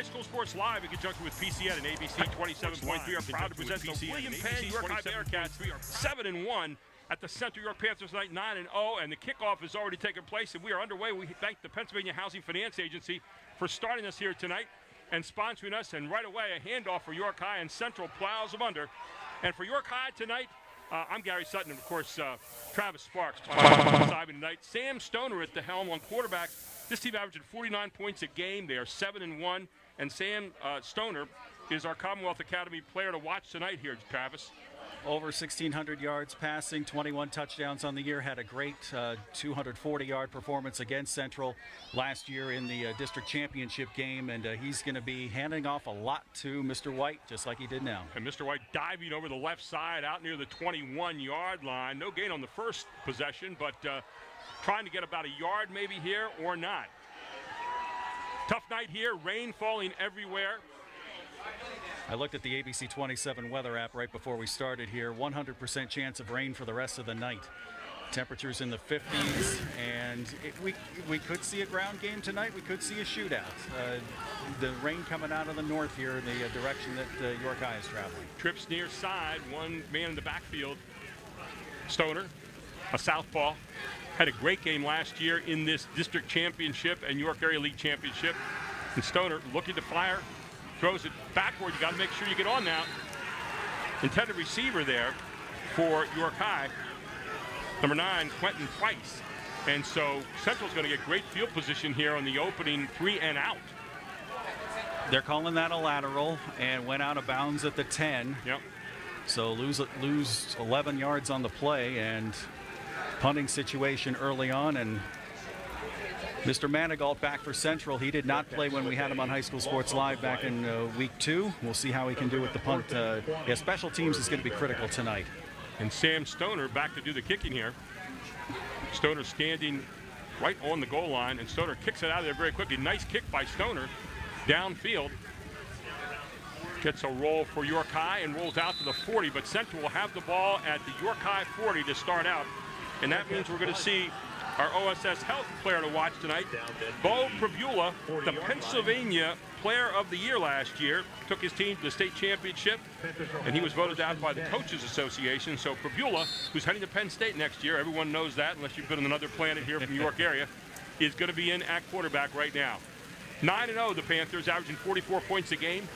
High School Sports Live in conjunction with PCN and ABC 27.3 are proud to present the William Penn York High Bearcats 7-1 at the Central York Panthers tonight 9-0, and the kickoff has already taken place and we are underway. We thank the Pennsylvania Housing Finance Agency for starting us here tonight and sponsoring us, and right away a handoff for York High, and Central plows them under. And for York High tonight, I'm Gary Sutton, and of course Travis Sparks tonight. Sam Stoner at the helm on quarterback. This team averaging 49 points a game. They are 7-1, and Sam Stoner is our Commonwealth Academy player to watch tonight here, Travis. Over 1,600 yards passing, 21 touchdowns on the year. Had a great 240-yard performance against Central last year in the district championship game, and he's going to be handing off a lot to Mr. White, just like he did now. And Mr. White diving over the left side out near the 21-yard line. No gain on the first possession, but trying to get about a yard maybe here or not. Tough night here, rain falling everywhere. I looked at the ABC 27 weather app right before we started here. 100% chance of rain for the rest of the night. Temperatures in the 50s, and we could see a ground game tonight. We could see a shootout. The rain coming out of the north here in the direction that York High is traveling. Trips near side, one man in the backfield. Stoner, a southpaw, had a great game last year in this district championship and York Area League championship. And Stoner looking to fire. Throws it backward. You got to make sure you get on now. Intended receiver there for York High, number 9, Quentin Price. And so Central's going to get great field position here on the opening 3 and out. They're calling that a lateral and went out of bounds at the 10. Yep. So lose 11 yards on the play, and punting situation early on, and Mr. Manigault back for Central. He did not play when we had him on High School Sports Live back in week 2. We'll see how he can do with the punt. Yeah, special teams is going to be critical tonight. And Sam Stoner back to do the kicking here. Stoner standing right on the goal line, and Stoner kicks it out of there very quickly. Nice kick by Stoner downfield. Gets a roll for York High and rolls out to the 40, but Central will have the ball at the York High 40 to start out. And that means we're going to see our OSS Health player to watch tonight, Beau Prabula, the Pennsylvania Player of the Year last year. Took his team to the state championship, and he was voted out by the Coaches Association. So Prabula, who's heading to Penn State next year, everyone knows that unless you've been on another planet here from the York area, is going to be in at quarterback right now. 9-0, the Panthers, averaging 44 points a game.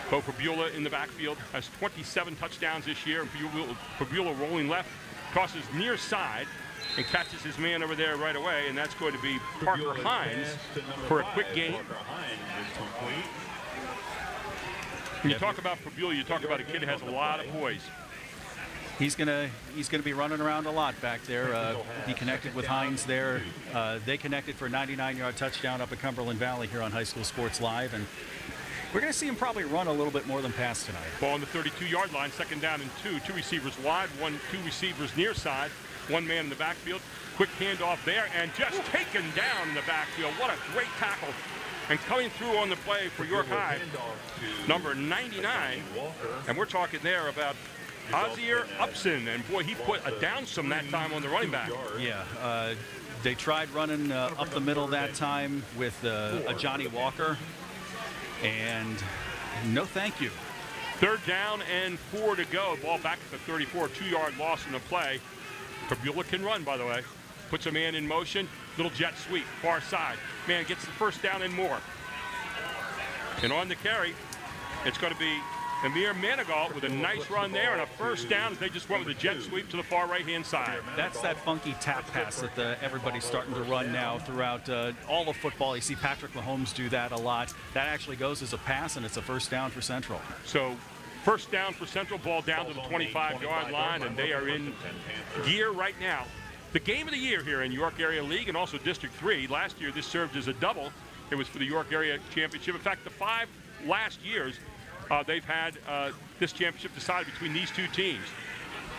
Beau Prabula in the backfield has 27 touchdowns this year. Prabula rolling left, crosses near side and catches his man over there right away, and that's going to be Parker Hines for a quick gain. When you talk about Prabula, you talk about a kid that has a lot of poise. He's gonna be running around a lot back there. He connected with Hines there. They connected for a 99-yard touchdown up at Cumberland Valley here on High School Sports Live, and we're going to see him probably run a little bit more than pass tonight. Ball on the 32-yard line, 2nd down and 2. 2 receivers wide, 2 receivers near side, 1 man in the backfield. Quick handoff there, and just taken down in the backfield. What a great tackle. And coming through on the play for York High, number 99. And we're talking there about Ozzier Upson. And boy, he put a downsome that time on the running back. Yeah, they tried running up the middle that time with a Johnny Walker. And no thank you. 3rd down and 4 to go. Ball back at the 34, 2-yard loss in the play. Prabula can run, by the way. Puts a man in motion. Little jet sweep, far side. Man gets the 1st down and more. And on the carry, it's going to be Amir Manigault with a nice run there and a 1st down as they just went with a jet sweep to the far right-hand side. That's that funky tap pass that everybody's starting to run now throughout all of football. You see Patrick Mahomes do that a lot. That actually goes as a pass, and it's a 1st down for Central. So 1st down for Central, ball down to the 25-yard line, and they are in gear right now. The game of the year here in York Area League and also District 3. Last year, this served as a double. It was for the York Area Championship. In fact, the 5 last years, they've had this championship decided between these 2 teams.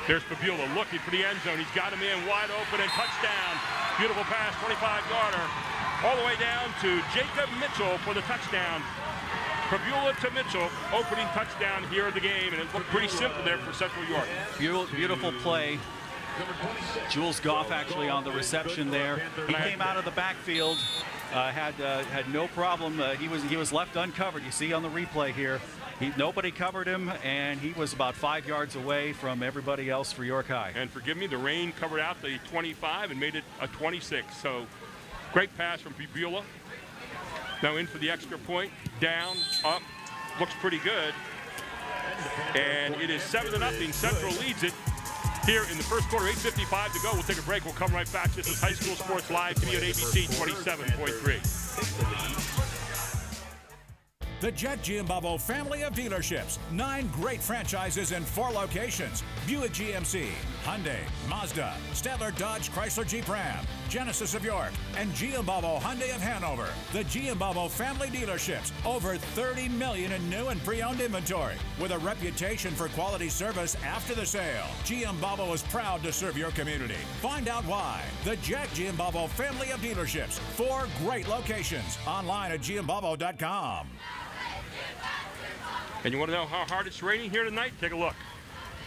There's Prabula looking for the end zone. He's got a man wide open and touchdown. Beautiful pass, 25-yarder, all the way down to Jacob Mitchell for the touchdown. Prabula to Mitchell, opening touchdown here of the game, and it looked pretty simple there for Central York. Beautiful play. Jules Goff actually on the reception there. He came out of the backfield had no problem. He was left uncovered. You see on the replay here, nobody covered him, and he was about 5 yards away from everybody else for York High. And forgive me, the rain covered out the 25 and made it a 26. So great pass from Prabula. Now in for the extra point. Down, up, looks pretty good. And it is 7-0. Central leads it here in the first quarter. 8:55 to go. We'll take a break. We'll come right back. This is High School Sports Live to be on ABC 27.3. The Jet Giambavo family of dealerships. 9 great franchises in 4 locations. Buick GMC, Hyundai, Mazda, Stadler Dodge Chrysler Jeep Ram, Genesis of York, and Giambavo Hyundai of Hanover. The Giambavo family dealerships. Over 30 million in new and pre-owned inventory. With a reputation for quality service after the sale. Giambavo is proud to serve your community. Find out why. The Jet Giambavo family of dealerships. 4 great locations. Online at giambavo.com. And you want to know how hard it's raining here tonight? Take a look.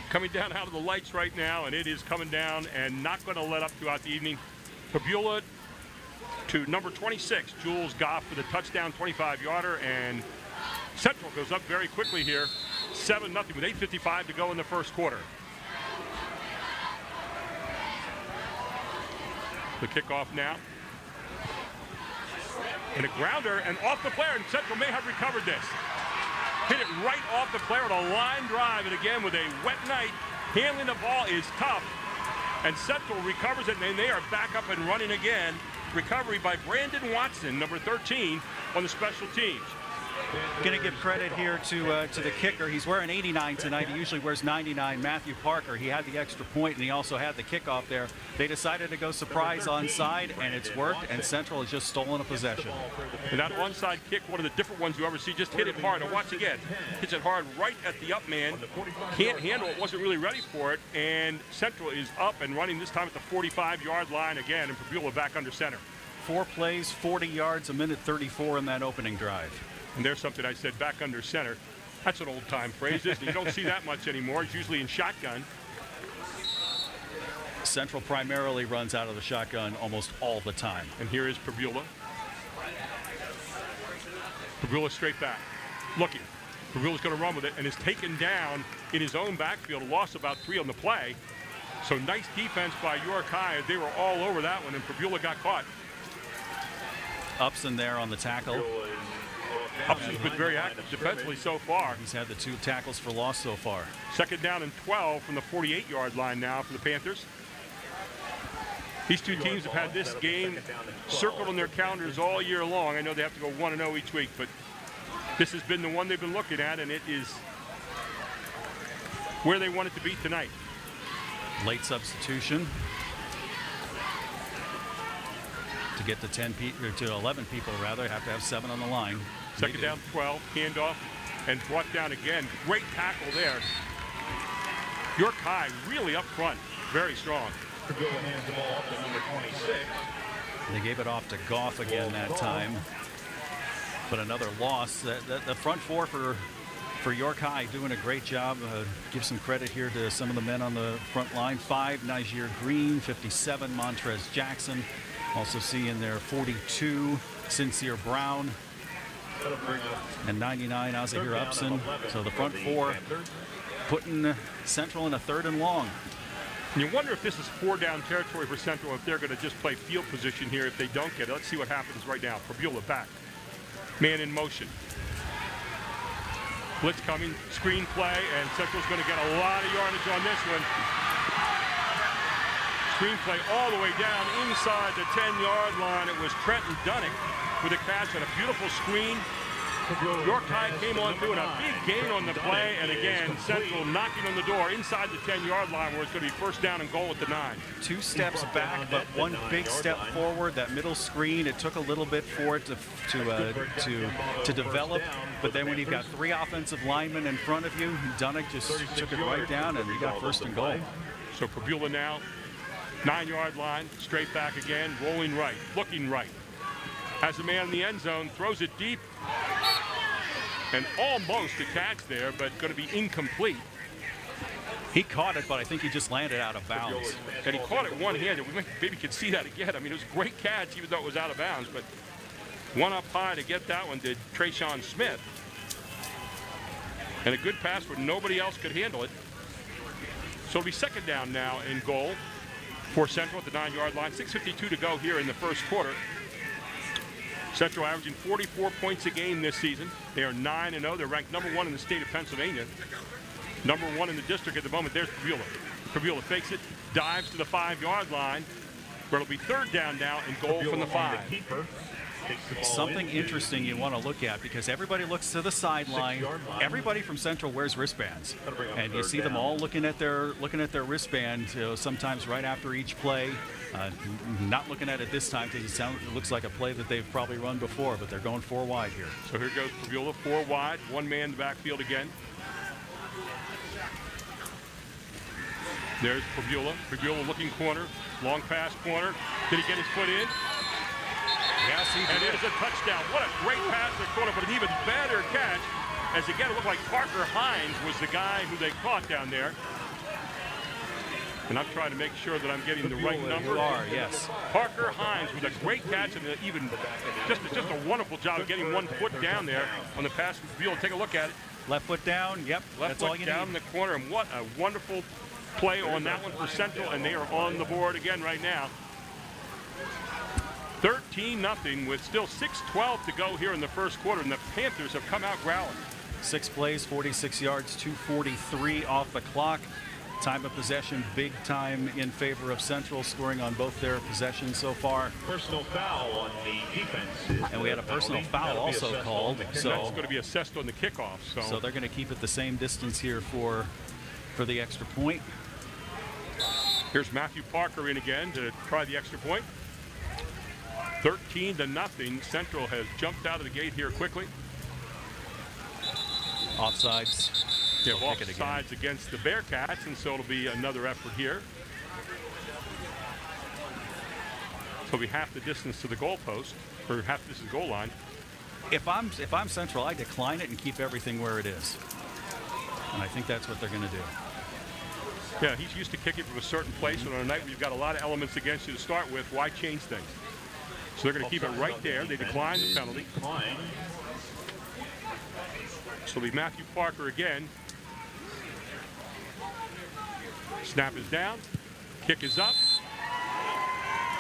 Coming down out of the lights right now, and it is coming down and not going to let up throughout the evening. Prabula to number 26, Jules Goff with a touchdown 25-yarder, and Central goes up very quickly here, 7-0 with 8:55 to go in the first quarter. The kickoff now. And a grounder and off the player, and Central may have recovered this. Hit it right off the player on a line drive, and again with a wet night, handling the ball is tough. And Central recovers it, and they are back up and running again. Recovery by Brandon Watson, number 13, on the special teams. Going to give credit here to the kicker. He's wearing 89 tonight. He usually wears 99. Matthew Parker. He had the extra point, and he also had the kickoff there. They decided to go surprise onside, and it's worked, and Central has just stolen a possession. And that onside kick, one of the different ones you ever see, just hit it hard. And watch again. Hits it hard right at the up man. Can't handle it, wasn't really ready for it, and Central is up and running this time at the 45-yard line again, and Prabula back under center. 4 plays, 40 yards, a minute 34 in that opening drive. And there's something I said, back under center. That's an old-time phrase, isn't it? You don't see that much anymore. It's usually in shotgun. Central primarily runs out of the shotgun almost all the time. And here is Prabula. Prabula straight back. Looking. Prabula's going to run with it and is taken down in his own backfield. Lost about 3 on the play. So nice defense by York High. They were all over that one, and Prabula got caught. Upson there on the tackle. Upson's been very active defensively so far. He's had the 2 tackles for loss so far. Second down and 12 from the 48-yard line now for the Panthers. These 2 teams have had this game circled on their calendars all year long. I know they have to go 1-0 each week, but this has been the one they've been looking at, and it is where they want it to be tonight. Late substitution to get to 11 people rather. Have to have 7 on the line. Second down, 12, handoff, and brought down again. Great tackle there. York High really up front, very strong. Hands the ball to number 26. They gave it off to Goff again that time. But another loss. The front 4 for York High doing a great job. Give some credit here to some of the men on the front line. 5, Niger Green, 57, Montrez Jackson. Also see in there 42, Sincere Brown. And 99, Azahir Upson. So the front 4 putting Central in a 3rd and long. And you wonder if this is 4-down territory for Central, if they're going to just play field position here if they don't get it. Let's see what happens right now. Prabula back. Man in motion. Blitz coming, screen play, and Central's going to get a lot of yardage on this one. Screen play all the way down inside the 10-yard line. It was Trenton Dunnick with a catch and a beautiful screen. York High came on doing a big gain on the play, and again, Central knocking on the door inside the 10-yard line where it's going to be first down and goal at the 9. 2 steps back, but 1 big step forward. That middle screen, it took a little bit for it to develop, but then when you've got 3 offensive linemen in front of you, Dunnick just took it right down, and you got first and goal. So Prabula now, 9-yard line, straight back again, rolling right, looking right. Has a man in the end zone, throws it deep, and almost a catch there, but going to be incomplete. He caught it, but I think he just landed out of bounds. And he caught it one-handed. We maybe could see that again. I mean, it was a great catch, even though it was out of bounds, but One up high to get that one did Trayshawn Smith. And a good pass where nobody else could handle it. So it'll be second down now in goal for Central at the 9-yard line. 6:52 to go here in the first quarter. Central averaging 44 points a game this season. They are 9-0. They're ranked number 1 in the state of Pennsylvania. Number 1 in the district at the moment. There's Prabula. Prabula fakes it, dives to the 5-yard line, where it'll be third down now and goal from the 5. Something interesting you want to look at, because everybody looks to the sideline. Everybody from Central wears wristbands, and you see them all looking at their wristband. Sometimes right after each play. Not looking at it this time because it looks like a play that they've probably run before, but they're going 4 wide here. So here goes Prabula, 4 wide, 1 man in the backfield again. There's Prabula. Prabula looking corner, long pass corner. Did he get his foot in? Yes, he did. And it is a touchdown. What a great pass to the corner, but an even better catch. As again, it looked like Parker Hines was the guy who they caught down there. And I'm trying to make sure that I'm getting the right number. You are, yes. Parker Hines with a great catch and even just a wonderful job of getting 1 foot down there on the pass. Prabula, take a look at it. Left foot down, yep. Left foot down in the corner, and what a wonderful play on that one for Central, and they are on the board again right now. 13-0 with still 6:12 to go here in the first quarter, and the Panthers have come out growling. 6 plays, 46 yards, 2:43 off the clock. Time of possession, big time in favor of Central, scoring on both their possessions so far. Personal foul on the defense. And we had a personal foul also called. So that's going to be assessed on the kickoff. So they're going to keep it the same distance here for the extra point. Here's Matthew Parker in again to try the extra point. 13-0. Central has jumped out of the gate here quickly. Offsides. Yeah, offsides against the Bearcats, and so it'll be another effort here. So we half the distance to the goalpost, or half the distance to the goal line. If I'm Central, I decline it and keep everything where it is. And I think that's what they're going to do. Yeah, he's used to kicking from a certain place, and on a night where you've got a lot of elements against you to start with, why change things? So they're going to keep it right there. They decline the penalty. So it'll be Matthew Parker again. Snap is down. Kick is up.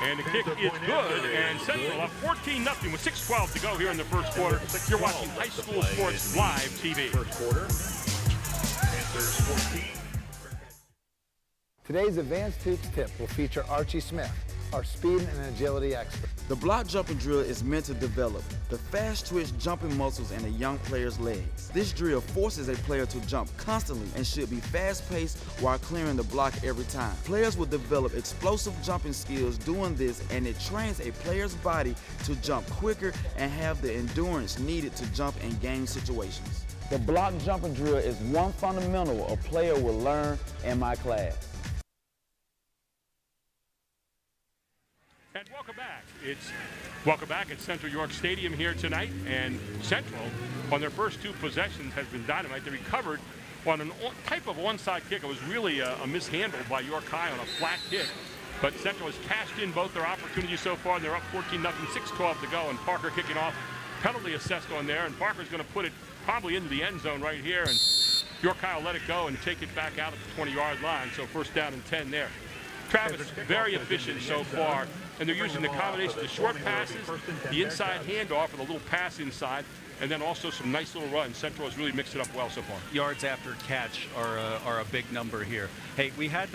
And the kick is good. And Central up 14-0 with 6:12 to go here in the first quarter. You're watching High School Sports Live TV. First quarter. Panthers 14. Today's Advanced Hoops tip will feature Archie Smith, our speed and agility expert. The block jumping drill is meant to develop the fast twitch jumping muscles in a young player's legs. This drill forces a player to jump constantly and should be fast-paced while clearing the block every time. Players will develop explosive jumping skills doing this, and it trains a player's body to jump quicker and have the endurance needed to jump in game situations. The block jumping drill is one fundamental a player will learn in my class. And welcome back. It's Central York Stadium here tonight, and Central, on their first 2 possessions, has been dynamite. They recovered on a type of onside kick. It was really a mishandle by York High on a flat kick, but Central has cashed in both their opportunities so far. They're up 14-0, 6:12 to go, and Parker kicking off. Penalty assessed on there, and Parker's going to put it probably into the end zone right here, and York High will let it go and take it back out at the 20-yard line. So first down and 10 there. Travis, very efficient so far, and they're using the combination of the short passes, the inside handoff with a little pass inside, and then also some nice little runs. Central has really mixed it up well so far. Yards after catch are a big number here. Hey, we had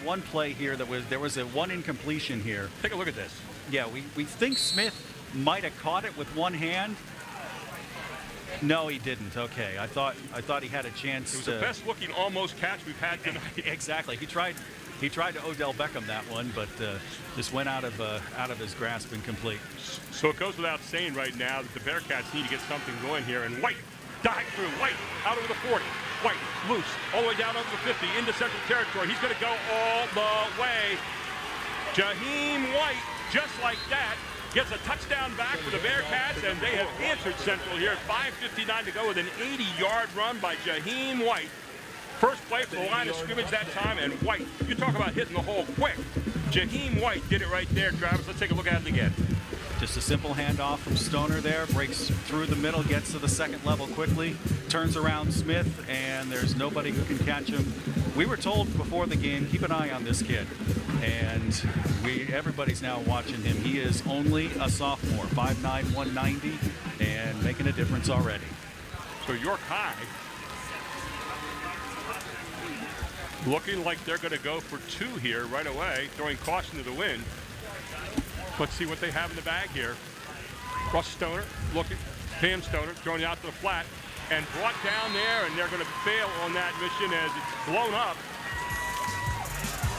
one play here there was a 1 incompletion here. Take a look at this. Yeah, we think Smith might have caught it with one hand. No, he didn't. Okay, I thought he had a chance. It was the best looking almost catch we've had tonight. Exactly. He tried to Odell Beckham that one, but just went out of his grasp incomplete. So it goes without saying right now that the Bearcats need to get something going here. And White dive through. White out over the 40. White loose all the way down over the 50 into Central territory. He's going to go all the way. Jaheim White, just like that, gets a touchdown back for the Bearcats, and they have answered Central here. 5:59 to go with an 80-yard run by Jaheim White. First play for the line of scrimmage that time, and White, you talk about hitting the hole quick. Jaheim White did it right there, Travis. Let's take a look at it again. Just a simple handoff from Stoner there, breaks through the middle, gets to the second level quickly, turns around Smith, and there's nobody who can catch him. We were told before the game, keep an eye on this kid, and everybody's now watching him. He is only a sophomore, 5'9", 190, and making a difference already. So York High looking like they're going to go for 2 here right away, throwing caution to the wind. Let's see what they have in the bag here. Russ Stoner looking, Cam Stoner throwing it out to the flat and brought down there, and they're going to fail on that mission as it's blown up.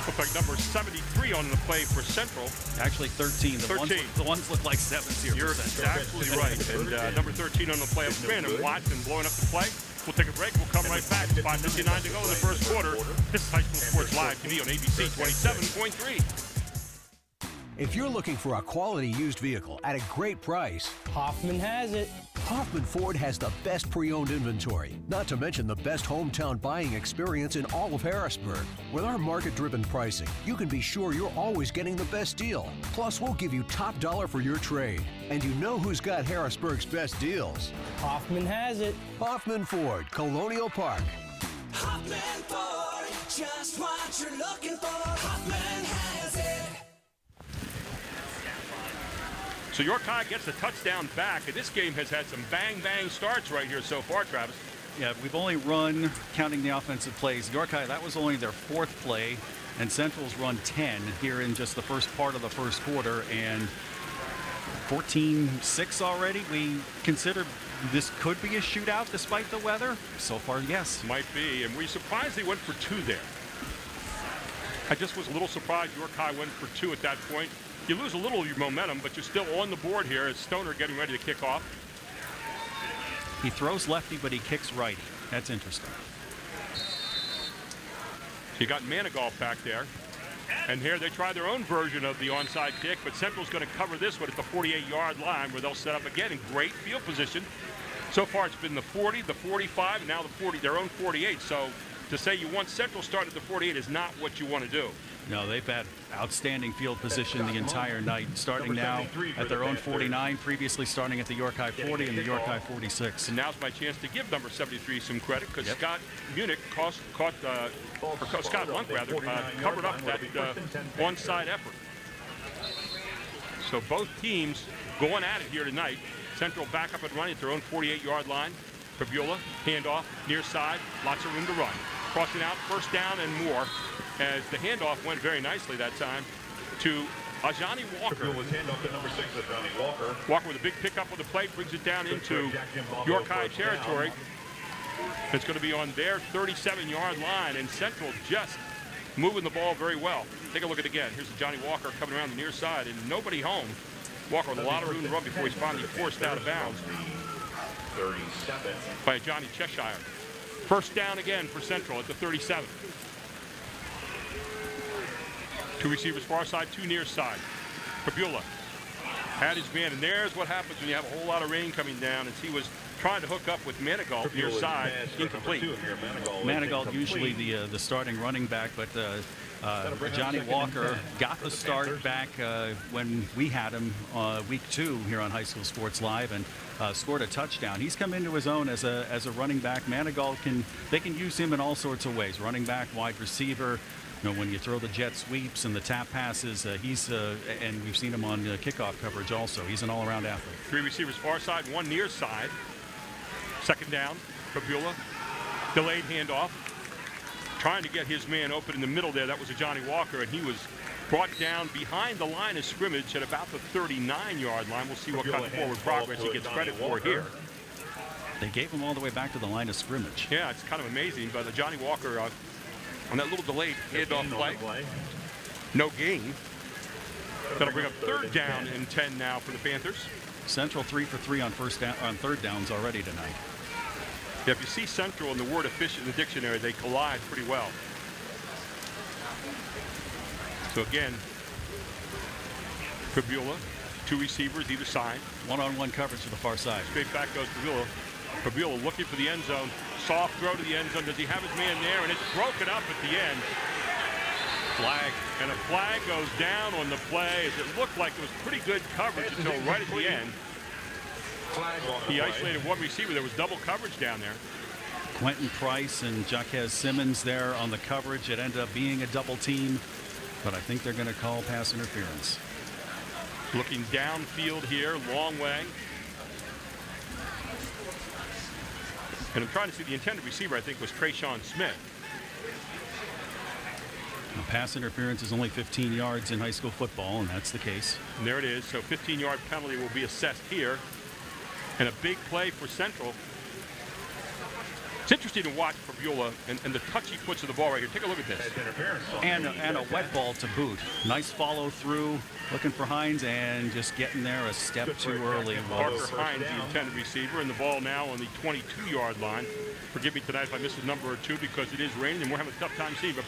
Looks like number 73 on the play for Central. Actually 13. The ones look like 7s here. You're absolutely right. And number 13 on the play of Brandon Watson blowing up the play. We'll take a break. We'll come right back. 5:59 to go in the first quarter. This is High School Sports Live TV on ABC 27.3. If you're looking for a quality used vehicle at a great price, Hoffman has it. Hoffman Ford has the best pre-owned inventory, not to mention the best hometown buying experience in all of Harrisburg. With our market-driven pricing, you can be sure you're always getting the best deal. Plus, we'll give you top dollar for your trade. And you know who's got Harrisburg's best deals? Hoffman has it. Hoffman Ford, Colonial Park. Hoffman Ford, just what you're looking for. Hoffman has it. So York High gets the touchdown back, and this game has had some bang-bang starts right here so far, Travis. Yeah, we've only run, counting the offensive plays, York High, that was only their 4th play, and Central's run 10 here in just the first part of the first quarter, and 14-6 already. We consider this could be a shootout despite the weather. So far, yes. Might be, and we surprised they went for 2 there. I just was a little surprised York High went for 2 at that point. You lose a little of your momentum, but you're still on the board here as Stoner getting ready to kick off. He throws lefty, but he kicks righty. That's interesting. You got Manigault back there. And here they try their own version of the onside kick, but Central's going to cover this one at the 48-yard line where they'll set up again in great field position. So far it's been the 40, the 45, and now the 40, their own 48. So to say you want Central starting at the 48 is not what you want to do. No, they've had outstanding field position the entire night, starting now at their own 49, previously starting at the York High 40 and the York High 46. And now's my chance to give number 73 some credit because Scott Munich Scott Lunk rather, covered up that onside effort. So both teams going at it here tonight. Central back up and running at their own 48-yard line. Prabula, handoff, near side, lots of room to run. Crossing out, first down and more. As the handoff went very nicely that time to Ajani Walker. Handoff to number 6, Ajani Walker. Walker with a big pickup on the plate, brings it down into York High territory. It's going to be on their 37-yard line, and Central just moving the ball very well. Take a look at it again. Here's Johnny Walker coming around the near side, and nobody home. Walker with a lot of room to run before he's finally forced out of bounds 37 by Johnny Cheshire. First down again for Central at the 37. 2 receivers far side, 2 near side. Prabula had his man, and there's what happens when you have a whole lot of rain coming down, as he was trying to hook up with Manigault near side, incomplete. Manigault usually the starting running back, but Johnny Walker got the start back when we had him week 2 here on High School Sports Live, and scored a touchdown. He's come into his own as a running back. Manigault they can use him in all sorts of ways. Running back, wide receiver. You know, when you throw the jet sweeps and the tap passes, and we've seen him on kickoff coverage also. He's an all-around athlete. 3 receivers far side, 1 near side. Second down, Prabula, delayed handoff. Trying to get his man open in the middle there. That was a Johnny Walker, and he was brought down behind the line of scrimmage at about the 39-yard line. We'll see what kind of forward progress he gets credit for here. They gave him all the way back to the line of scrimmage. Yeah, it's kind of amazing, but Johnny Walker on that little delayed handoff play, no gain. That'll bring up third down and 10 now for the Panthers. Central 3 for 3 on third downs already tonight. Yeah, if you see Central in the word efficient in the dictionary, they collide pretty well. So again, Prabula, 2 receivers either side. One-on-one coverage to the far side. Straight back goes Prabula. Prabula looking for the end zone. Soft throw to the end zone. Does he have his man there? And it's broken up at the end. Flag, and a flag goes down on the play as it looked like it was pretty good coverage until right at the end. He isolated one receiver. There was double coverage down there. Quentin Price and Jaquez Simmons there on the coverage. It ended up being a double team, but I think they're going to call pass interference. Looking downfield here, long way. And I'm trying to see the intended receiver, I think, was Trayshawn Smith. Now, pass interference is only 15 yards in high school football, and that's the case. And there it is. So 15-yard penalty will be assessed here. And a big play for Central. It's interesting to watch Prabula and the touch he puts to the ball right here. Take a look at this. And a wet ball to boot. Nice follow through, looking for Hines, and just getting there a step too early. Parker Hines, the intended receiver, and the ball now on the 22-yard line. Forgive me tonight if I miss a number or two because it is raining and we're having a tough time seeing. But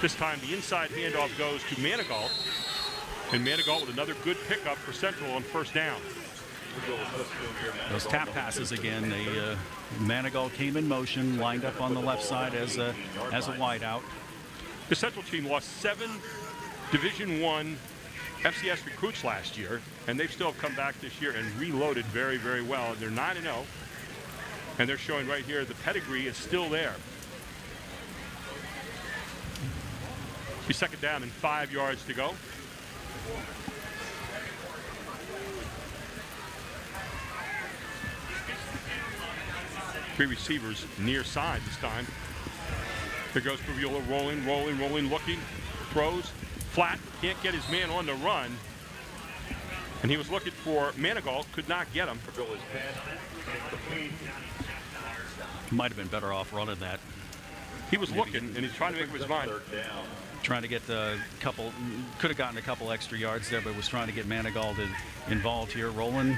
this time the inside handoff goes to Manigault. And Manigault with another good pickup for Central on first down. Those tap passes again. Manigault came in motion, lined up on the left side as a wideout. The Central team lost 7 Division I FCS recruits last year, and they've still come back this year and reloaded very, very well. They're 9-0, and they're showing right here the pedigree is still there. Be second down and 5 yards to go. Three receivers near side this time. There goes Prabula, rolling, looking, throws, flat, can't get his man on the run. And he was looking for Manigault, could not get him. Might have been better off running that. He was looking, and he's trying to make up his mind. Trying to get a couple, could have gotten a couple extra yards there, but was trying to get Manigault involved here, rolling.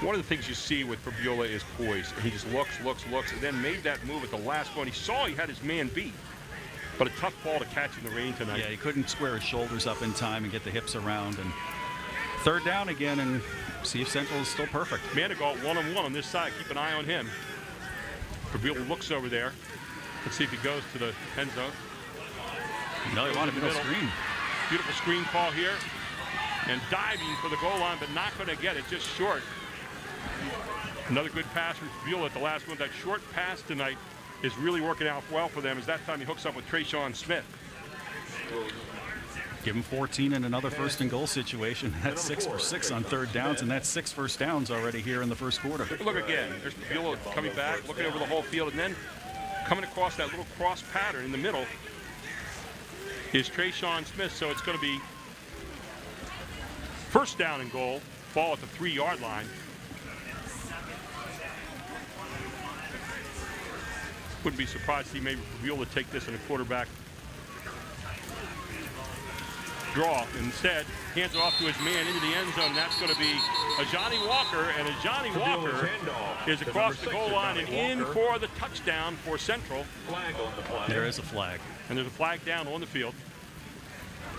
One of the things you see with Prabula is poise. He just looks, and then made that move at the last one. He saw he had his man beat, but a tough ball to catch in the rain tonight. Yeah, he couldn't square his shoulders up in time and get the hips around. And third down again, and see if Central is still perfect. Manigault 1-on-1 on this side. Keep an eye on him. Prabula looks over there. Let's see if he goes to the end zone. No, he wanted a middle screen. Beautiful screen call here. And diving for the goal line, but not going to get it, just short. Another good pass from Prabula at the last one. That short pass tonight is really working out well for them as that time he hooks up with Trayshawn Smith. Give him 14 in another first and goal situation. That's 6 for 6 on third downs, and that's 6 first downs already here in the first quarter. Look again. There's Prabula coming back, looking over the whole field, and then coming across that little cross pattern in the middle is Trayshawn Smith. So it's going to be first down and goal, ball at the 3-yard line. Wouldn't be surprised to see maybe Prabula take this in a quarterback draw. Instead, hands it off to his man into the end zone, and that's going to be Johnny Walker. And Johnny Walker is across the goal line and in for the touchdown for Central. There is a flag. And there's a flag down on the field.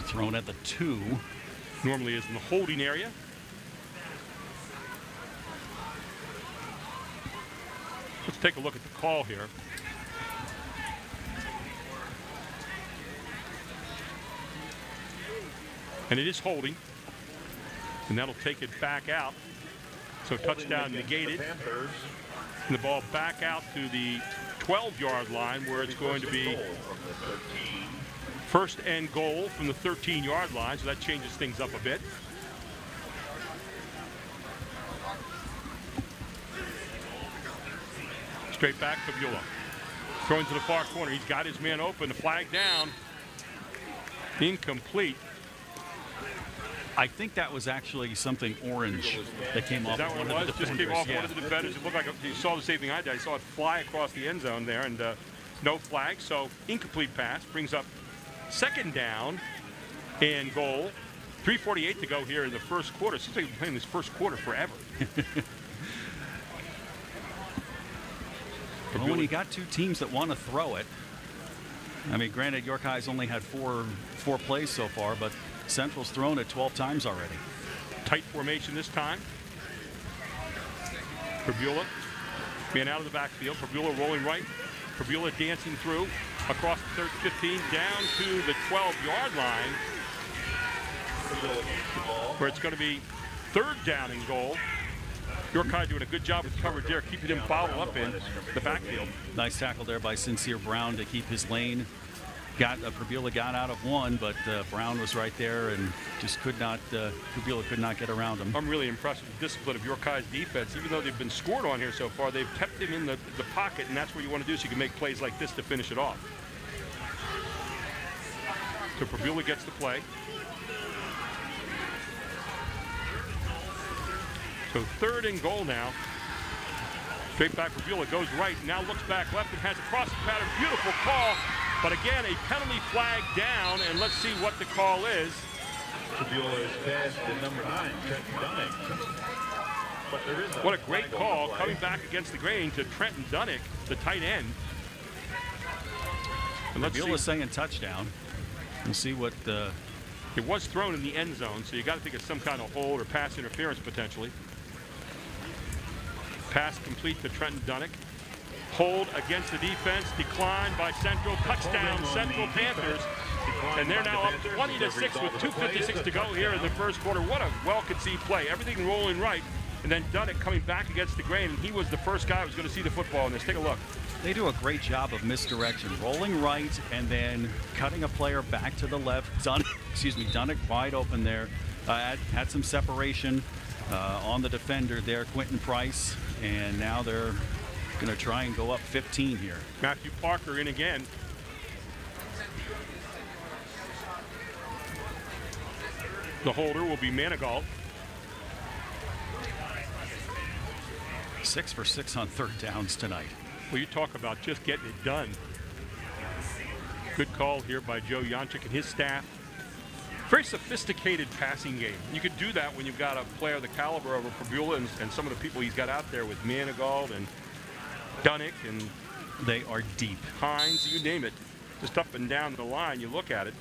Thrown at the 2. Normally is in the holding area. Let's take a look at the call here. And it is holding, and that'll take it back out. So touchdown negated. And the ball back out to the 12-yard line where it's going to be first and goal from the 13-yard line. So that changes things up a bit. Straight back to Prabula. Throwing to the far corner. He's got his man open. The flag down. Incomplete. I think that was actually something orange that came off of one of the defenders. Just came off one of the defenders. It looked like you saw the same thing I did. I saw it fly across the end zone there, and no flag. So incomplete pass brings up second down and goal. 3:48 to go here in the first quarter. Seems like we've been playing this first quarter forever. Well, when you got two teams that want to throw it, I mean, granted, York High's only had four plays so far, but Central's thrown it 12 times already. Tight formation this time. Prabula, man out of the backfield. Prabula rolling right. Prabula dancing through. across the 15, down to the 12-yard line, where it's going to be 3rd down and goal. York High doing a good job with coverage there, keeping him bottled up in the backfield. Nice tackle there by Sincere Brown to keep his lane. Prabula got out of one, but Brown was right there and just Prabula could not get around him. I'm really impressed with the discipline of York High's defense. Even though they've been scored on here so far, they've kept him in the pocket, and that's what you want to do so you can make plays like this to finish it off. So Prabula gets the play. So 3rd and goal now. Straight back, Prabula goes right, now looks back left and has a crossing pattern. Beautiful call, but again, a penalty flag down, and let's see what the call is. Prabula is passed to number 9, Trenton Dunning. But there is what a great call, coming back against the grain to Trenton Dunnick, the tight end. And Prabula saying touchdown. We'll see what it was thrown in the end zone, so you got to think it's some kind of hold or pass interference potentially. Pass complete to Trenton Dunnick. Hold against the defense, declined by Central. Touchdown, Central Panthers. And they're now up 20-6 with 2:56 to go here in the first quarter. What a well-conceived play. Everything rolling right. And then Dunnick coming back against the grain, and he was the first guy who was going to see the football in this. Take a look. They do a great job of misdirection, rolling right and then cutting a player back to the left. Dunnick wide open there. Had some separation on the defender there, Quentin Price, and now they're going to try and go up 15 here. Matthew Parker in again. The holder will be Manigault. 6 for 6 on 3rd downs tonight. Well, you talk about just getting it done. Good call here by Joe Yonchik and his staff. Very sophisticated passing game. You could do that when you've got a player the caliber of Prabula and some of the people he's got out there with Manigault and Dunnick, and they are deep. Hines, you name it. Just up and down the line, you look at it.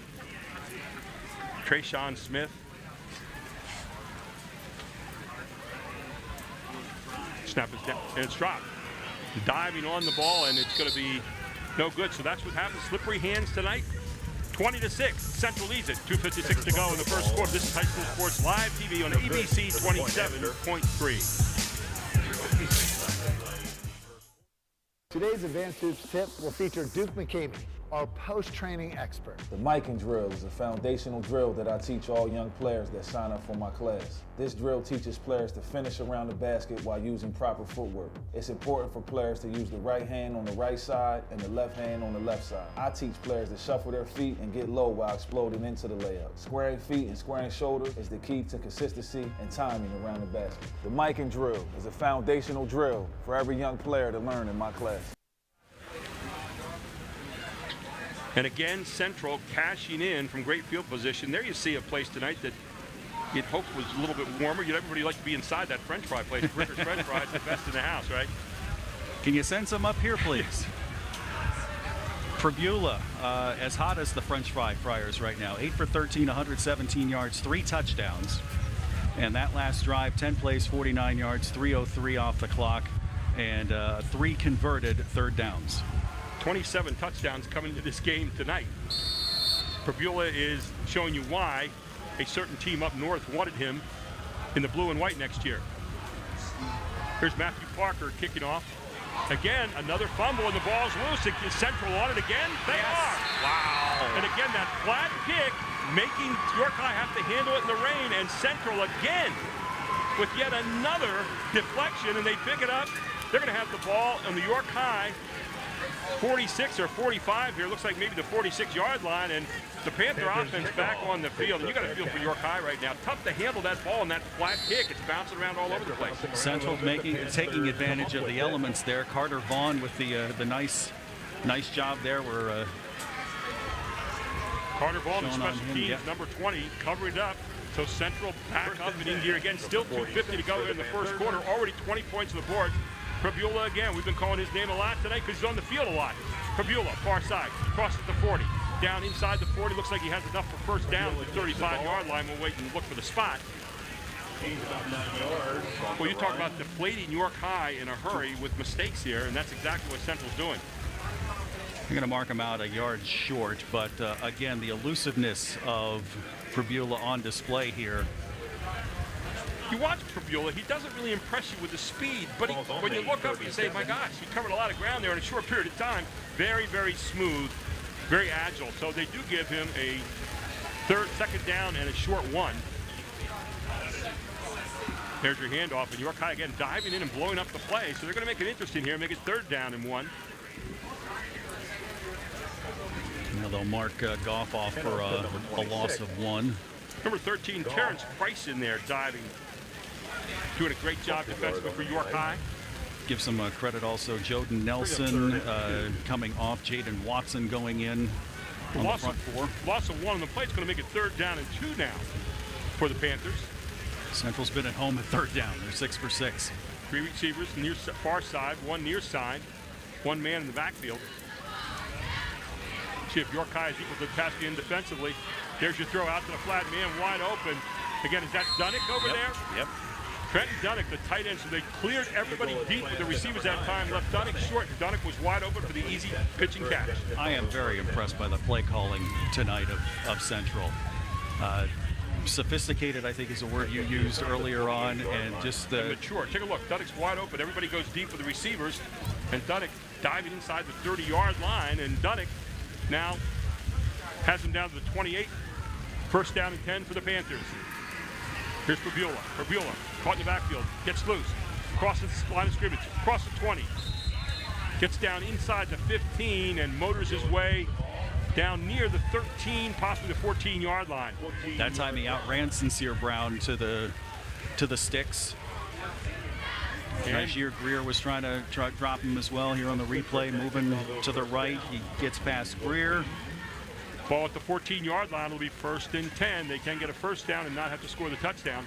Trayshawn Smith. Snap is down, and it's dropped. Diving on the ball, and it's going to be no good. So that's what happens. Slippery hands tonight. 20-6. Central leads it. 2:56 to go in the first quarter. This is High School Sports Live TV on ABC 27.3. Today's Advanced Hoops tip will feature Duke McCamey, our post-training expert. The miking drill is a foundational drill that I teach all young players that sign up for my class. This drill teaches players to finish around the basket while using proper footwork. It's important for players to use the right hand on the right side and the left hand on the left side. I teach players to shuffle their feet and get low while exploding into the layup. Squaring feet and squaring shoulders is the key to consistency and timing around the basket. The miking drill is a foundational drill for every young player to learn in my class. And again, Central cashing in from great field position. There you see a place tonight that you'd hope was a little bit warmer. Everybody like to be inside that French fry place. Ricker's French Fries, the best in the house, right? Can you send some up here, please? Prabula, as hot as the French fryers right now. 8 for 13, 117 yards, 3 touchdowns. And that last drive, 10 plays, 49 yards, 3:03 off the clock, and 3 converted 3rd downs. 27 touchdowns coming into this game tonight. Prabula is showing you why a certain team up north wanted him in the blue and white next year. Here's Matthew Parker kicking off. Again, another fumble, and the ball's loose. Is Central on it again? They are. Wow. And again, that flat kick making York High have to handle it in the rain, and Central again with yet another deflection, and they pick it up. They're going to have the ball on the York High 46 or 45 here. Looks like maybe the 46-yard line, and the Panther offense back on the field. And you got to feel for York High right now. Tough to handle that ball and that flat kick. It's bouncing around all over the place. Central taking advantage of the elements there. Carter Vaughn with the nice job there. Where Carter Vaughn, special teams, number 20, covering it up. So Central back up and in gear again. Still 2:50 to go in the first quarter. Already 20 points on the board. Prabula again. We've been calling his name a lot tonight because he's on the field a lot. Prabula, far side, crosses the 40. Down inside the 40. Looks like he has enough for first down at the 35-yard line. We'll wait and look for the spot. Well, you talk about deflating York High in a hurry with mistakes here, and that's exactly what Central's doing. You're going to mark him out a yard short, but again, the elusiveness of Prabula on display here. You watch Prabula, he doesn't really impress you with the speed, but when you look up, you say, my gosh, he covered a lot of ground there in a short period of time. Very, very smooth, very agile. So they do give him a second down and a short one. There's your handoff, and York High again diving in and blowing up the play. So they're going to make it interesting here, make it 3rd down and 1. Now they'll mark Goff off for a loss of 1. Number 13, Terrence Price in there diving. Doing a great job defensively for York High. Give some credit also. Joden Nelson coming off. Jaden Watson going in on the front 4. Loss of 1 on the play. It's going to make it 3rd down and 2 now for the Panthers. Central's been at home at 3rd down. They're 6 for 6. 3 receivers, near far side, 1 near side, 1 man in the backfield. See if York High is equal to the task in defensively. There's your throw out to the flat man, wide open. Again, is that Dunnick over there? Yep. Trenton Dunnick, the tight end, so they cleared everybody deep with the receivers that time, left Dunnick short, and Dunnick was wide open for the easy pitching catch. I am very impressed by the play calling tonight of Central. Sophisticated, I think, is a word you used earlier on, and just the... And mature. Take a look. Dunnick's wide open. Everybody goes deep with the receivers, and Dunnick diving inside the 30-yard line, and Dunnick now has him down to the 28. 1st down and 10 for the Panthers. Here's Prabula. Prabula caught in the backfield. Gets loose. Crosses the line of scrimmage. Across the 20. Gets down inside the 15 and motors his way down near the 13, possibly the 14-yard line. That time he outran Sincere Brown to the sticks. Najir Greer was trying to drop him as well here on the replay, moving to the right. He gets past Greer. Ball at the 14-yard line will be 1st and 10. They can get a 1st down and not have to score the touchdown.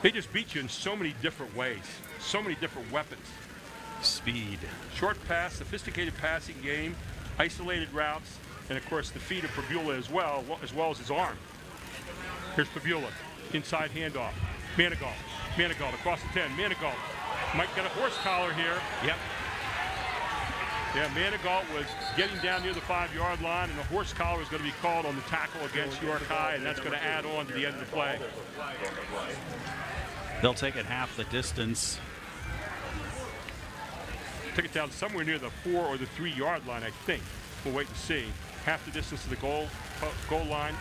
They just beat you in so many different ways, so many different weapons. Speed. Short pass, sophisticated passing game, isolated routes, and of course the feet of Prabula as well as his arm. Here's Prabula, inside handoff. Manigault across the 10. Manigault might get a horse collar here. Yep. Yeah, Manigault was getting down near the 5-yard line, and the horse collar is going to be called on the tackle against York High, and that's going to add on to the end of the play. They'll take it half the distance. Took it down somewhere near the 4 or the 3-yard line, I think. We'll wait and see. Half the distance to the goal line.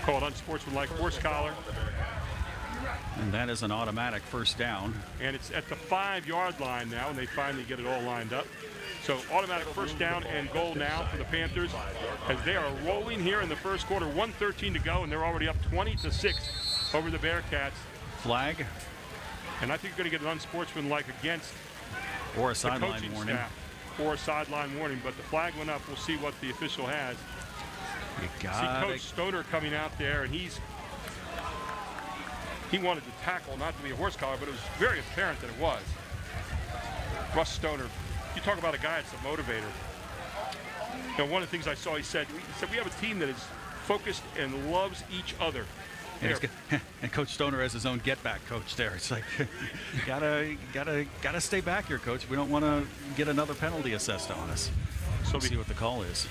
Called unsportsmanlike horse collar. And that is an automatic 1st down. And it's at the 5-yard line now, and they finally get it all lined up. So automatic 1st down and goal now for the Panthers as they are rolling here in the 1st quarter. 1:13 to go, and they're already up 20-6 over the Bearcats. Flag. And I think you're going to get an unsportsmanlike against or a sideline warning. Or a sideline warning, but the flag went up. We'll see what the official has. You see Coach Stoner coming out there, and he wanted to tackle, not to be a horse collar, but it was very apparent that it was. Russ Stoner, you talk about a guy that's a motivator. You know, one of the things I saw, he said we have a team that is focused and loves each other. And Coach Stoner has his own get-back coach there. It's like, gotta stay back here, Coach. We don't want to get another penalty assessed on us. So we'll see what the call is.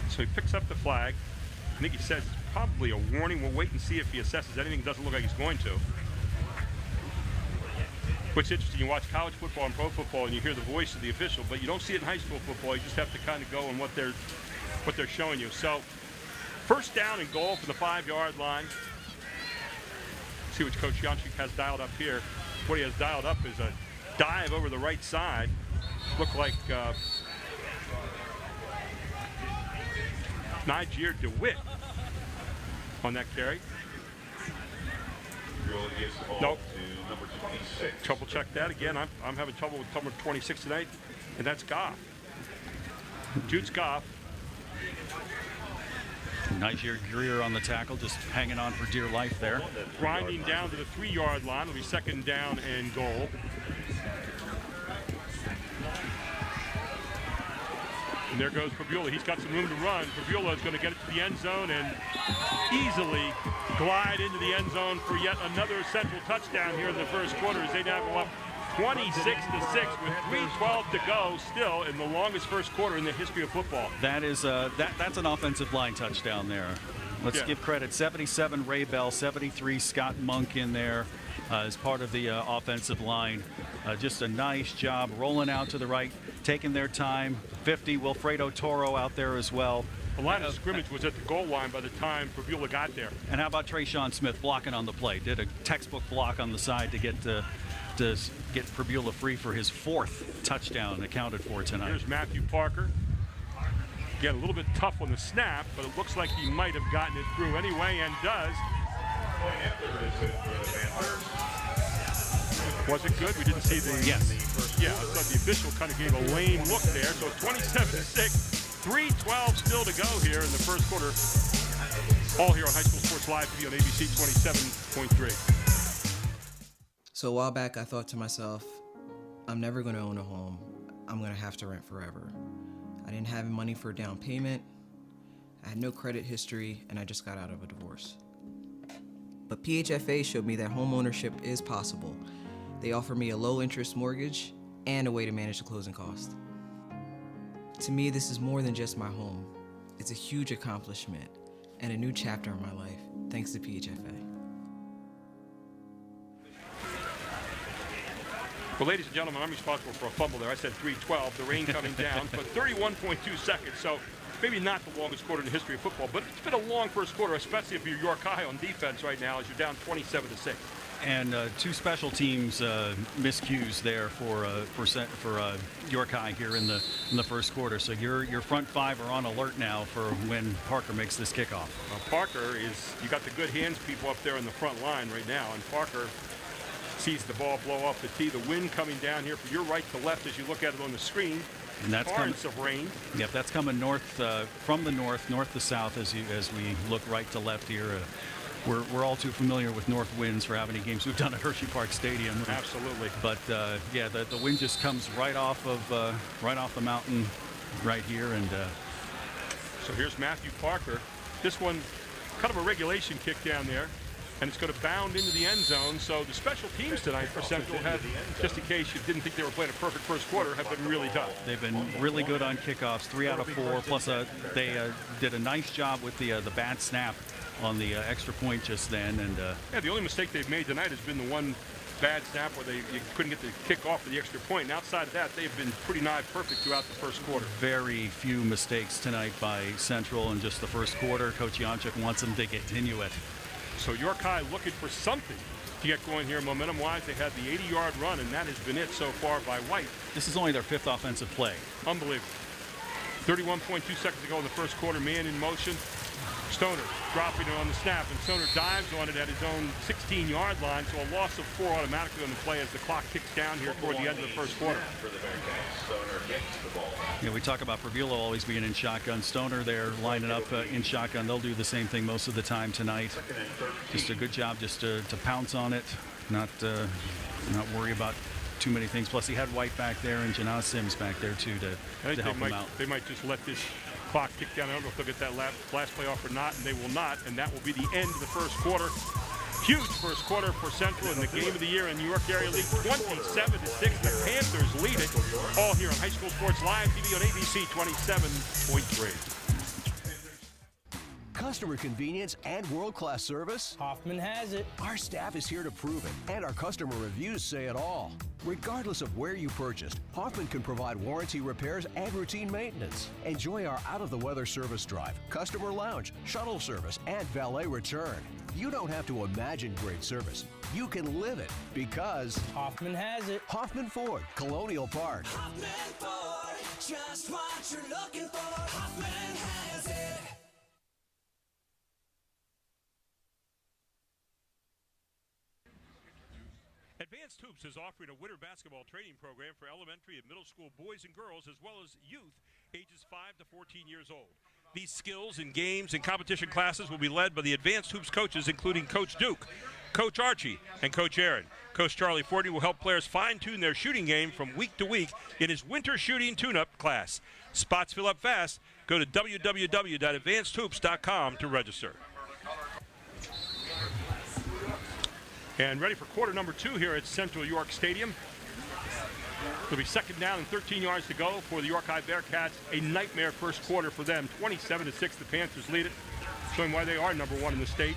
So he picks up the flag. I think he says it's probably a warning. We'll wait and see if he assesses anything. It doesn't look like he's going to. What's interesting, you watch college football and pro football and you hear the voice of the official, but you don't see it in high school football. You just have to kind of go on what they're showing you. So 1st down and goal for the 5-yard line. See what Coach Janchik has dialed up here. What he has dialed up is a dive over the right side. Looked like Niger DeWitt on that carry. Nope. Trouble check that again. I'm having trouble with number 26 tonight, and that's Goff. Jude's Goff. Niger Greer on the tackle, just hanging on for dear life there. Grinding down to the 3-yard line. It'll be 2nd down and goal. And there goes Prabula. He's got some room to run. Prabula is going to get it to the end zone, and easily glide into the end zone for yet another Central touchdown here in the first quarter as they now go up 26-6 with 3:12 to go, still in the longest first quarter in the history of football. That is that's an offensive line touchdown there. Let's give credit. 77 Ray Bell, 73 Scott Monk in there as part of the offensive line. Just a nice job rolling out to the right, taking their time. 50 Wilfredo Toro out there as well. The line of scrimmage was at the goal line by the time Prabula got there. And how about Trayshawn Smith blocking on the play? Did a textbook block on the side to get Prabula free for his 4th touchdown accounted for tonight. Here's Matthew Parker. Again, a little bit tough on the snap, but it looks like he might have gotten it through anyway, and does. Was it good? We didn't see the... Yes. Yeah, I thought the official kind of gave a lame look there. So 27-6, 3:12 still to go here in the first quarter. All here on High School Sports Live TV on ABC 27.3. So a while back, I thought to myself, I'm never going to own a home. I'm going to have to rent forever. I didn't have money for a down payment. I had no credit history, and I just got out of a divorce. But PHFA showed me that home ownership is possible. They offer me a low-interest mortgage and a way to manage the closing cost. To me, this is more than just my home. It's a huge accomplishment and a new chapter in my life, thanks to PHFA. Well, ladies and gentlemen, I'm responsible for a fumble there. I said 3:12, the rain coming down, but 31.2 seconds. So maybe not the longest quarter in the history of football, but it's been a long first quarter, especially if you're York High on defense right now as you're down 27-6. And 2 special teams miscues there for York High here in the first quarter. So your front 5 are on alert now for when Parker makes this kickoff. Parker is, you got the good hands people up there in the front line right now, and Parker sees the ball blow off the tee. The wind coming down here from your right to left as you look at it on the screen. And that's torrents of rain. Yep, that's coming north from the north to south as we look right to left here. We're all too familiar with north winds for how many games we've done at Hershey Park Stadium. Absolutely. But yeah, the wind just comes right off the mountain right here, and so here's Matthew Parker. This one, kind of a regulation kick down there, and it's going to bound into the end zone. So the special teams tonight for Central have, just in case you didn't think they were playing a perfect first quarter, have been really tough. They've been really good on kickoffs, 3 out of 4. Plus, they did a nice job with the bad snap on the extra point just then. And yeah, the only mistake they've made tonight has been the one bad snap where you couldn't get the kick off for the extra point. And outside of that, they've been pretty nigh perfect throughout the first quarter. Very few mistakes tonight by Central in just the first quarter. Coach Janchuk wants them to continue it. So York High looking for something to get going here momentum-wise. They had the 80-yard run, and that has been it so far by White. This is only their 5th offensive play. Unbelievable. 31.2 seconds to go in the first quarter. Man in motion. Stoner dropping it on the snap, and Stoner dives on it at his own 16-yard line, so a loss of 4 automatically on the play as the clock ticks down here toward the end of the first quarter. Yeah, we talk about Prabula always being in shotgun. Stoner there lining up in shotgun. They'll do the same thing most of the time tonight. Just a good job just to pounce on it, not worry about too many things. Plus, he had White back there and Janaz Sims back there too to help him out. They might just let this clock tick down. I don't know if they'll get that last play off or not, and they will not, and that will be the end of the first quarter. Huge first quarter for Central in the game of the year in New York Area League, 27-6. The Panthers lead it. All here on High School Sports Live TV on ABC 27.3. Customer convenience and world-class service? Hoffman has it. Our staff is here to prove it, and our customer reviews say it all. Regardless of where you purchased, Hoffman can provide warranty repairs and routine maintenance. Enjoy our out-of-the-weather service drive, customer lounge, shuttle service, and valet return. You don't have to imagine great service. You can live it because Hoffman has it. Hoffman Ford, Colonial Park. Hoffman Ford, just what you're looking for. Hoffman has it. Advanced Hoops is offering a winter basketball training program for elementary and middle school boys and girls, as well as youth ages 5 to 14 years old. These skills and games and competition classes will be led by the Advanced Hoops coaches, including Coach Duke, Coach Archie, and Coach Aaron. Coach Charlie Forty will help players fine-tune their shooting game from week to week in his winter shooting tune-up class. Spots fill up fast. Go to www.advancedhoops.com to register. And ready for quarter number 2 here at Central York Stadium. It'll be second down and 13 yards to go for the York High Bearcats. A nightmare first quarter for them. 27-6, the Panthers lead it, showing why they are number 1 in the state.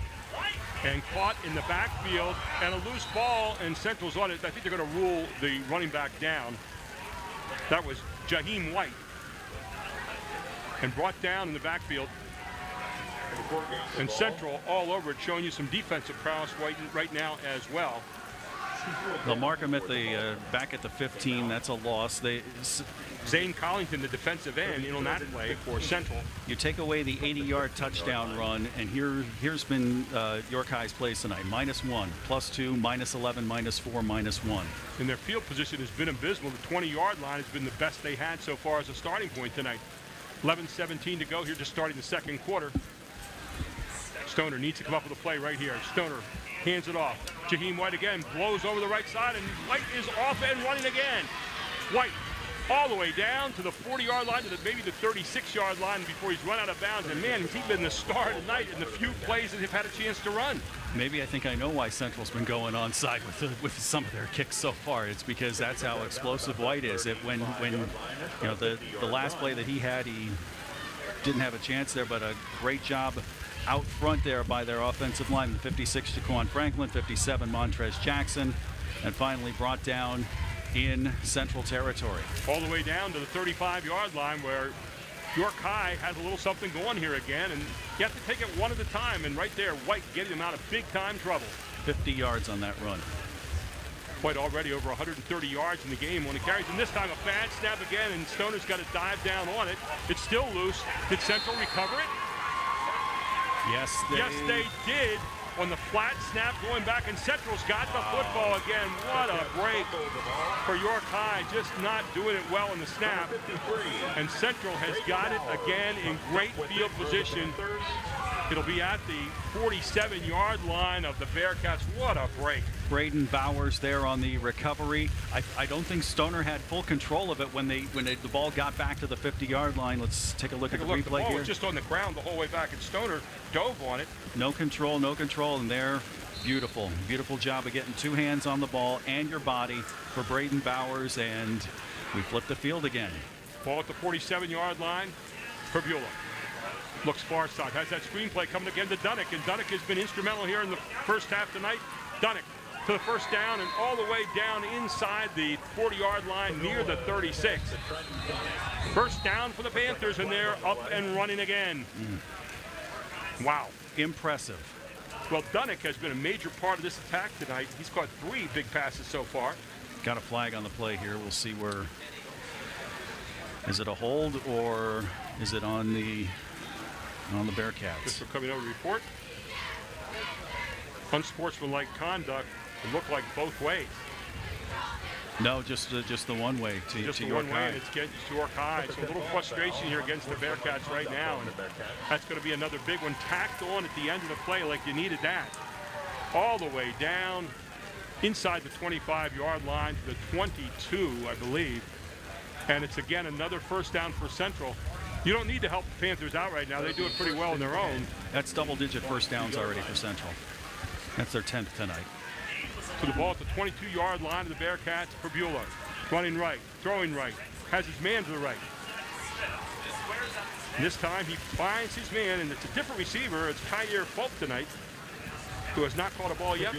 And caught in the backfield, and a loose ball, and Central's on it. I think they're going to rule the running back down. That was Jaheim White. And brought down in the backfield. And Central all over it, showing you some defensive prowess right now as well. They'll mark him at the back at the 15. That's a loss. Zane Collington, the defensive end, in on that play for Central. You take away the 80-yard touchdown run, and here's been York High's plays tonight. -1, +2, -11, -4, -1. And their field position has been abysmal. The 20-yard line has been the best they had so far as a starting point tonight. 11:17 to go here, just starting the second quarter. Stoner needs to come up with a play right here. Stoner hands it off. Jaheim White again blows over the right side, and White is off and running again. White all the way down to the 40-yard line, to maybe the 36-yard line before he's run out of bounds. And man, has he been the star tonight in the few plays that they've had a chance to run. Maybe I think I know why Central's been going onside with some of their kicks so far. It's because that's how explosive White is. When you know the last play that he had, he didn't have a chance there, but a great job out front there by their offensive line. 56 Jaquan Franklin, 57 Montrez Jackson, and finally brought down in Central territory. All the way down to the 35-yard line, where York High has a little something going here again, and you have to take it one at a time. And right there, White getting them out of big-time trouble. 50 yards on that run. White already over 130 yards in the game when he carries, and this time a bad snap again, and Stoner's got to dive down on it. It's still loose. Did Central recover it? Yes, they did on the flat snap going back, and Central's got the football again. What a break for York High, just not doing it well in the snap. And Central has got it again in great field position. It'll be at the 47-yard line of the Bearcats. What a break. Braden Bowers there on the recovery. I don't think Stoner had full control of it when the ball got back to the 50-yard line. Let's take a look at the replay here. The ball here. was just on the ground the whole way back, and Stoner dove on it. No control, and there, beautiful job of getting two hands on the ball and your body for Braden Bowers, and we flip the field again. Ball at the 47-yard line. Prabula looks far side, has that screenplay coming again to Dunnick, and Dunnick has been instrumental here in the first half tonight. Dunnick to the first down and all the way down inside the 40-yard line near the 36. First down for the Panthers, and they're up and running again. Wow. Impressive. Well, Dunnick has been a major part of this attack tonight. He's caught 3 big passes so far. Got a flag on the play here. We'll see where. Is it a hold or is it on the Bearcats? Just for coming over to report. Unsportsmanlike conduct. It looked like both ways. No, just the one way to just the York one High. way, and it's getting to York High. So a little frustration here against the Bearcats right now, and that's going to be another big one tacked on at the end of the play, like you needed that. All the way down inside the 25-yard line to the 22, I believe. And it's again another first down for Central. You don't need to help the Panthers out right now. They do it pretty well on their own. That's double-digit first downs already for Central. That's their 10th tonight. To the ball at the 22-yard line of the Bearcats. Prabula running right, throwing right, has his man to the right. And this time he finds his man, and it's a different receiver. It's Kyer Fulp tonight, who has not caught a ball yet.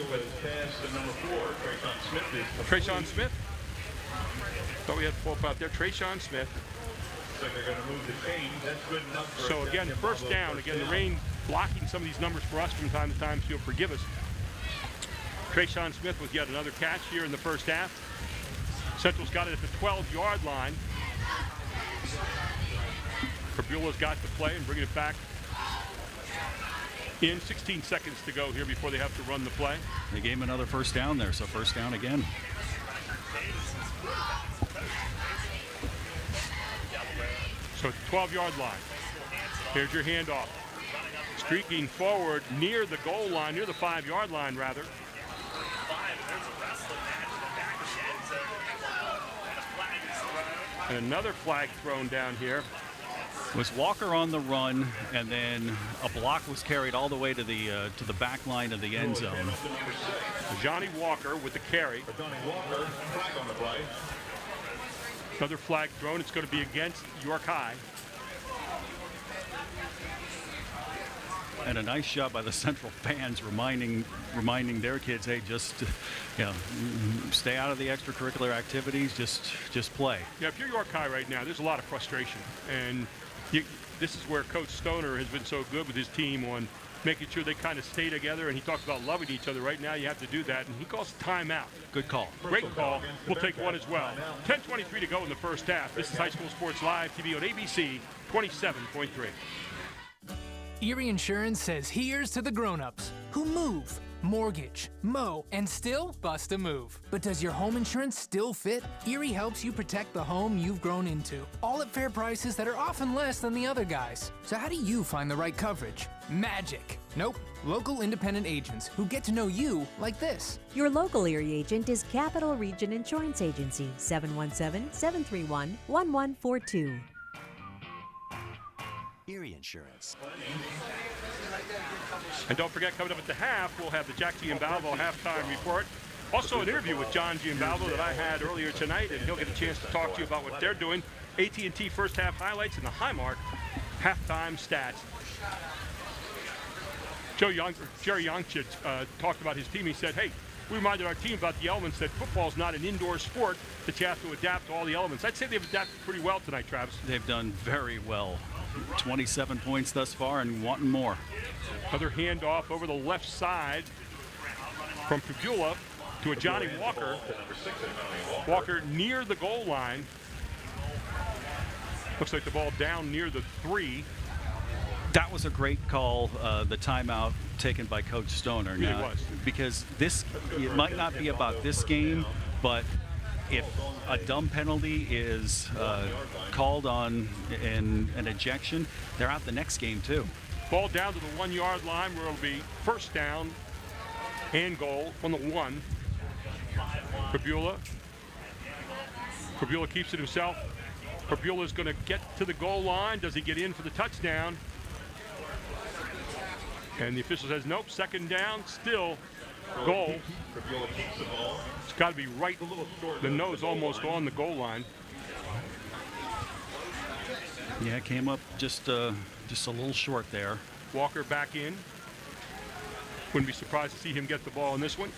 Trayshawn Smith. Thought we had Fulp out there. Trayshawn Smith. So again, first down. Again, the rain blocking some of these numbers for us from time to time, so you'll forgive us. Trayshawn Smith with yet another catch here in the first half. Central's got it at the 12-yard line. Prabula's got the play and bringing it back in. 16 seconds to go here before they have to run the play. They gave him another first down there, so first down again. So at the 12-yard line, here's your handoff. Streaking forward near the goal line, near the 5-yard line rather. And another flag thrown down here. Was Walker on the run, and then a block was carried all the way to the back line of the end zone. Johnny Walker with the carry. Walker, flag on the play. Another flag thrown. It's going to be against York High. And a nice job by the Central fans reminding their kids, hey, just stay out of the extracurricular activities, just play. Yeah, if you're York High right now, there's a lot of frustration, and this is where Coach Stoner has been so good with his team on making sure they kind of stay together. And he talks about loving each other. Right now, you have to do that, and he calls timeout. Good call. Great call. We'll take one as well. 10:23 to go in the first half. This is High School Sports Live TV on ABC 27.3. Erie Insurance says here's to the grown-ups who move, mortgage, mow, and still bust a move. But does your home insurance still fit? Erie helps you protect the home you've grown into, all at fair prices that are often less than the other guys. So how do you find the right coverage? Magic. Nope. Local independent agents who get to know you like this. Your local Erie agent is Capital Region Insurance Agency, 717-731-1142. Erie Insurance. And don't forget, coming up at the half, we'll have the Jack Giambalvo halftime report. Also an interview with John Giambalvo that I had earlier tonight, and he'll get a chance to talk to you about what they're doing. AT&T first half highlights and the Highmark halftime stats. Jerry Youngchich talked about his team. He said, hey, we reminded our team about the elements that football is not an indoor sport, that you have to adapt to all the elements. I'd say they've adapted pretty well tonight, Travis. They've done very well. 27 points thus far and wanting more. Another handoff over the left side from Prevula to a Johnny Walker. Walker near the goal line. Looks like the ball down near the 3. That was a great call, the timeout taken by Coach Stoner. It really was. Because it might not be about this game, but if a dumb penalty is called on in an ejection, they're out the next game too. Ball down to the 1 yard line where it'll be first down and goal from the 1. Prabula keeps it himself. Prabula's going to get to the goal line. Does he get in for the touchdown? And the official says nope, second down, still goal. It's got to be right, the nose almost on the goal line. Yeah, it came up just a little short there. Walker back in. Wouldn't be surprised to see him get the ball in this one.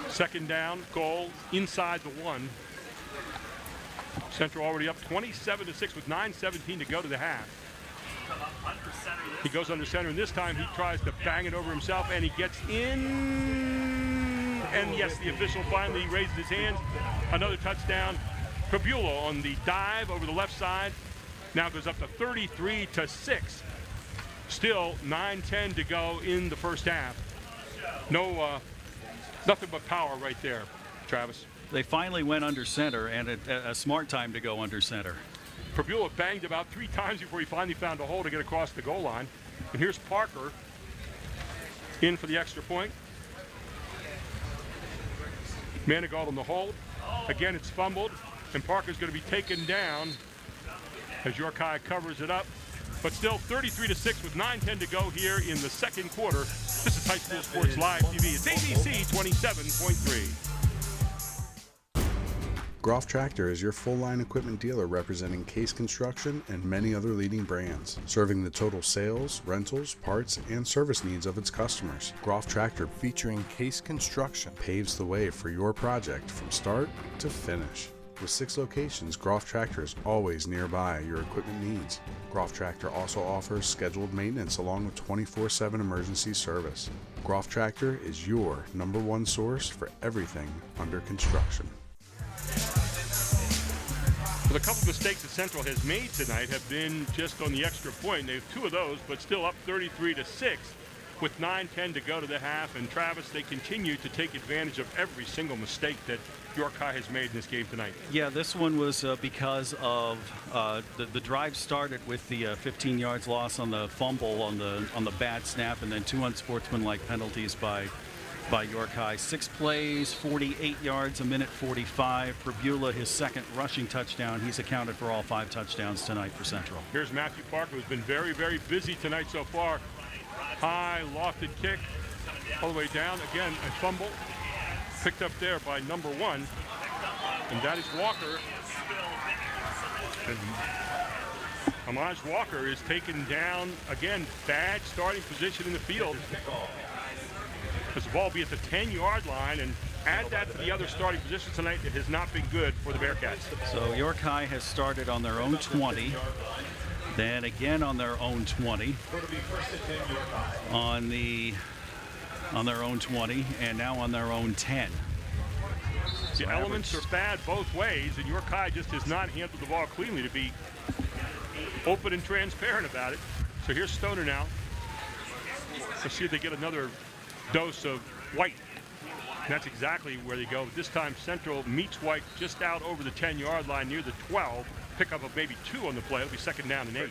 Second down, goal, inside the 1. Central already up 27-6 with 9:17 to go to the half. He goes under center, and this time he tries to bang it over himself, and he gets in. And yes, the official finally raises his hands. Another touchdown. Prabula on the dive over the left side. Now goes up to 33-6. Still 9:10 to go in the first half. Nothing but power right there, Travis. They finally went under center, and a smart time to go under center. Prabula banged about 3 times before he finally found a hole to get across the goal line. And here's Parker in for the extra point. Manigault on the hold. Again, it's fumbled, and Parker's going to be taken down as York High covers it up. But still 33-6 with 9:10 to go here in the second quarter. This is High School Sports Live TV. It's ABC 27.3. Groff Tractor is your full-line equipment dealer representing Case Construction and many other leading brands, serving the total sales, rentals, parts, and service needs of its customers. Groff Tractor, featuring Case Construction, paves the way for your project from start to finish. With 6 locations, Groff Tractor is always nearby your equipment needs. Groff Tractor also offers scheduled maintenance along with 24/7 emergency service. Groff Tractor is your #1 source for everything under construction. Well, the couple mistakes that Central has made tonight have been just on the extra point. They have 2 of those, but still up 33-6 with 9:10 to go to the half. And Travis, they continue to take advantage of every single mistake that York High has made in this game tonight. Yeah, this one was because of the drive started with the 15 yards loss on the fumble on the bad snap, and then 2 unsportsmanlike penalties by by York High. 6 plays, 48 yards, a minute 45. Prabula, his second rushing touchdown. He's accounted for all 5 touchdowns tonight for Central. Here's Matthew Parker, who's been very, very busy tonight so far. High, lofted kick, all the way down. Again, a fumble picked up there by number 1, and that is Walker. And Amaj Walker is taken down. Again, bad starting position in the field. As the ball be at the 10-yard line, and add that to the other starting positions tonight, it has not been good for the Bearcats. So York High has started on their own 20, then again on their own 20, on their own 20, and now on their own 10. The elements are bad both ways, and York High just has not handled the ball cleanly, to be open and transparent about it. So here's Stoner now. Let's see if they get another dose of White. And that's exactly where they go. This time Central meets White just out over the 10-yard line near the 12. Pickup of maybe 2 on the play. It'll be 2nd down and 8.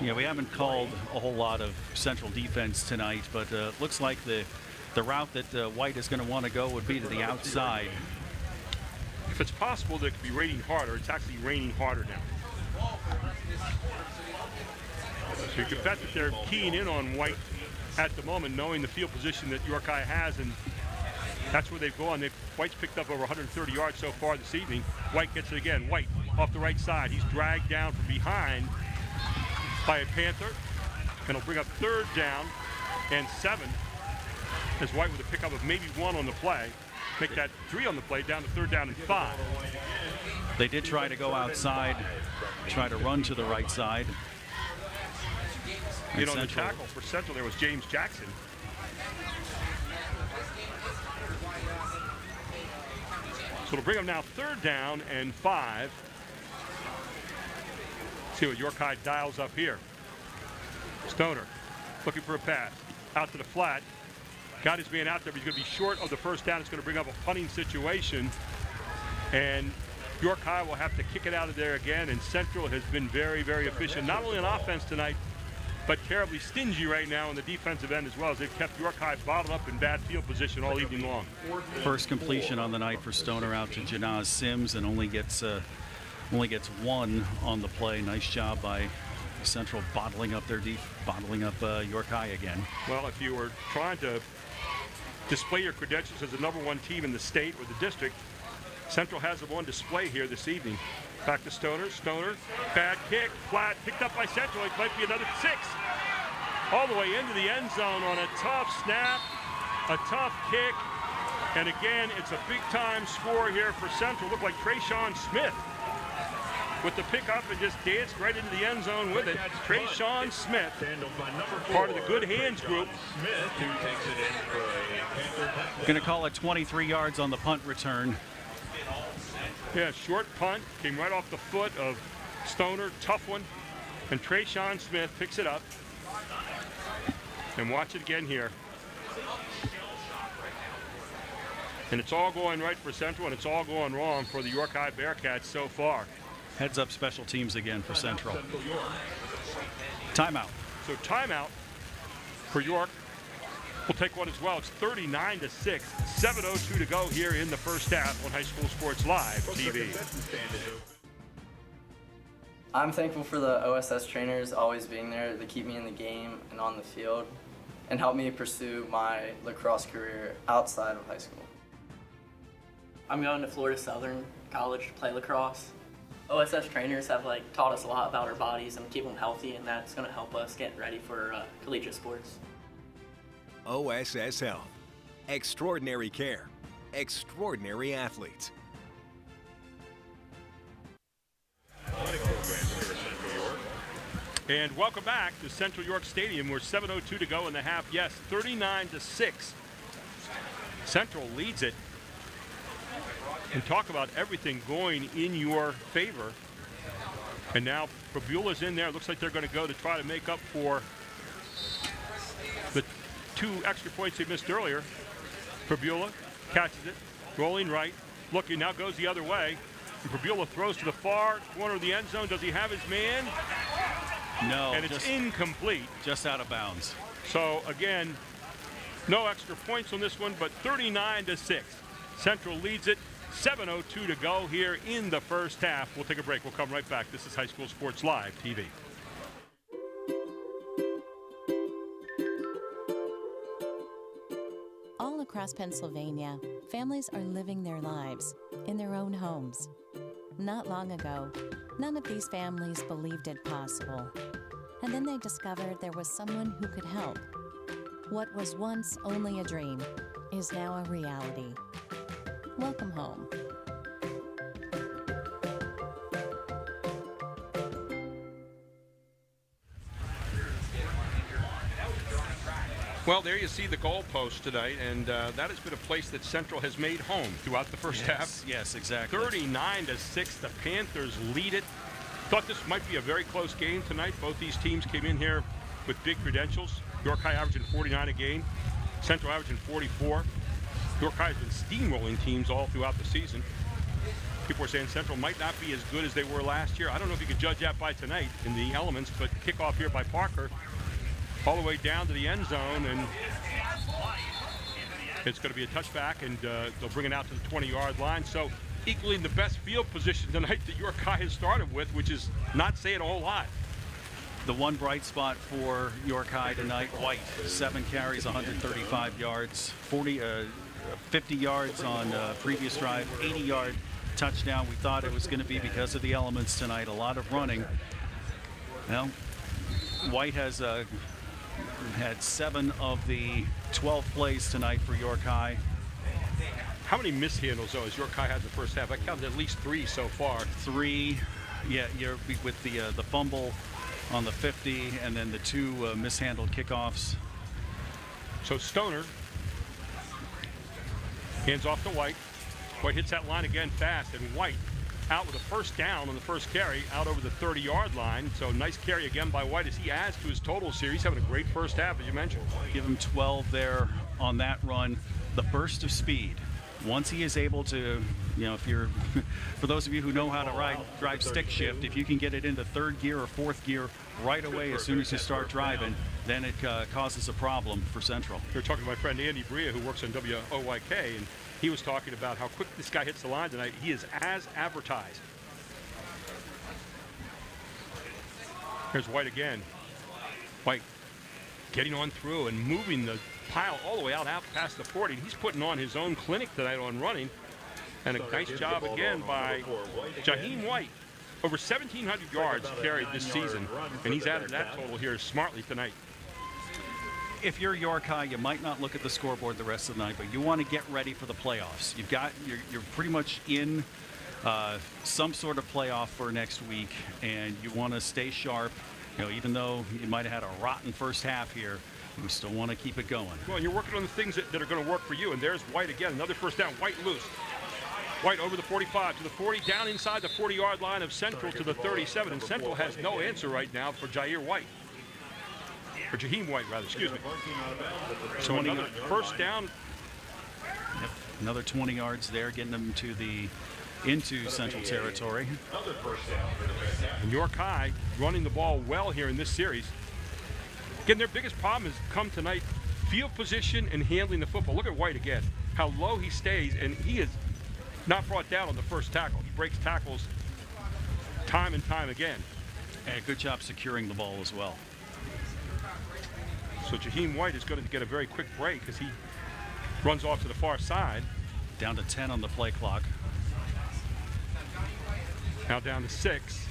Yeah, we haven't called a whole lot of Central defense tonight, but looks like the route that White is going to want to go would be to the outside. If it's possible, they could be raining harder. It's actually raining harder now. So you can bet that they're keying in on White at the moment, knowing the field position that York High has, and that's where they've gone. White's picked up over 130 yards so far this evening. White gets it again. White off the right side. He's dragged down from behind by a Panther, and he'll bring up 3rd down and 7. As White with a pickup of maybe 1 on the play. Make that 3 on the play, down to 3rd down and 5. They did try to go outside, try to run to the right side. You know, the tackle for Central there was James Jackson. So it'll bring them now 3rd down and 5. See what York High dials up here. Stoner looking for a pass. Out to the flat. Got his man out there, but he's going to be short of the 1st down. It's going to bring up a punting situation. And York High will have to kick it out of there again. And Central has been very, very efficient, not only on offense tonight, but terribly stingy right now on the defensive end as well, as they've kept York High bottled up in bad field position all evening long. First completion on the night for Stoner out to Janaz Sims, and only gets 1 on the play. Nice job by Central bottling up York High again. Well, if you were trying to display your credentials as the #1 team in the state or the district, Central has them on display here this evening. Back to Stoner. Stoner, bad kick, flat, picked up by Central. It might be another 6. All the way into the end zone on a tough snap, a tough kick. And again, it's a big-time score here for Central. Looked like Trayshawn Smith with the pickup and just danced right into the end zone with it. Trayshawn Smith, part of the Good Hands group. Going to call it 23 yards on the punt return. Yeah, short punt, came right off the foot of Stoner, tough one. And Trayshawn Smith picks it up. And watch it again here. And it's all going right for Central, and it's all going wrong for the York High Bearcats so far. Heads up special teams again for Central. Timeout. So timeout for York. We'll take one as well. It's 39-6. 7:02 to go here in the 1st half on High School Sports Live TV. I'm thankful for the OSS trainers always being there to keep me in the game and on the field and help me pursue my lacrosse career outside of high school. I'm going to Florida Southern College to play lacrosse. OSS trainers have taught us a lot about our bodies and keep them healthy, and that's going to help us get ready for collegiate sports. OSS Health. Extraordinary care. Extraordinary athletes. And welcome back to Central York Stadium, where 7:02 to go in the half. Yes, 39-6. Central leads it. And talk about everything going in your favor. And now Prabula's in there. Looks like they're going to go to try to make up for the 2 extra points they missed earlier. Prabula catches it, rolling right, looking, now goes the other way. And Prabula throws to the far corner of the end zone. Does he have his man? No. And it's incomplete. Just out of bounds. So again, No extra points on this one, but 39-6. Central leads it. 7:02 to go here in the first half. We'll take a break. We'll come right back. This is High School Sports Live TV. All across Pennsylvania, families are living their lives in their own homes. Not long ago, none of these families believed it possible. And then they discovered there was someone who could help. What was once only a dream is now a reality. Welcome home. Well, there you see the goalpost tonight, and that has been a place that Central has made home throughout the first half. Yes, exactly. 39-6, the Panthers lead it. Thought this might be a very close game tonight. Both these teams came in here with big credentials. York High averaging 49 a game, Central averaging 44. York High has been steamrolling teams all throughout the season. People are saying Central might not be as good as they were last year. I don't know if you could judge that by tonight in the elements, but kickoff here by Parker all the way down to the end zone, and it's going to be a touchback, and they'll bring it out to the 20-yard line. So equally in the best field position tonight that York High has started with, which is not saying a whole lot. The one bright spot for York High tonight, White, 7 carries, 135 yards, 50 yards on previous drive, 80-yard touchdown. We thought it was going to be because of the elements tonight, a lot of running. Well, White has had 7 of the 12 plays tonight for York High. How many mishandles, though, has York High had in the first half? I counted at least 3 so far. 3, yeah, you're with the fumble on the 50, and then the 2 mishandled kickoffs. So Stoner hands off to White. White hits that line again fast, and White out with a first down on the first carry, out over the 30-yard line. So nice carry again by White as he adds to his total series. Having a great first half, as you mentioned. Give him 12 there on that run. The burst of speed. Once he is able to, you know, if you're, for those of you who know how to drive stick shift, if you can get it into 3rd gear or 4th gear right away as soon as you start driving, then it causes a problem for Central. We were talking to my friend Andy Bria, who works on WOYK, and he was talking about how quick this guy hits the line tonight. He is as advertised. Here's White again. White getting on through and moving the pile all the way out past the 40. He's putting on his own clinic tonight on running. And a nice job again by Jaheim White. Over 1,700 yards carried this season, and he's added that total here smartly tonight. If you're York High, you might not look at the scoreboard the rest of the night, but you want to get ready for the playoffs. You're pretty much in some sort of playoff for next week, and you want to stay sharp. You know, even though you might have had a rotten first half here, you still want to keep it going. Well, you're working on the things that are going to work for you, and there's White again, another first down. White loose. White over the 45 to the 40, down inside the 40-yard line of Central to the 37, and Central has no answer right now for Jaheim White. Or Jaheim White, rather, excuse me. So another first down. Yep, another 20 yards there, getting them to into Central territory. And York High running the ball well here in this series. Again, their biggest problem has come tonight, field position and handling the football. Look at White again, how low he stays, and he is not brought down on the first tackle. He breaks tackles time and time again. And good job securing the ball as well. So Jaheim White is going to get a very quick break as he runs off to the far side. Down to 10 on the play clock. Now down to 6,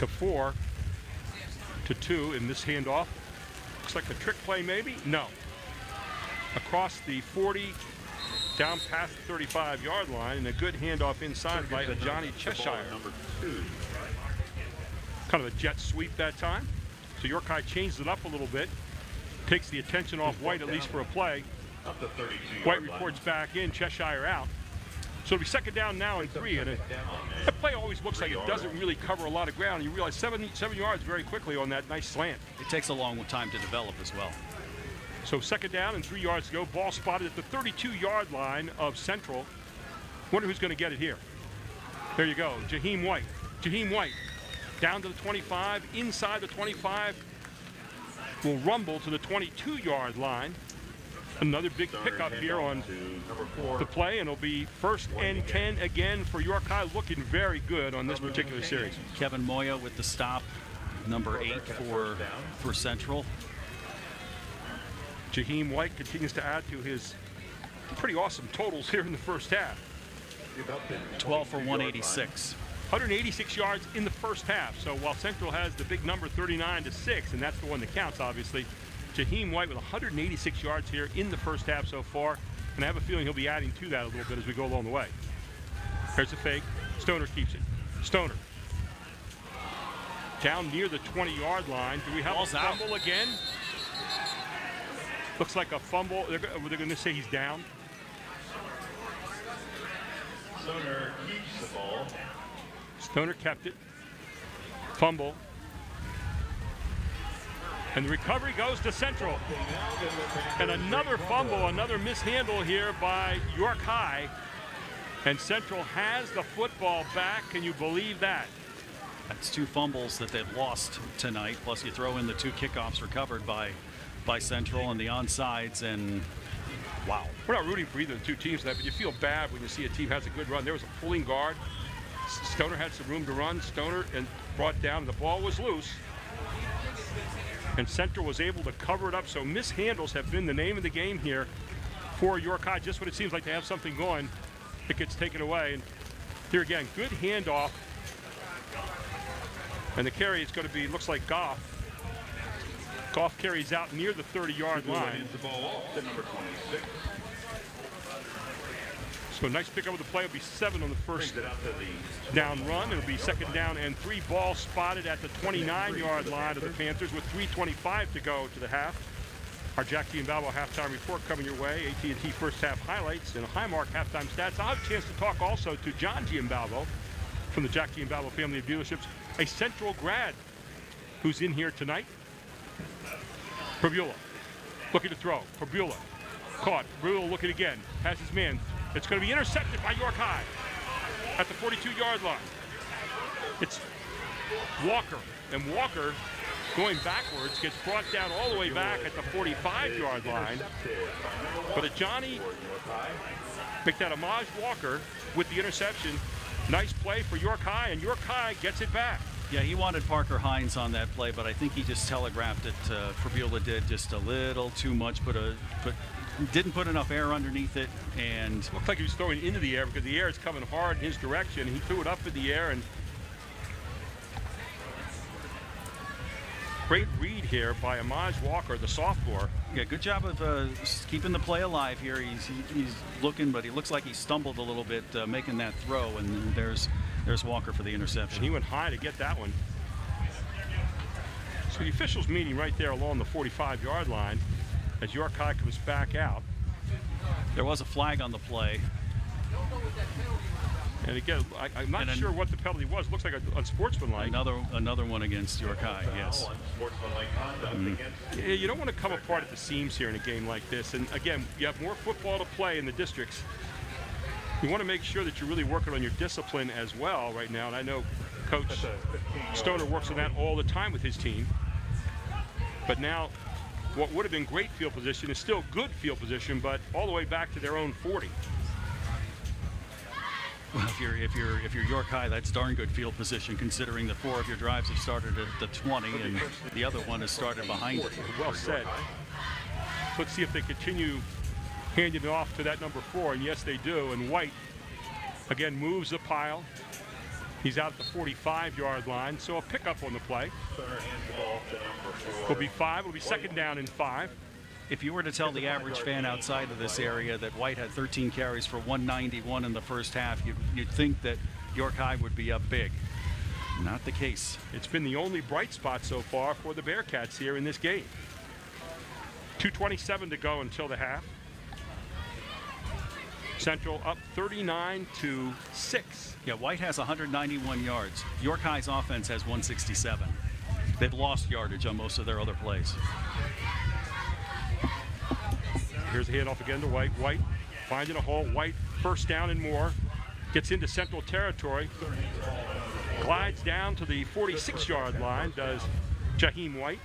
to 4, to 2 in this handoff. Looks like a trick play maybe? No. Across the 40, down past the 35-yard line, and a good handoff inside by Johnny Cheshire. Kind of a jet sweep that time. So York High changed it up a little bit, takes the attention off White at least for a play. White reports back in, Cheshire out. So it'll be second down now and 3, and that play always looks like it doesn't really cover a lot of ground. You realize 7 yards very quickly on that nice slant. It takes a long time to develop as well. So second down and 3 yards to go. Ball spotted at the 32-yard line of Central. Wonder who's going to get it here. There you go, Jaheim White. Jaheim White down to the 25, inside the 25. Will rumble to the 22-yard line. Another big pickup here on the play, and it'll be 1st and 10 again for York High, looking very good on this particular series. Kevin Moya with the stop, number 8 for Central. Jaheim White continues to add to his pretty awesome totals here in the first half. 12 for 186. 186 yards in the first half. So while Central has the big number 39-6, and that's the one that counts, obviously, Jaheim White with 186 yards here in the first half so far, and I have a feeling he'll be adding to that a little bit as we go along the way. There's a fake. Stoner keeps it. Stoner. Down near the 20-yard line. Do we have a fumble again? Looks like a fumble. They're going to say he's down. Stoner keeps the ball. Stoner kept it. Fumble. And the recovery goes to Central. And another fumble, another mishandle here by York High. And Central has the football back. Can you believe that? That's 2 fumbles that they've lost tonight. Plus you throw in the 2 kickoffs recovered by Central and the onsides, and wow. We're not rooting for either of the 2 teams, but you feel bad when you see a team has a good run. There was a pulling guard. Stoner had some room to run. Stoner and brought down. The ball was loose. And Central was able to cover it up. So mishandles have been the name of the game here for York High. Just when it seems like they have something going, it gets taken away. And here again, good handoff. And the carry is going to be, looks like Goff. Goff carries out near the 30-yard line. The ball off to number 26. So a nice pickup of the play. It'll be 7 on the first down run. It'll be 2nd down and 3. Ball spotted at the 29-yard line of the Panthers with 3:25 to go to the half. Our Jack Giambalvo halftime report coming your way. AT&T first half highlights and Highmark halftime stats. I'll have a chance to talk also to John Giambalvo from the Jack Giambalvo family of dealerships, a Central grad who's in here tonight. Prabula looking to throw. Prabula caught. Prabula looking again. Has his man. It's going to be intercepted by York High at the 42-yard line. It's Walker. And Walker, going backwards, gets brought down all the way back at the 45-yard line. But a Johnny, make that Amaj Walker with the interception. Nice play for York High, and York High gets it back. Yeah, he wanted Parker Hines on that play, but I think he just telegraphed it. Prabula did just a little too much, but didn't put enough air underneath it, and looked like he was throwing into the air because the air is coming hard in his direction. He threw it up in the air, and great read here by Amaj Walker, the sophomore. Yeah, good job of keeping the play alive here. He's looking, but he looks like he stumbled a little bit making that throw, and there's Walker for the interception. And he went high to get that one. So the officials meeting right there along the 45-yard line as York High comes back out. There was a flag on the play. And again, I'm not sure what the penalty was. Looks like unsportsmanlike. Another one against York High, yes. You don't want to come apart at the seams here in a game like this. And again, you have more football to play in the districts. You want to make sure that you're really working on your discipline as well right now. And I know Coach Stoner works on that all the time with his team. But now, what would have been great field position is still good field position, but all the way back to their own 40. Well, if you're York High, that's darn good field position considering the 4 of your drives have started at the 20 and the other one has started behind it. Well said. So let's see if they continue handing it off to that number 4, and yes, they do. And White again moves the pile. He's out at the 45-yard line, so a pickup on the play. Will be 5. It'll be 2nd down and 5. If you were to tell the average fan outside of this area that White had 13 carries for 191 in the first half, you'd think that York High would be up big. Not the case. It's been the only bright spot so far for the Bearcats here in this game. 2:27 to go until the half. Central up 39-6. Yeah, White has 191 yards. York High's offense has 167. They've lost yardage on most of their other plays. Here's the handoff again to White. White finding a hole. White first down and more. Gets into Central territory. Glides down to the 46-yard line, does Jaheim White.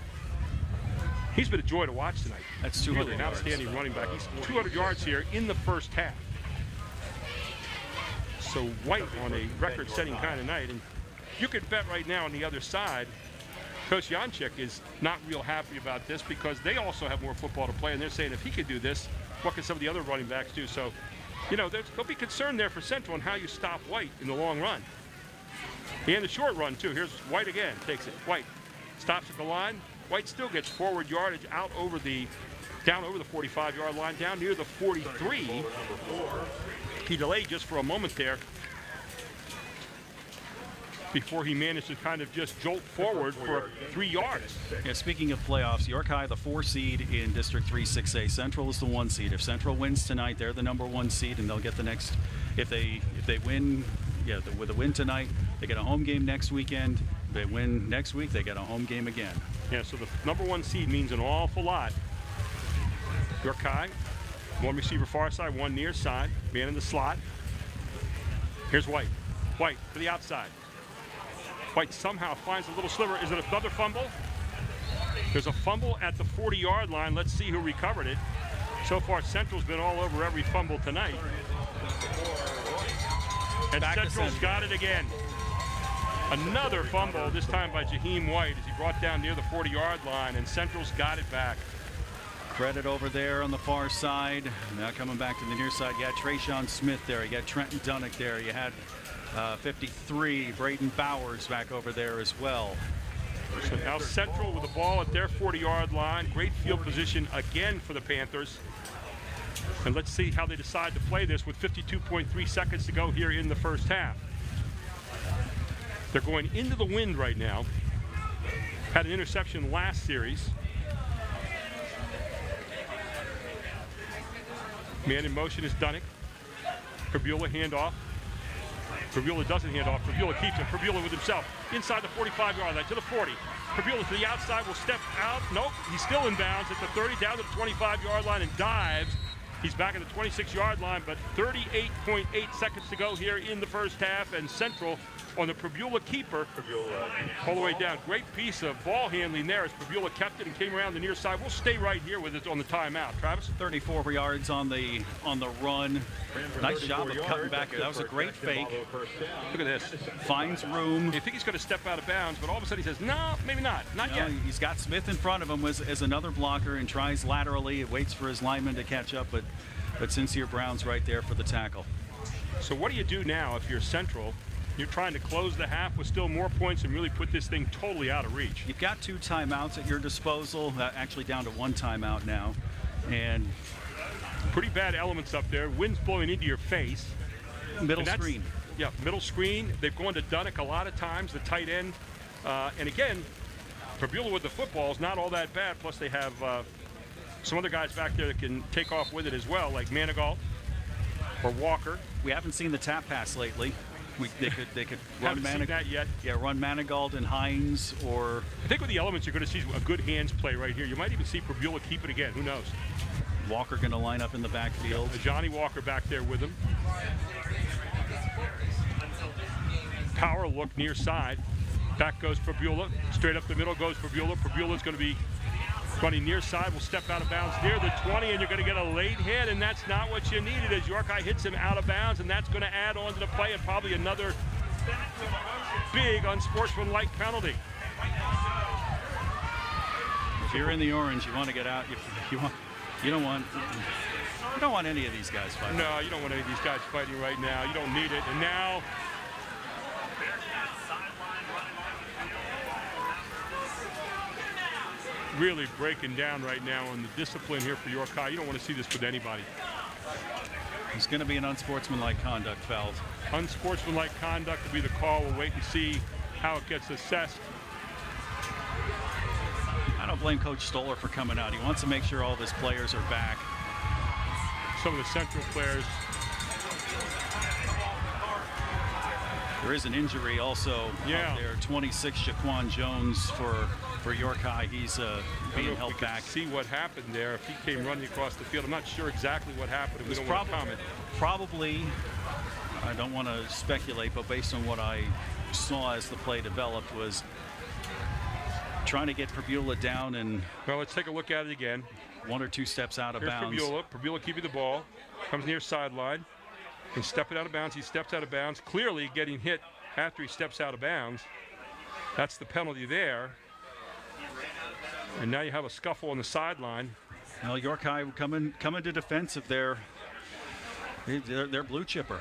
He's been a joy to watch tonight. That's 200 really an yards. outstanding running back. He's 200 yards here in the first half. So White on a record-setting kind of night. And you could bet right now on the other side, Coach Janczyk is not real happy about this because they also have more football to play, and they're saying if he could do this, what can some of the other running backs do? So, you know, there'll be concern there for Central on how you stop White in the long run. And the short run, too. Here's White again, takes it. White stops at the line. White still gets forward yardage down over the 45-yard line, down near the 43. He delayed just for a moment there before he managed to kind of just jolt forward for 3 yards. Yeah, speaking of playoffs, York High, the 4 seed in District 3 6A. Central is the 1 seed. If Central wins tonight, they're the number 1 seed, and they'll get the next. If they win, with a win tonight, they get a home game next weekend. If they win next week, they get a home game again. Yeah, so the number 1 seed means an awful lot. York High, 1 receiver far side, 1 near side, man in the slot. Here's White. White to the outside. White somehow finds a little sliver. Is it another fumble? There's a fumble at the 40-yard line. Let's see who recovered it. So far, Central's been all over every fumble tonight. And Central's got it again. Another fumble, this time by Jaheim White, as he brought down near the 40-yard line, and Central's got it back. Credit over there on the far side. Now coming back to the near side, you had Trayshawn Smith there. You got Trenton Dunnick there. You had 53, Braden Bowers back over there as well. So now Central with the ball at their 40-yard line. Great field position again for the Panthers. And let's see how they decide to play this with 52.3 seconds to go here in the first half. They're going into the wind right now. Had an interception last series. Man in motion is Dunnick. Prabula handoff. Prabula doesn't hand off. Prabula keeps it. Prabula with himself inside the 45-yard line to the 40. Prabula to the outside will step out. Nope, he's still in bounds at the 30, down to the 25-yard line and dives. He's back at the 26-yard line, but 38.8 seconds to go here in the first half, and Central on the Prabula keeper all the way down. Great piece of ball handling there as Prabula kept it and came around the near side. We'll stay right here with it on the timeout. Travis? 34 yards on the run. Nice job of cutting back here. That was a great fake. Look at this. Finds room. You think he's going to step out of bounds, but all of a sudden he says, no, maybe not. Not yet. He's got Smith in front of him as another blocker and tries laterally. It waits for his lineman to catch up, but Sincere Brown's right there for the tackle. So what do you do now if you're Central? You're trying to close the half with still more points and really put this thing totally out of reach. You've got 2 timeouts at your disposal, actually down to 1 timeout now. And pretty bad elements up there. Wind's blowing into your face. Middle screen. Yeah, middle screen. They've gone to Dunnick a lot of times, the tight end. And again, Prabula with the football is not all that bad. Plus they have some other guys back there that can take off with it as well, like Manigault or Walker. We haven't seen the tap pass lately. They could run that yet. Yeah, run Manigault and Hines, or I think with the elements you're going to see a good hands play right here. You might even see Prabula keep it again. Who knows? Walker going to line up in the backfield. Johnny Walker back there with him. Power look near side. Back goes Prabula. Straight up the middle goes Prabula. Prabula's going to be running near side, will step out of bounds near the 20, and you're going to get a late hit, and that's not what you needed as York High hits him out of bounds, and that's going to add on to the play and probably another big unsportsmanlike penalty. If you're in the orange, you want to get out. You don't want any of these guys fighting. No, you don't want any of these guys fighting right now. You don't need it. And now really breaking down right now on the discipline here for York High. You don't want to see this with anybody. It's going to be an unsportsmanlike conduct foul. Unsportsmanlike conduct will be the call. We'll wait and see how it gets assessed. I don't blame Coach Stoller for coming out. He wants to make sure all of his players are back. Some of the Central players. There is an injury also out there. 26, Shaquan Jones for York High. He's being held back. See what happened there. If he came running across the field, I'm not sure exactly what happened. We don't want to comment. Probably, I don't want to speculate, but based on what I saw as the play developed, was trying to get Prabula down, and well, let's take a look at it again. 1 or 2 steps out of Here's bounds. Prabula keeping the ball, comes near sideline, and step it out of bounds. He steps out of bounds, clearly getting hit after he steps out of bounds. That's the penalty there. And now you have a scuffle on the sideline. Well, York High coming to defense of their blue chipper.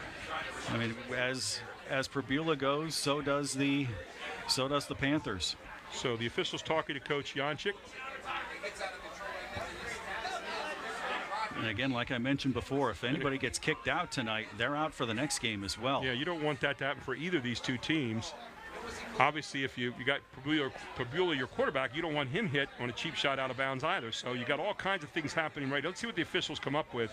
I mean, as Prabula goes, so does the Panthers. So the officials talking to Coach Janczyk. And again, like I mentioned before, if anybody gets kicked out tonight, they're out for the next game as well. Yeah, you don't want that to happen for either of these two teams. Obviously, if you got Prabula, your quarterback, you don't want him hit on a cheap shot out of bounds either. So you got all kinds of things happening right. Let's see what the officials come up with.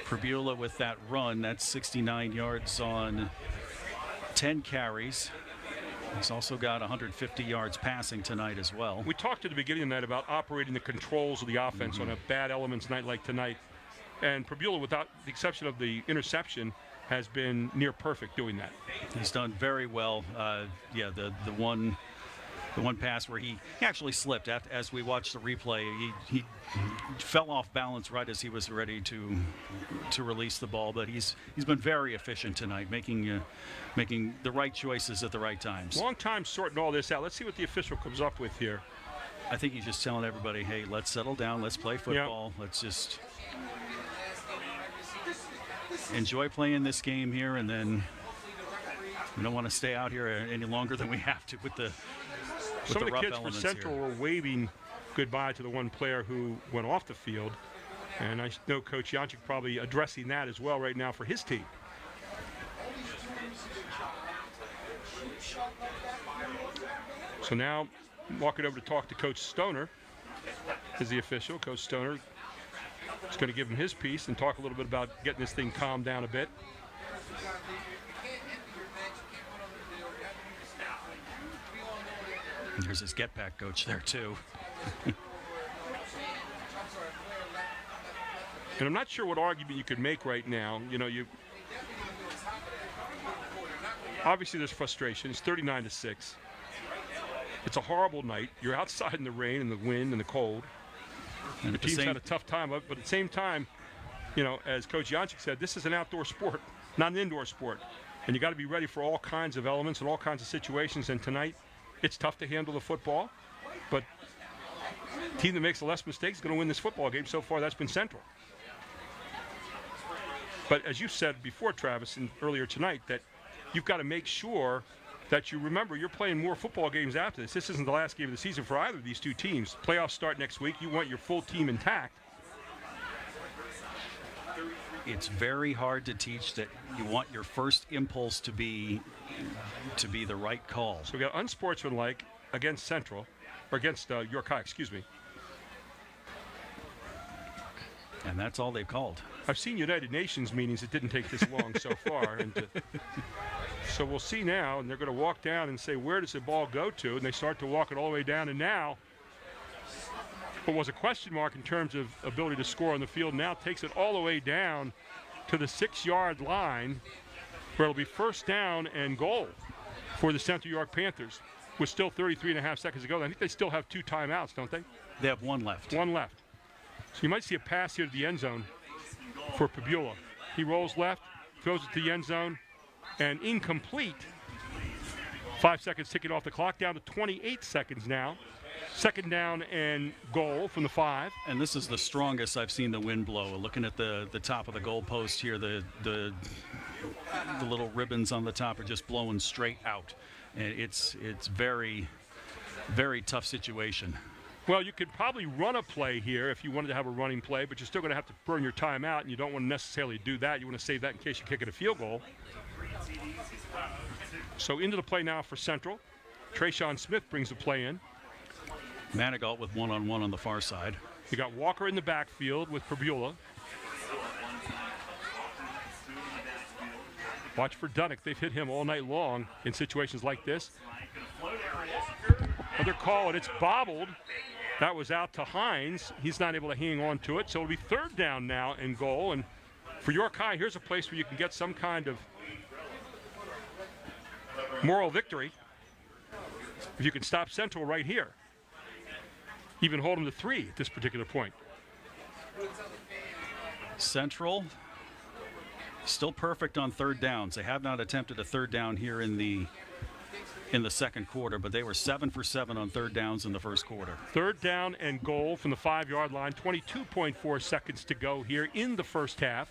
Prabula with that run, that's 69 yards on 10 carries. He's also got 150 yards passing tonight as well. We talked at the beginning of the night about operating the controls of the offense on a bad elements night like tonight. And Prabula, without the exception of the interception, has been near perfect doing that. He's done very well. Yeah, the one pass where he actually slipped as we watched the replay. He fell off balance right as he was ready to release the ball, but he's been very efficient tonight, making the right choices at the right times. Long time sorting all this out. Let's see what the official comes up with here. I think he's just telling everybody, hey, let's settle down, let's play football, let's just enjoy playing this game here, and then we don't want to stay out here any longer than we have to with the Some of the rough kids for Central here. were waving goodbye to the one player who went off the field, and I know Coach Janczyk probably addressing that as well right now for his team. So now walking over to talk to Coach Stoner is the official. Coach Stoner is going to give him his piece and talk a little bit about getting this thing calmed down a bit. There's his get back coach there too. And I'm not sure what argument you could make right now. You know, obviously there's frustration. It's 39-6. It's a horrible night. You're outside in the rain and the wind and the cold. And the team's had a tough time, but at the same time, you know, as Coach Janczyk said, this is an outdoor sport, not an indoor sport. And you got to be ready for all kinds of elements and all kinds of situations. And tonight, it's tough to handle the football, but the team that makes the less mistakes is going to win this football game. So far, that's been Central. But as you said before, Travis, and earlier tonight, that you've got to make sure that you remember you're playing more football games after this. This isn't the last game of the season for either of these two teams. Playoffs start next week. You want your full team intact. It's very hard to teach that you want your first impulse to be the right call. So we got unsportsmanlike against Central, or against York High, excuse me. And that's all they've called. I've seen United Nations meetings that didn't take this long so far. And so we'll see now, and they're going to walk down and say, where does the ball go to? And they start to walk it all the way down, and now what was a question mark in terms of ability to score on the field now takes it all the way down to the 6-yard line, where it'll be first down and goal for the Central York Panthers with still 33.5 seconds to go. I think they still have 2 timeouts, don't they? They have 1 left. 1 left. So you might see a pass here to the end zone for Prabula. He rolls left, throws it to the end zone, and incomplete. 5 seconds ticking off the clock, down to 28 seconds now. Second down and goal from the 5. And this is the strongest I've seen the wind blow. Looking at the top of the goal post here, the little ribbons on the top are just blowing straight out. And it's very, very tough situation. Well, you could probably run a play here if you wanted to have a running play, but you're still going to have to burn your time out, and you don't want to necessarily do that. You want to save that in case you kick it a field goal. So into the play now for Central. Trayshawn Smith brings the play in. Manigault with one-on-one on the far side. You got Walker in the backfield with Prabula. Watch for Dunnick. They've hit him all night long in situations like this. Another call, and it's bobbled. That was out to Hines. He's not able to hang on to it, so it'll be third down now and goal. And for York High, here's a place where you can get some kind of moral victory if you can stop Central right here. Even hold them to 3 at this particular point. Central still perfect on third downs. They have not attempted a third down here in the second quarter, but they were 7 for 7 on third downs in the first quarter. Third down and goal from the 5-yard line. 22.4 seconds to go here in the first half.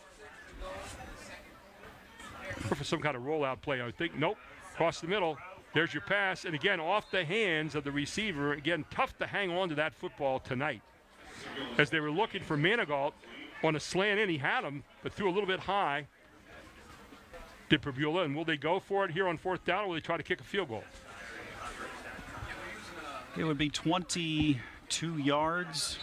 Or for some kind of rollout play, I would think. Nope. Across the middle. There's your pass. And again, off the hands of the receiver. Again, tough to hang on to that football tonight. As they were looking for Manigault on a slant in, he had him, but threw a little bit high. Did Prabula, and will they go for it here on fourth down, or will they try to kick a field goal? It would be 22 yards.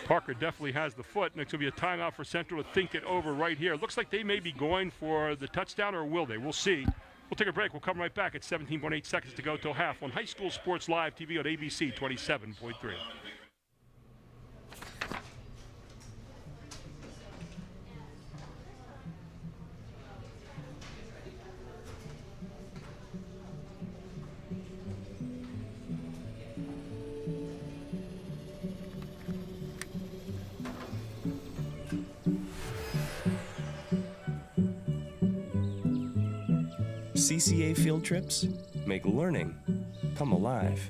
Parker definitely has the foot, and it's going to be a timeout for Central to think it over right here. Looks like they may be going for the touchdown, or will they? We'll see. We'll take a break. We'll come right back at 17.8 seconds to go till half on High School Sports Live TV on ABC 27.3. CCA field trips make learning come alive.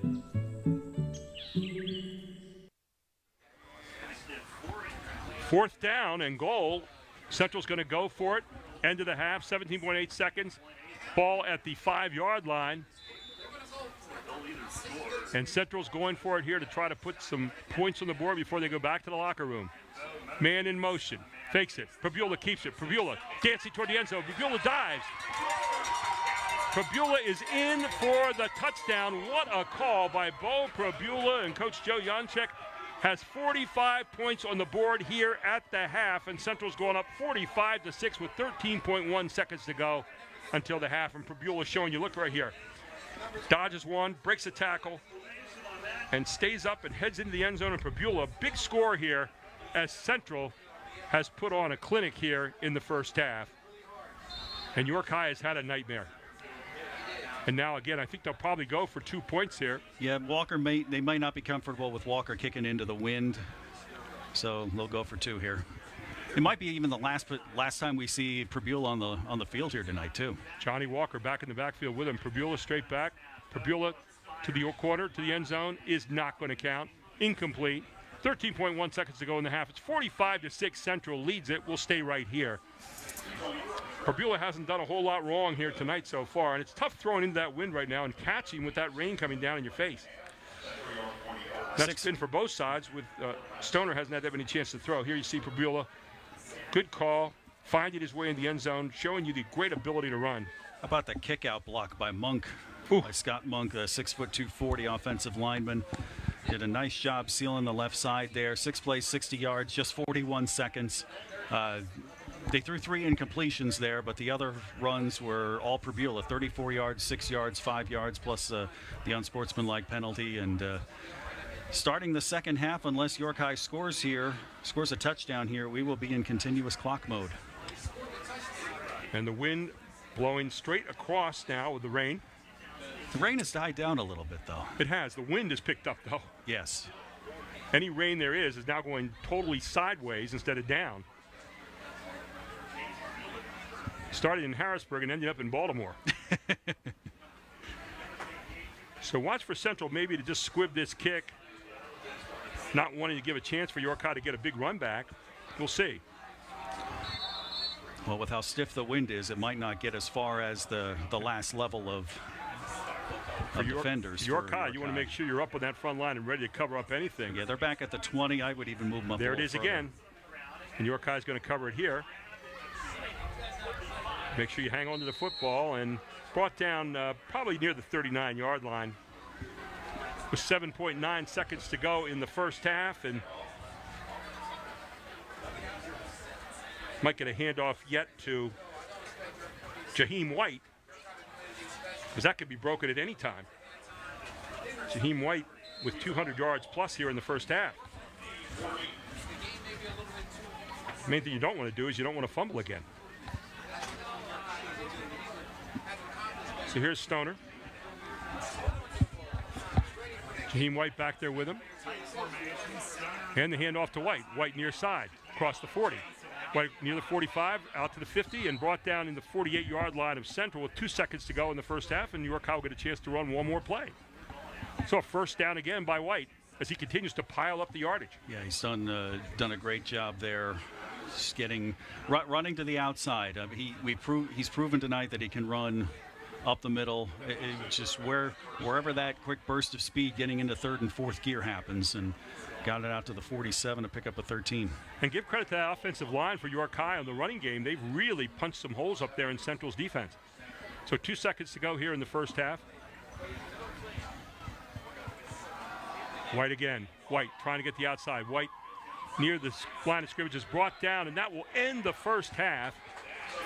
Fourth down and goal. Central's going to go for it. End of the half, 17.8 seconds. Ball at the 5-yard line. And Central's going for it here to try to put some points on the board before they go back to the locker room. Man in motion. Fakes it. Prabula keeps it. Prabula dancing toward the end zone. Prabula dives. Prabula is in for the touchdown. What a call by Beau Prabula, and Coach Joe Janczek has 45 points on the board here at the half, and Central's going up 45-6 with 13.1 seconds to go until the half. And Prabula showing you, look right here, dodges one, breaks a tackle, and stays up and heads into the end zone. And Prabula, big score here as Central has put on a clinic here in the first half. And York High has had a nightmare. And now, again, I think they'll probably go for 2 points here. Yeah, they might not be comfortable with Walker kicking into the wind, so they'll go for 2 here. It might be even the last time we see Prabula on the field here tonight, too. Johnny Walker back in the backfield with him. Prabula straight back. Prabula to the corner, to the end zone, is not going to count. Incomplete. 13.1 seconds to go in the half. It's 45-6. Central leads it. We'll stay right here. Prabula hasn't done a whole lot wrong here tonight so far, and it's tough throwing into that wind right now and catching with that rain coming down in your face. That's been for both sides. With Stoner hasn't had that many chances to throw. Here you see Prabula. Good call, finding his way in the end zone, showing you the great ability to run. How about the kick-out block by Monk, by Scott Monk, the 6'2", 240 offensive lineman. Did a nice job sealing the left side there. 6 plays, 60 yards, just 41 seconds. They threw 3 incompletions there, but the other runs were all Prabula, 34 yards, 6 yards, 5 yards, plus the unsportsmanlike penalty. And starting the second half, unless York High scores a touchdown here, we will be in continuous clock mode. And the wind blowing straight across now with the rain. The rain has died down a little bit, though. It has. The wind has picked up, though. Yes. Any rain there is now going totally sideways instead of down. Started in Harrisburg and ended up in Baltimore. So watch for Central maybe to just squib this kick, not wanting to give a chance for York High to get a big run back. We'll see. Well, with how stiff the wind is, it might not get as far as the last level of defenders. York High, you want to make sure you're up on that front line and ready to cover up anything. Yeah, they're back at the 20. I would even move them up there a little it is further. Again. And York High is going to cover it here. Make sure you hang on to the football, and brought down probably near the 39-yard line with 7.9 seconds to go in the first half, and might get a handoff yet to Jaheim White, because that could be broken at any time. Jaheim White with 200 yards plus here in the first half. The main thing you don't want to do is you don't want to fumble again. So here's Stoner. Jaheim White back there with him. And the handoff to White. White near side, across the 40. White near the 45, out to the 50, and brought down in the 48-yard line of Central with 2 seconds to go in the first half, and New York High will get a chance to run one more play. So a first down again by White as he continues to pile up the yardage. Yeah, he's done a great job there, just running to the outside. He's proven tonight that he can run up the middle, just wherever that quick burst of speed getting into third and fourth gear happens, and got it out to the 47 to pick up a 13. And give credit to that offensive line for York High on the running game. They've really punched some holes up there in Central's defense. So 2 seconds to go here in the first half. White again. White trying to get the outside. White near the line of scrimmage is brought down, and that will end the first half.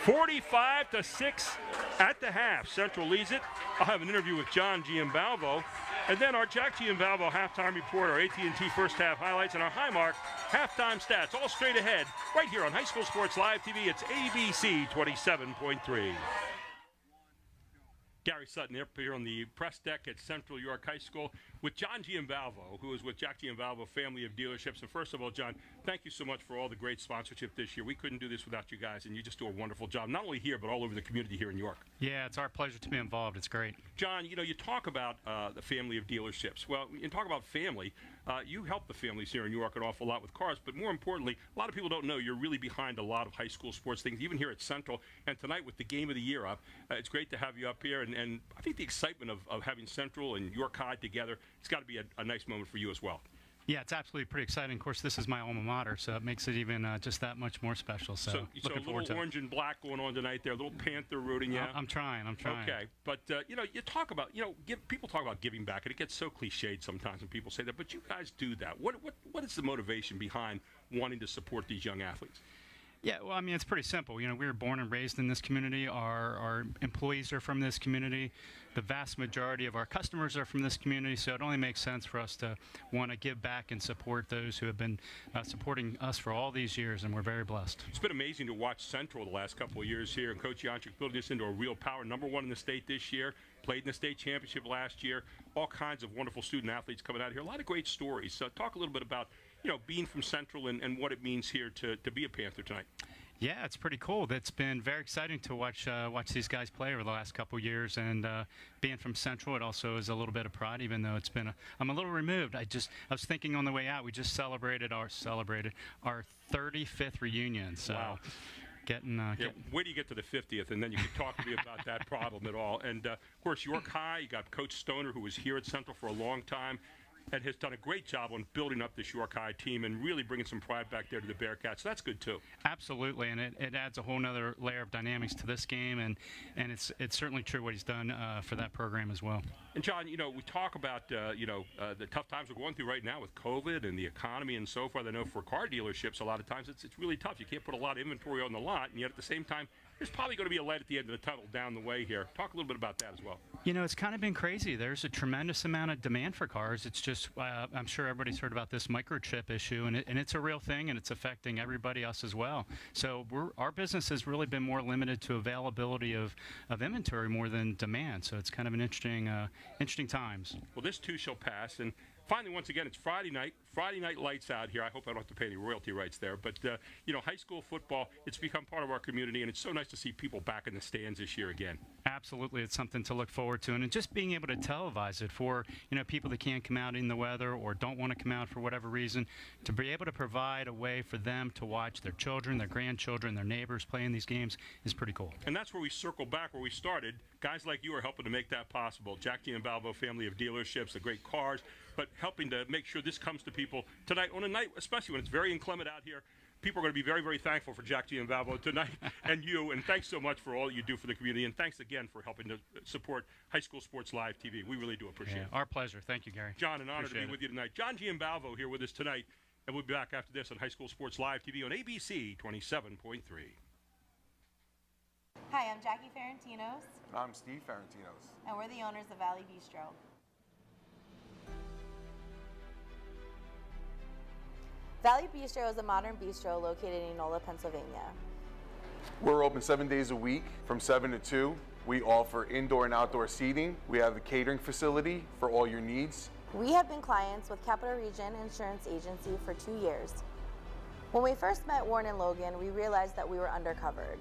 45-6 at the half. Central leads it. I'll have an interview with John Giambalvo, and then our Jack Giambalvo halftime report, our AT&T first half highlights, and our Highmark halftime stats, all straight ahead, right here on High School Sports Live TV. It's ABC 27.3. Gary Sutton up here on the press deck at Central York High School with John Giambalvo, who is with Jack Giambalvo Family of Dealerships. And first of all, John, thank you so much for all the great sponsorship this year. We couldn't do this without you guys, and you just do a wonderful job, not only here, but all over the community here in York. Yeah, it's our pleasure to be involved. It's great. John, you know, you talk about the Family of Dealerships. Well, you talk about family. You help the families here in York an awful lot with cars, but more importantly, a lot of people don't know you're really behind a lot of high school sports things, even here at Central. And tonight with the Game of the Year up, it's great to have you up here. And I think the excitement of having Central and York High together, it's got to be a nice moment for you as well. Yeah, it's absolutely pretty exciting. Of course, this is my alma mater, so it makes it even just that much more special. So looking forward to it. Orange and black going on tonight there, a little Panther rooting, yeah? I'm trying. Okay, but, you know, you talk about, people talk about giving back, and it gets so cliched sometimes when people say that, but you guys do that. What is the motivation behind wanting to support these young athletes? Yeah, well, I mean, it's pretty simple. You know, we were born and raised in this community. Our employees are from this community. The vast majority of our customers are from this community, so it only makes sense for us to want to give back and support those who have been supporting us for all these years, and we're very blessed. It's been amazing to watch Central the last couple of years here, and Coach Janchik building this into a real power. #1 in the state this year, played in the state championship last year. All kinds of wonderful student athletes coming out here. A lot of great stories. So talk a little bit about, being from Central and what it means here to be a Panther tonight. Yeah, it's pretty cool. It's been very exciting to watch these guys play over the last couple of years, and being from Central, it also is a little bit of pride, even though I'm a little removed. I was thinking on the way out, we just celebrated our 35th reunion. So. Wow. Wait till you get to the 50th, and then you can talk to me about that problem at all. And, of course, York High, you got Coach Stoner, who was here at Central for a long time and has done a great job on building up this York High team and really bringing some pride back there to the Bearcats. So that's good, too. Absolutely, and it adds a whole nother layer of dynamics to this game, and it's certainly true what he's done for that program as well. And, John, we talk about, the tough times we're going through right now with COVID and the economy and so forth. I know for car dealerships, a lot of times it's really tough. You can't put a lot of inventory on the lot, and yet at the same time, there's probably going to be a light at the end of the tunnel down the way here. Talk a little bit about that as well. It's kind of been crazy. There's a tremendous amount of demand for cars. It's just, I'm sure everybody's heard about this microchip issue, and it's a real thing, and it's affecting everybody else as well. So our business has really been more limited to availability of inventory more than demand. So it's kind of an interesting times. Well, this too shall pass, and finally, once again, it's Friday night. Friday night lights out here. I hope I don't have to pay any royalty rights there. But, high school football, it's become part of our community, and it's so nice to see people back in the stands this year again. Absolutely. It's something to look forward to. And just being able to televise it for, people that can't come out in the weather or don't want to come out for whatever reason, to be able to provide a way for them to watch their children, their grandchildren, their neighbors playing these games is pretty cool. And that's where we circle back where we started. Guys like you are helping to make that possible. Jack Giambalvo Family of Dealerships, the great cars, but helping to make sure this comes to people tonight on a night, especially when it's very inclement out here. People are going to be very, very thankful for Jack Giambalvo tonight and you, and thanks so much for all you do for the community, and thanks again for helping to support High School Sports Live TV. We really do appreciate it. Our pleasure. Thank you, Gary. John, an honor to be with you tonight. John Giambalvo here with us tonight, and we'll be back after this on High School Sports Live TV on ABC 27.3. Hi, I'm Jackie Ferentinos. I'm Steve Ferentinos. And we're the owners of Valley Bistro. Valley Bistro is a modern bistro located in Enola, Pennsylvania. We're open 7 days a week from 7 to 2. We offer indoor and outdoor seating. We have a catering facility for all your needs. We have been clients with Capital Region Insurance Agency for 2 years. When we first met Warren and Logan, we realized that we were undercovered.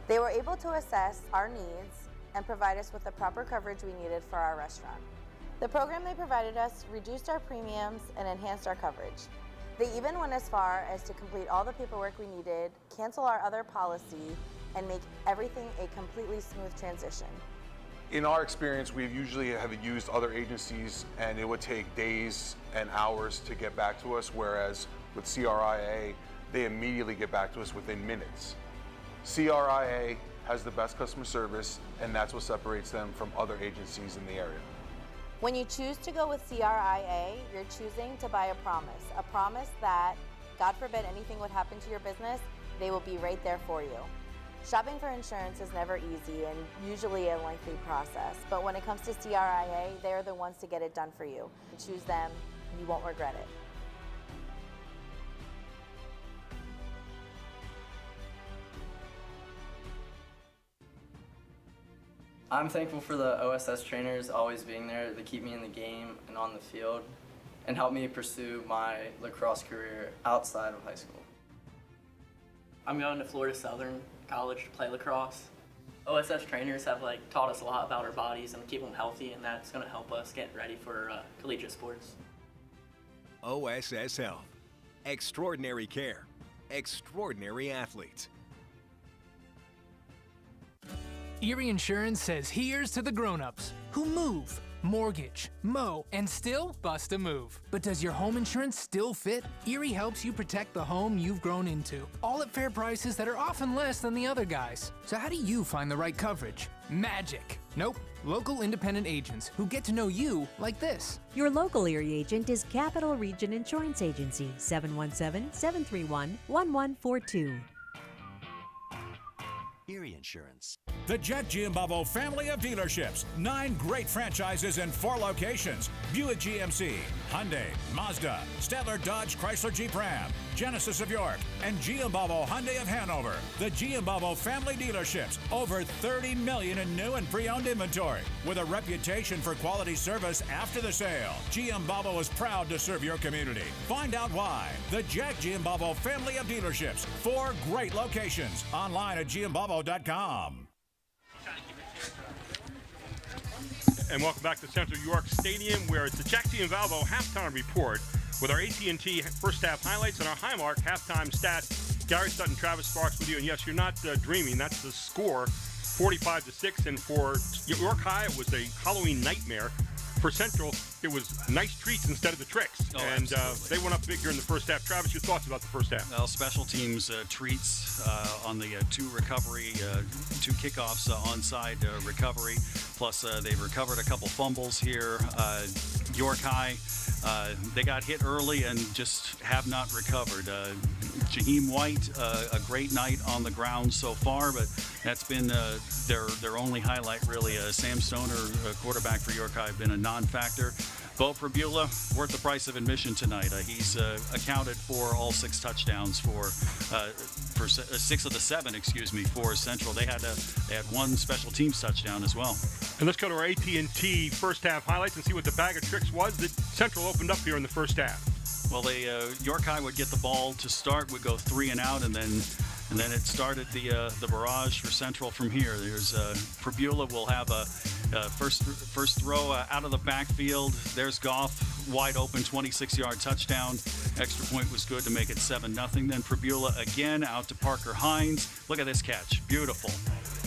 They were able to assess our needs and provide us with the proper coverage we needed for our restaurant. The program they provided us reduced our premiums and enhanced our coverage. They even went as far as to complete all the paperwork we needed, cancel our other policy, and make everything a completely smooth transition. In our experience, we usually have used other agencies and it would take days and hours to get back to us, whereas with CRIA, they immediately get back to us within minutes. CRIA has the best customer service, and that's what separates them from other agencies in the area. When you choose to go with CRIA, you're choosing to buy a promise that, God forbid anything would happen to your business, they will be right there for you. Shopping for insurance is never easy and usually a lengthy process, but when it comes to CRIA, they're the ones to get it done for you. Choose them, you won't regret it. I'm thankful for the OSS trainers always being there to keep me in the game and on the field and help me pursue my lacrosse career outside of high school. I'm going to Florida Southern College to play lacrosse. OSS trainers have taught us a lot about our bodies and keep them healthy, and that's going to help us get ready for collegiate sports. OSS Health. Extraordinary care. Extraordinary athletes. Erie Insurance says here's to the grown-ups who move, mortgage, mow, and still bust a move. But does your home insurance still fit? Erie helps you protect the home you've grown into, all at fair prices that are often less than the other guys. So how do you find the right coverage? Magic. Nope. Local independent agents who get to know you like this. Your local Erie agent is Capital Region Insurance Agency, 717-731-1142. Erie Insurance. The Jet Giambavo family of dealerships. 9 great franchises in 4 locations. Buick GMC, Hyundai, Mazda, Stadler Dodge Chrysler Jeep Ram, Genesis of York, and Giambavo Hyundai of Hanover. The Giambavo family dealerships. Over 30 million in new and pre-owned inventory. With a reputation for quality service after the sale. Giambavo is proud to serve your community. Find out why. The Jack Giambavo family of dealerships. 4 great locations. Online at giambavo.com. And welcome back to Central York Stadium, where it's the Jack Giambavo halftime report with our AT&T first half highlights and our Highmark halftime stats. Gary Sutton, Travis Sparks with you. And yes, you're not dreaming. That's the score, 45-6. And for York High, it was a Halloween nightmare. For Central, it was nice treats instead of the tricks. And they went up big here in the first half. Travis, your thoughts about the first half? Well, special teams treats on the 2 kickoffs onside recovery. Plus, they recovered a couple fumbles here. York High, they got hit early and just have not recovered. Jaheim White, a great night on the ground so far, but that's been their only highlight, really. Sam Stoner, quarterback for York High, been a non-factor. Beau Prabula, worth the price of admission tonight. He's accounted for all 6 touchdowns for 6 of the 7, for Central. They had 1 special teams touchdown as well. And let's go to our AT&T first half highlights and see what the bag of tricks was that Central opened up here in the first half. Well, York High would get the ball to start, would go 3 and out, and then it started the barrage for Central from here. There's Prabula will have a first throw out of the backfield. There's Goff, wide open, 26-yard touchdown. Extra point was good to make it 7-0. Then Prabula again out to Parker Hines. Look at this catch, beautiful.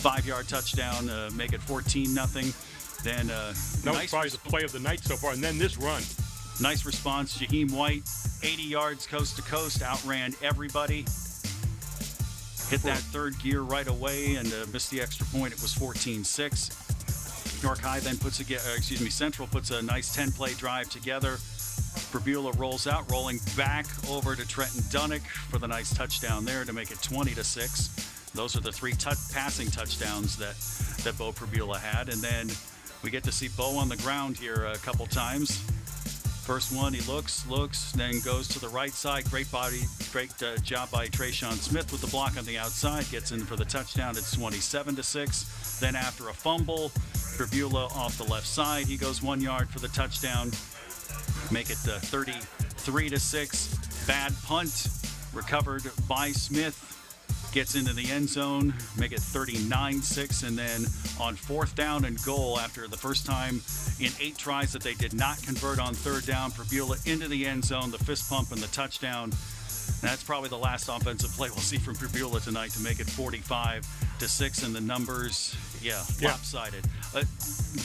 5-yard touchdown, make it 14-0. Then that was probably the play of the night so far. And then this run. Nice response, Jaheim White, 80 yards coast to coast, outran everybody. Hit that 3rd gear right away and missed the extra point. It was 14-6. York High then Central puts a nice 10-play drive together. Prabula rolls out, rolling back over to Trenton Dunnick for the nice touchdown there to make it 20-6. Those are the 3 passing touchdowns that Beau Prabula had. And then we get to see Beau on the ground here a couple times. First one, he looks, then goes to the right side. Great job by Trayshawn Smith with the block on the outside. Gets in for the touchdown. It's 27-6. Then after a fumble, Prabula off the left side. He goes 1 yard for the touchdown. Make it 33-6. Bad punt recovered by Smith. Gets into the end zone, make it 39-6, and then on 4th down and goal, after the first time in 8 tries that they did not convert on 3rd down, Prabula into the end zone, the fist pump and the touchdown. That's probably the last offensive play we'll see from Prabula tonight to make it 45-6, and the numbers, lopsided.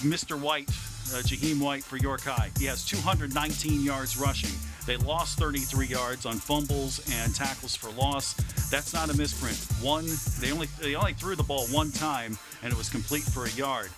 Mr. White, Jaheim White for York High, he has 219 yards rushing. They lost 33 yards on fumbles and tackles for loss. That's not a misprint. They only threw the ball 1 time, and it was complete for a yard.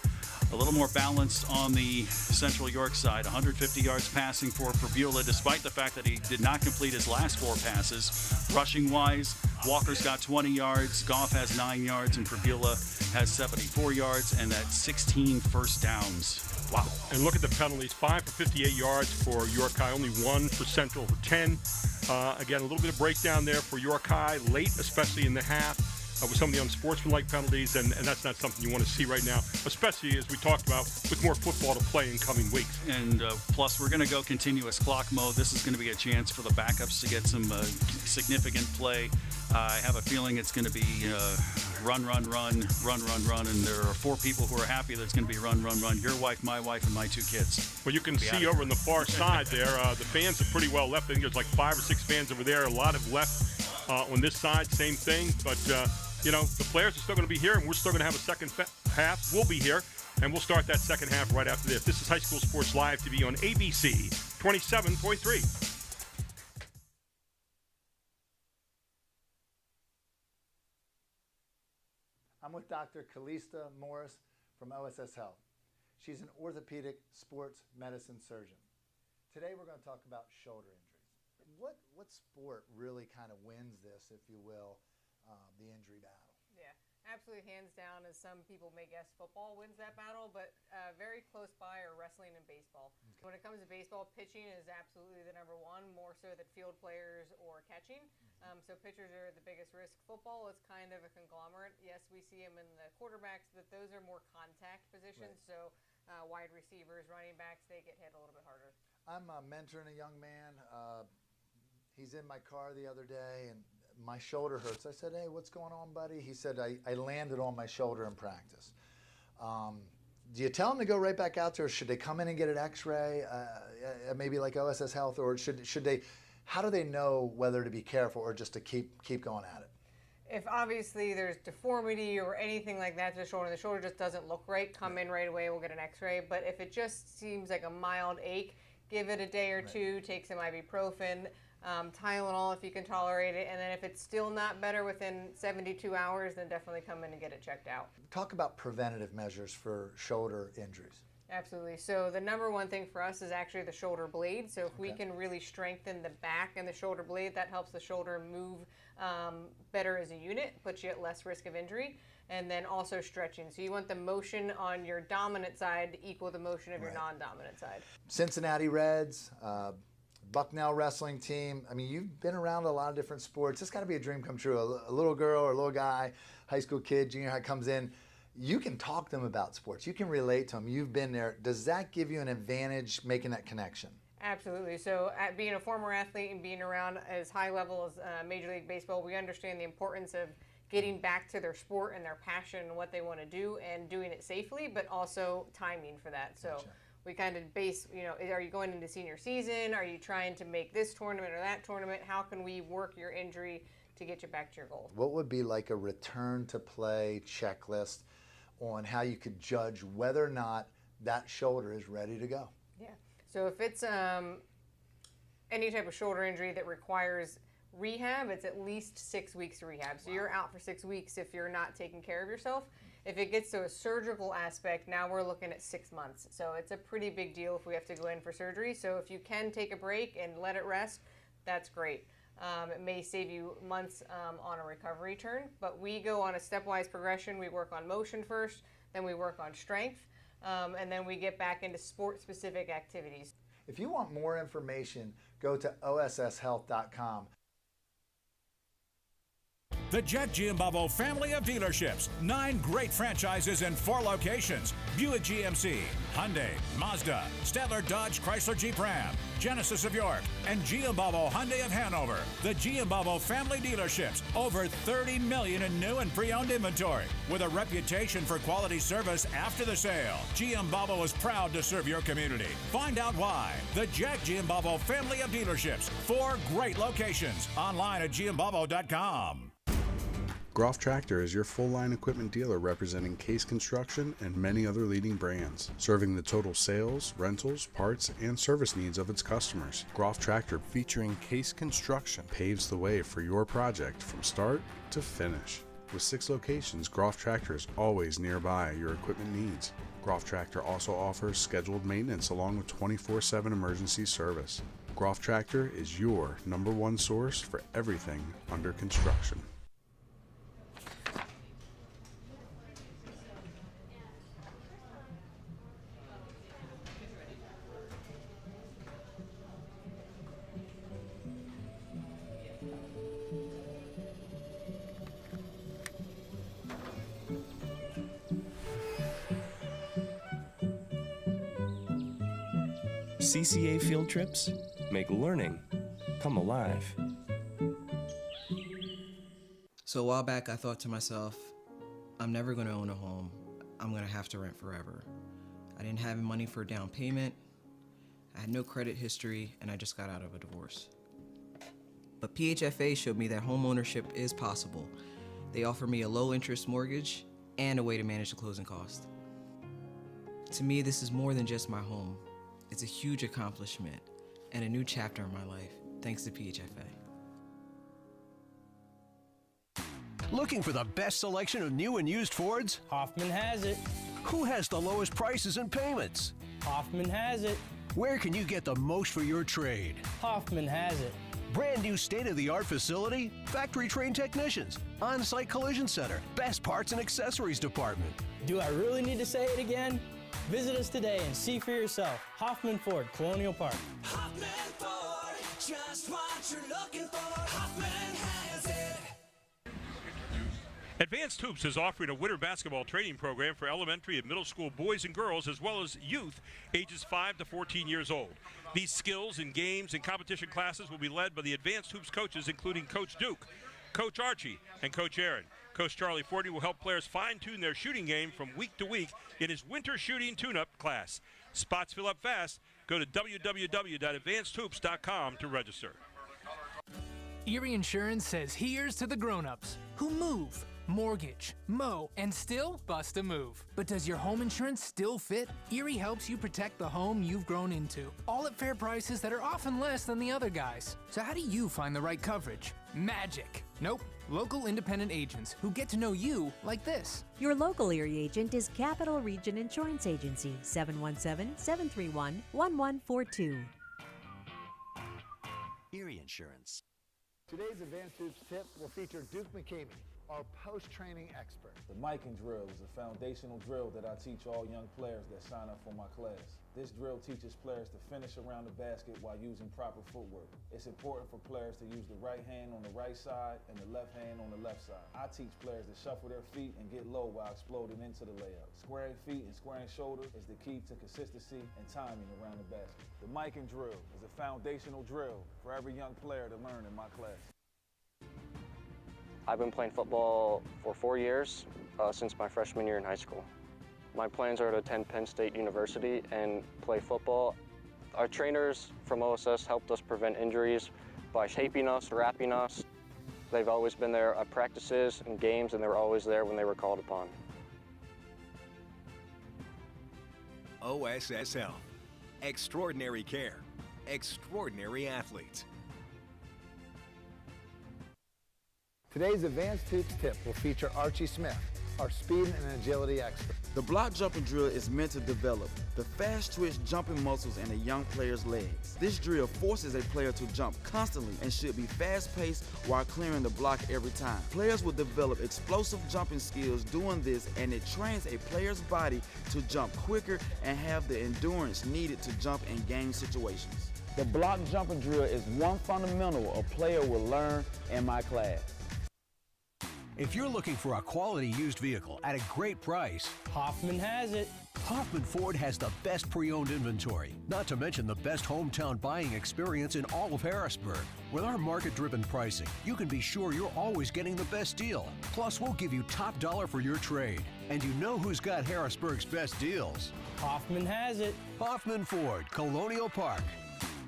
A little more balanced on the Central York side. 150 yards passing for Prabula, despite the fact that he did not complete his last 4 passes. Rushing-wise, Walker's got 20 yards, Goff has 9 yards, and Prabula has 74 yards, and that's 16 first downs. Wow. And look at the penalties. 5 for 58 yards for York High, only 1 for Central for 10. Again, a little bit of breakdown there for York High, late, especially in the half, with some of the unsportsmanlike penalties, and that's not something you want to see right now, especially as we talked about with more football to play in coming weeks. And plus, we're going to go continuous clock mode. This is going to be a chance for the backups to get some significant play. I have a feeling it's going to be run, and there are 4 people who are happy that it's going to be run. Your wife, my wife, and my 2 kids. Well, you can see over on the far side there, the fans are pretty well left. I think there's like 5 or 6 fans over there. A lot have left on this side, same thing. But, the players are still going to be here, and we're still going to have a second half. We'll be here, and we'll start that second half right after this. This is High School Sports Live TV on ABC 27.3. I'm with Dr. Calista Morris from OSS Health. She's an orthopedic sports medicine surgeon. Today we're going to talk about shoulder injuries. What sport really kind of wins this, if you will, the injury battle? Yeah, absolutely, hands down, as some people may guess, football wins that battle, but very close by are wrestling and baseball. Okay. When it comes to baseball, pitching is absolutely the number 1, more so than field players or catching. So pitchers are the biggest risk. Football is kind of a conglomerate. Yes, we see them in the quarterbacks, but those are more contact positions. Right. So wide receivers, running backs, they get hit a little bit harder. I'm mentoring a young man. He's in my car the other day, and my shoulder hurts. I said, hey, what's going on, buddy? He said, I landed on my shoulder in practice. Do you tell them to go right back out there, or should they come in and get an x-ray, maybe like OSS Health, or should they, how do they know whether to be careful or just to keep going at it? If obviously there's deformity or anything like that to the shoulder just doesn't look right, come in right away, we'll get an x-ray. But if it just seems like a mild ache, give it a day or 2, take some ibuprofen, Tylenol if you can tolerate it, and then if it's still not better within 72 hours, then definitely come in and get it checked out. Talk about preventative measures for shoulder injuries. Absolutely. So the number 1 thing for us is actually the shoulder blade. So if we can really strengthen the back and the shoulder blade, that helps the shoulder move better as a unit, puts you at less risk of injury. And then also stretching. So you want the motion on your dominant side to equal the motion of your non-dominant side. Cincinnati Reds, Bucknell wrestling team. I mean, you've been around a lot of different sports. It's got to be a dream come true. A little girl or a little guy, high school kid, junior high comes in. You can talk to them about sports. You can relate to them. You've been there. Does that give you an advantage making that connection? Absolutely. So at being a former athlete and being around as high level as Major League Baseball, we understand the importance of getting back to their sport and their passion and what they want to do and doing it safely, but also timing for that. So gotcha. We kind of base, are you going into senior season? Are you trying to make this tournament or that tournament? How can we work your injury to get you back to your goal? What would be like a return to play checklist on how you could judge whether or not that shoulder is ready to go? Yeah. So if it's any type of shoulder injury that requires rehab, it's at least 6 weeks rehab. So you're out for 6 weeks if you're not taking care of yourself. If it gets to a surgical aspect, now we're looking at 6 months. So it's a pretty big deal if we have to go in for surgery. So if you can take a break and let it rest, that's great. It may save you months on a recovery turn, but we go on a stepwise progression. We work on motion first, then we work on strength, and then we get back into sport-specific activities. If you want more information, go to osshealth.com. The Jet Giambavo family of dealerships. 9 great franchises in 4 locations. Buick GMC, Hyundai, Mazda, Stadler Dodge Chrysler Jeep Ram, Genesis of York, and Giambavo Hyundai of Hanover. The Giambavo family dealerships. Over 30 million in new and pre-owned inventory. With a reputation for quality service after the sale. Giambavo is proud to serve your community. Find out why. The Jack Giambavo family of dealerships. 4 great locations. Online at giambavo.com. Groff Tractor is your full-line equipment dealer representing Case Construction and many other leading brands, serving the total sales, rentals, parts, and service needs of its customers. Groff Tractor, featuring Case Construction, paves the way for your project from start to finish. With 6 locations, Groff Tractor is always nearby your equipment needs. Groff Tractor also offers scheduled maintenance along with 24/7 emergency service. Groff Tractor is your #1 source for everything under construction. CCA field trips make learning come alive. So a while back, I thought to myself, I'm never going to own a home. I'm going to have to rent forever. I didn't have money for a down payment. I had no credit history, and I just got out of a divorce. But PHFA showed me that home ownership is possible. They offer me a low-interest mortgage and a way to manage the closing cost. To me, this is more than just my home. It's a huge accomplishment and a new chapter in my life, thanks to PHFA. Looking for the best selection of new and used Fords? Hoffman has it. Who has the lowest prices and payments? Hoffman has it. Where can you get the most for your trade? Hoffman has it. Brand new state-of-the-art facility, factory-trained technicians, on-site collision center, best parts and accessories department. Do I really need to say it again? Visit us today and see for yourself. Hoffman Ford, Colonial Park. Hoffman Ford, just what you're looking for. Hoffman has it. Advanced Hoops is offering a winter basketball training program for elementary and middle school boys and girls, as well as youth ages 5 to 14 years old. These skills and games and competition classes will be led by the Advanced Hoops coaches, including Coach Duke, Coach Archie, and Coach Aaron. Coach Charlie Forney will help players fine-tune their shooting game from week to week in his winter shooting tune-up class. Spots fill up fast. Go to www.advancedhoops.com to register. Erie Insurance says here's to the grown-ups who move, mortgage, mow, and still bust a move. But does your home insurance still fit? Erie helps you protect the home you've grown into, all at fair prices that are often less than the other guys. So how do you find the right coverage? Magic. Nope. Local independent agents who get to know you like this. Your local Erie agent is Capital Region Insurance Agency, 717-731-1142. Erie Insurance. Today's Advanced Hoops tip will feature Duke McCamey, our post-training expert. The miking drill is a foundational drill that I teach all young players that sign up for my class. This drill teaches players to finish around the basket while using proper footwork. It's important for players to use the right hand on the right side and the left hand on the left side. I teach players to shuffle their feet and get low while exploding into the layup. Squaring feet and squaring shoulder is the key to consistency and timing around the basket. The miking drill is a foundational drill for every young player to learn in my class. I've been playing football for 4 years, since my freshman year in high school. My plans are to attend Penn State University and play football. Our trainers from OSS helped us prevent injuries by shaping us, wrapping us. They've always been there at practices and games, and they were always there when they were called upon. OSS Health. Extraordinary care. Extraordinary athletes. Today's Advanced Hoops tip will feature Archie Smith, our speed and agility expert. The block jumping drill is meant to develop the fast twitch jumping muscles in a young player's legs. This drill forces a player to jump constantly and should be fast-paced while clearing the block every time. Players will develop explosive jumping skills doing this, and it trains a player's body to jump quicker and have the endurance needed to jump in game situations. The block jumping drill is one fundamental a player will learn in my class. If you're looking for a quality used vehicle at a great price, Hoffman has it. Hoffman Ford has the best pre-owned inventory, not to mention the best hometown buying experience in all of Harrisburg. With our market-driven pricing, you can be sure you're always getting the best deal. Plus, we'll give you top dollar for your trade. And you know who's got Harrisburg's best deals? Hoffman has it. Hoffman Ford, Colonial Park.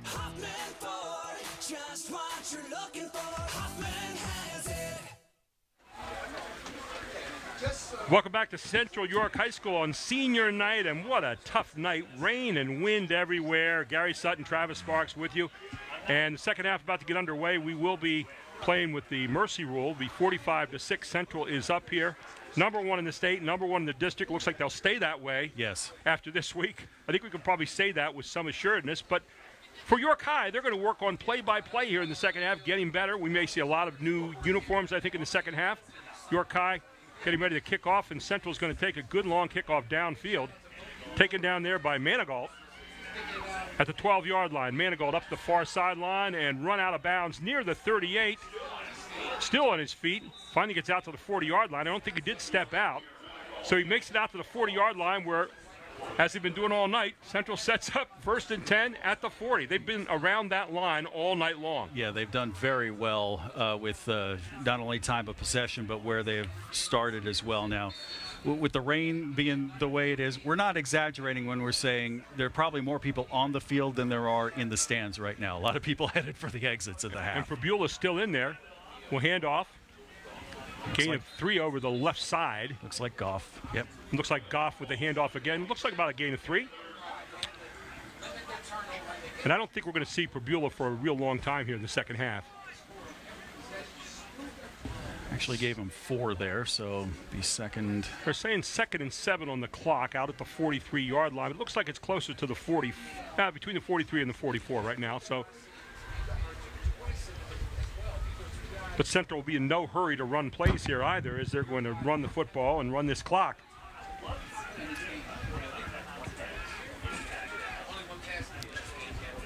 Hoffman Ford, just what you're looking for. Hoffman has it. Welcome back to Central York High School on senior night, and what a tough night. Rain and wind everywhere. Gary Sutton, Travis Sparks with you. And the second half about to get underway. We will be playing with the mercy rule. The 45-6 Central is up here. Number one in the state, number one in the district. Looks like they'll stay that way. Yes. After this week. I think we can probably say that with some assuredness. But for York High, they're going to work on play-by-play here in the second half, getting better. We may see a lot of new uniforms, I think, in the second half. York High getting ready to kick off, and Central's going to take a good long kickoff downfield. Taken down there by Manigault at the 12-yard line. Manigault up the far sideline and run out of bounds near the 38. Still on his feet. Finally gets out to the 40-yard line. I don't think he did step out. So he makes it out to the 40-yard line where, as they've been doing all night, Central sets up 1st and 10 at the 40. They've been around that line all night long. Yeah, they've done very well with not only time of possession, but where they have started as well. Now, with the rain being the way it is, we're not exaggerating when we're saying there are probably more people on the field than there are in the stands right now. A lot of people headed for the exits at the half. And Prabula's still in there. We'll hand off. Gain of 3 over the left side. Looks like Goff. Yep. Looks like Goff with the handoff again. Looks like about a gain of 3. And I don't think we're going to see Prabula for a real long time here in the second half. Actually gave him 4 there, so be second. They're saying 2nd and 7 on the clock out at the 43-yard line. It looks like it's closer to the 40, between the 43 and the 44 right now. So. But Central will be in no hurry to run plays here either, as they're going to run the football and run this clock.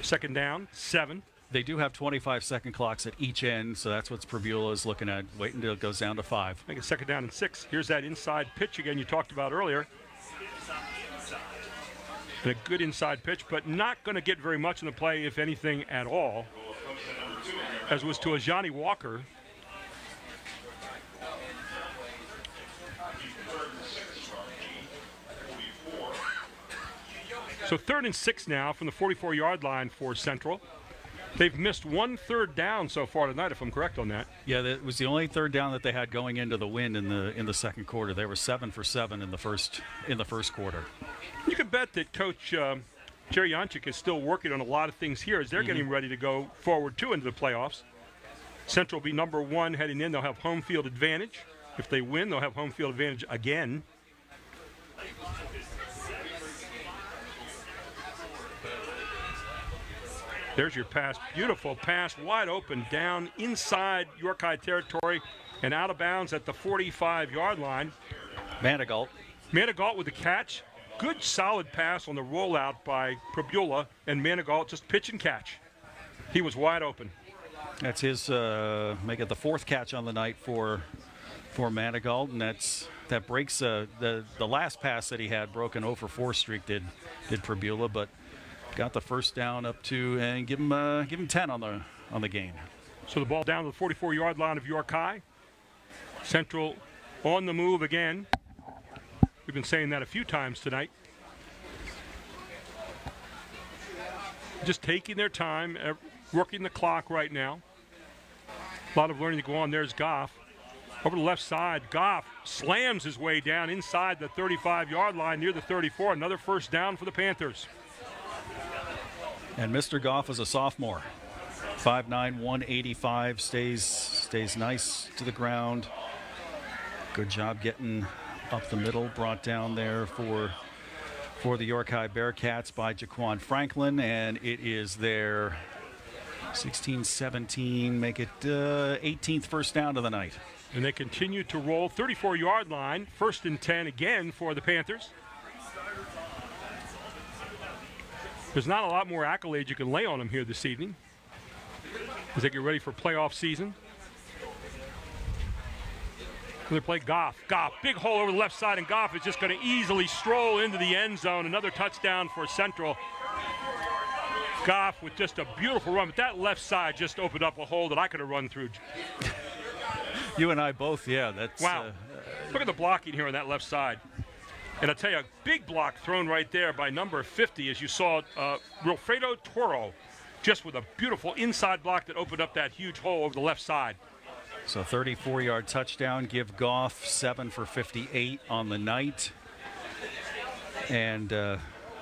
Second down, 7. They do have 25-second clocks at each end, so that's what Prabula is looking at. Wait until it goes down to 5. I think it's 2nd down and 6. Here's that inside pitch again you talked about earlier. And a good inside pitch, but not going to get very much in the play, if anything at all, as was to Ajani Walker. So 3rd and 6 now from the 44-yard line for Central. They've missed 1 3rd down so far tonight, if I'm correct on that. Yeah, that was the only 3rd down that they had going into the wind in the second quarter. They were 7 for 7 in the first quarter. You can bet that Coach Jerry Yanchik is still working on a lot of things here as they're getting ready to go forward too into the playoffs. Central will be number 1 heading in. They'll have home field advantage. If they win, they'll have home field advantage again. There's your pass. Beautiful pass, wide open, down inside York High territory and out of bounds at the 45-yard line. Manigault with the catch. Good, solid pass on the rollout by Prabula, and Manigault just pitch and catch. He was wide open. That's his, make it the 4th catch on the night for Manigault, and that breaks the last pass that he had, broken 0 for 4 streak did Prabula, but got the first down up to, and give him 10 on the gain. So the ball down to the 44-yard line of York High. Central on the move again. We've been saying that a few times tonight. Just taking their time, working the clock right now. A lot of learning to go on. There's Goff. Over the left side, Goff slams his way down inside the 35-yard line near the 34. Another first down for the Panthers. And Mr. Goff is a sophomore. 5'9", 185, stays nice to the ground. Good job getting up the middle, brought down there for the York High Bearcats by Jaquan Franklin, and it is their 16-17, make it 18th first down of the night. And they continue to roll 34-yard line, 1st and 10 again for the Panthers. There's not a lot more accolades you can lay on them here this evening as they get ready for playoff season. They play Goff. Goff, big hole over the left side, and Goff is just going to easily stroll into the end zone. Another touchdown for Central. Goff with just a beautiful run, but that left side just opened up a hole that I could have run through. You and I both, yeah. That's wow. Look at the blocking here on that left side. And I'll tell you, a big block thrown right there by number 50, as you saw Wilfredo Toro, just with a beautiful inside block that opened up that huge hole over the left side. So 34-yard touchdown, give Goff 7 for 58 on the night. And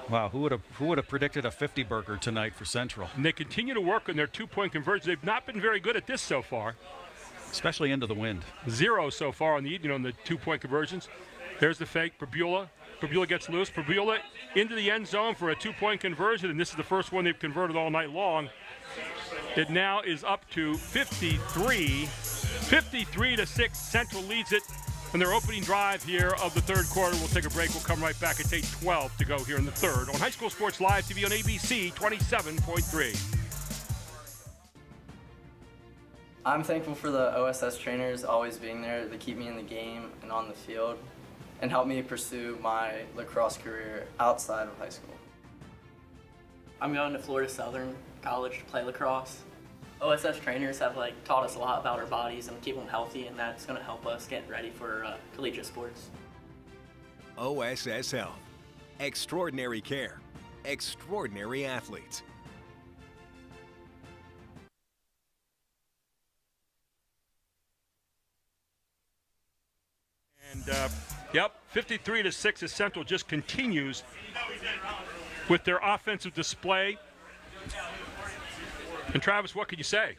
wow, who would have predicted a 50-burger tonight for Central? And they continue to work on their two-point conversions. They've not been very good at this so far, especially into the wind. 0 so far on the two-point conversions. There's the fake. Prabula gets loose. Prabula into the end zone for a two-point conversion, and this is the first one they've converted all night long. It now is up to 53-6. Central leads it on their opening drive here of the third quarter. We'll take a break. We'll come right back. It's 8:12 to go here in the third on High School Sports Live TV on ABC 27.3. I'm thankful for the OSS trainers always being there to keep me in the game and on the field and help me pursue my lacrosse career outside of high school. I'm going to Florida Southern College to play lacrosse. OSS trainers have taught us a lot about our bodies and keep them healthy, and that's going to help us get ready for collegiate sports. OSS Health. Extraordinary care. Extraordinary athletes. And, 53-6 as Central just continues with their offensive display. And Travis, what can you say?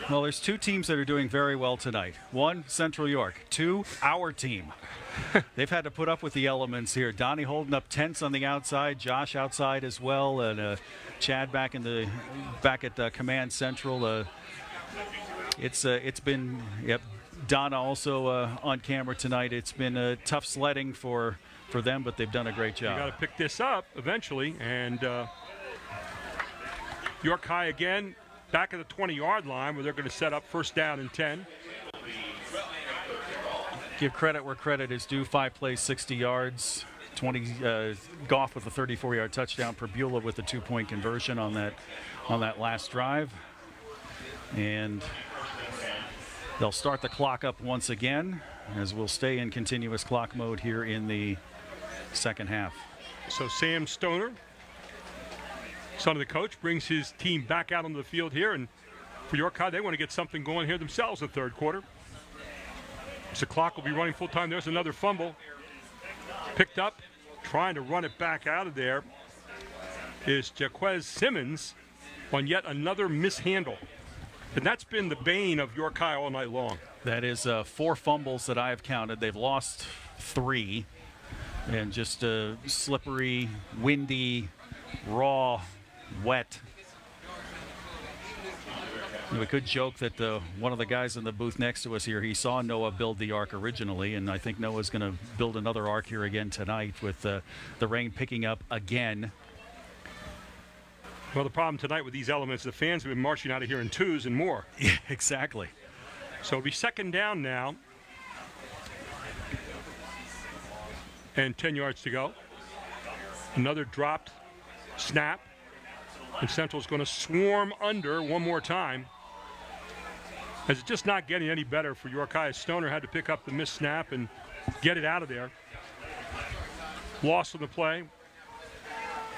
Well, there's two teams that are doing very well tonight. One, Central York. Two, our team. They've had to put up with the elements here. Donnie holding up tents on the outside, Josh outside as well, and Chad back at Command Central. It's been Donna also on camera tonight. It's been tough sledding for them, but they've done a great job. You got to pick this up eventually, and York High again back at the 20-yard line where they're going to set up 1st down and 10. Give credit where credit is due. 5 plays, 60 yards. Goff with a 34-yard touchdown. Prabula with a 2-point conversion on that last drive, and they'll start the clock up once again, as we'll stay in continuous clock mode here in the second half. So Sam Stoner, son of the coach, brings his team back out onto the field here, and for York High, they want to get something going here themselves in the third quarter. So the clock will be running full time. There's another fumble. Picked up, trying to run it back out of there is Jaquez Simmons on yet another mishandle. And that's been the bane of York High all night long. That is 4 fumbles that I have counted. They've lost 3. And just slippery, windy, raw, wet. We could joke that one of the guys in the booth next to us here, he saw Noah build the ark originally, and I think Noah's going to build another ark here again tonight with the rain picking up again. Well, the problem tonight with these elements, the fans have been marching out of here in 2s and more. Yeah, exactly. So it'll be 2nd down now. And 10 yards to go. Another dropped snap. And Central's going to swarm under one more time. As it's just not getting any better for York High. Stoner had to pick up the missed snap and get it out of there. Loss on the play.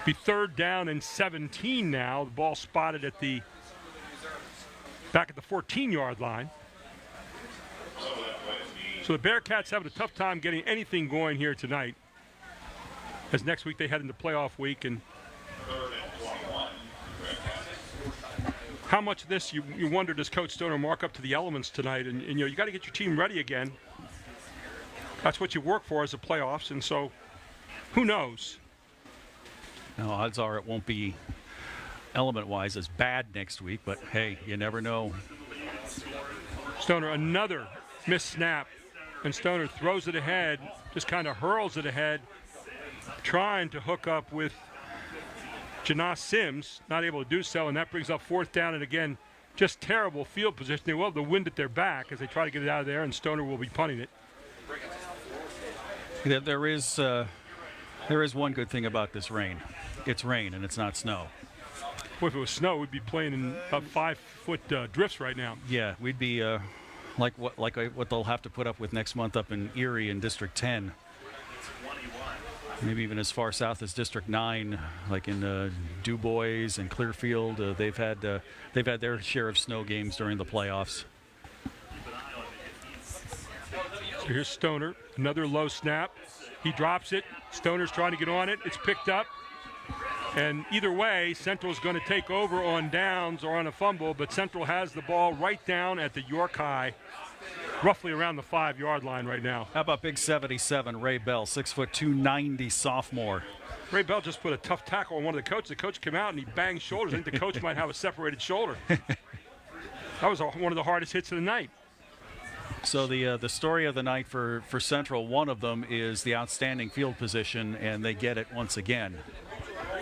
Be 3rd down and 17 now. The ball spotted at back at the 14-yard line. So the Bearcats having a tough time getting anything going here tonight, as next week they head into playoff week. And how much of this you wonder does Coach Stoner mark up to the elements tonight? And you got to get your team ready again. That's what you work for as the playoffs, and so who knows? Now, odds are it won't be element-wise as bad next week, but hey, you never know. Stoner, another missed snap, and Stoner throws it ahead, just kind of hurls it ahead, trying to hook up with Janaz Sims, not able to do so, and that brings up 4th down, and again, just terrible field position. They will have the wind at their back as they try to get it out of there, and Stoner will be punting it. There is one good thing about this rain. It's rain, and it's not snow. Boy, if it was snow, we'd be playing in about 5-foot drifts right now. Yeah, we'd be like what they'll have to put up with next month up in Erie in District 10. Maybe even as far south as District 9, like in Du Bois and Clearfield. They've had their share of snow games during the playoffs. So here's Stoner, another low snap. He drops it. Stoner's trying to get on it. It's picked up. And either way, Central's going to take over on downs or on a fumble, but Central has the ball right down at the York High, roughly around the 5-yard line right now. How about big 77, Ray Bell, 6'2", 290 sophomore. Ray Bell just put a tough tackle on one of the coaches. The coach came out and he banged shoulders. I think the coach might have a separated shoulder. That was one of the hardest hits of the night. So the story of the night for Central, one of them is the outstanding field position, and they get it once again.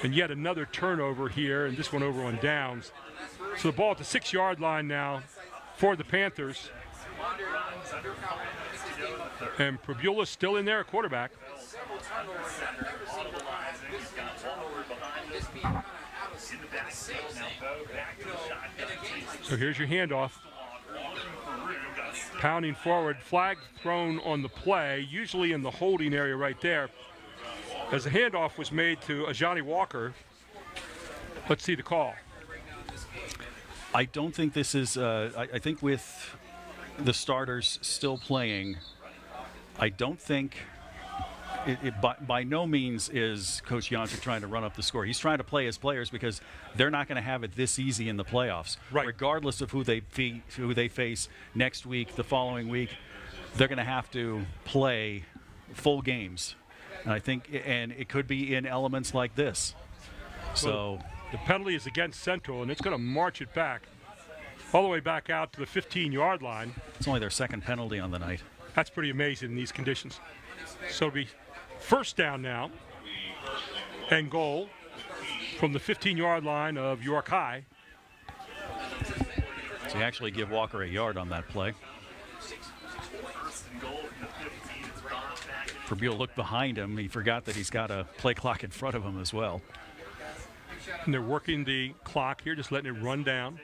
And yet another turnover here, and this one over on downs. So the ball at the 6-yard line now for the Panthers. And Prabula still in there at quarterback. So here's your handoff. Pounding forward, flag thrown on the play, usually in the holding area right there. As the handoff was made to Ajani Walker, let's see the call. I don't think this is, I think with the starters still playing, I don't think, by no means is Coach Yonter trying to run up the score. He's trying to play his players because they're not going to have it this easy in the playoffs. Right. Regardless of who they face next week, the following week, they're going to have to play full games. And I think, and it could be in elements like this. So the penalty is against Central, and it's going to march it back all the way back out to the 15-yard line. It's only their second penalty on the night. That's pretty amazing in these conditions. So it'll be 1st down now and goal from the 15-yard line of York High. So you actually give Walker a yard on that play. Prabula looked behind him. He forgot that he's got a play clock in front of him as well. And they're working the clock here, just letting it run down.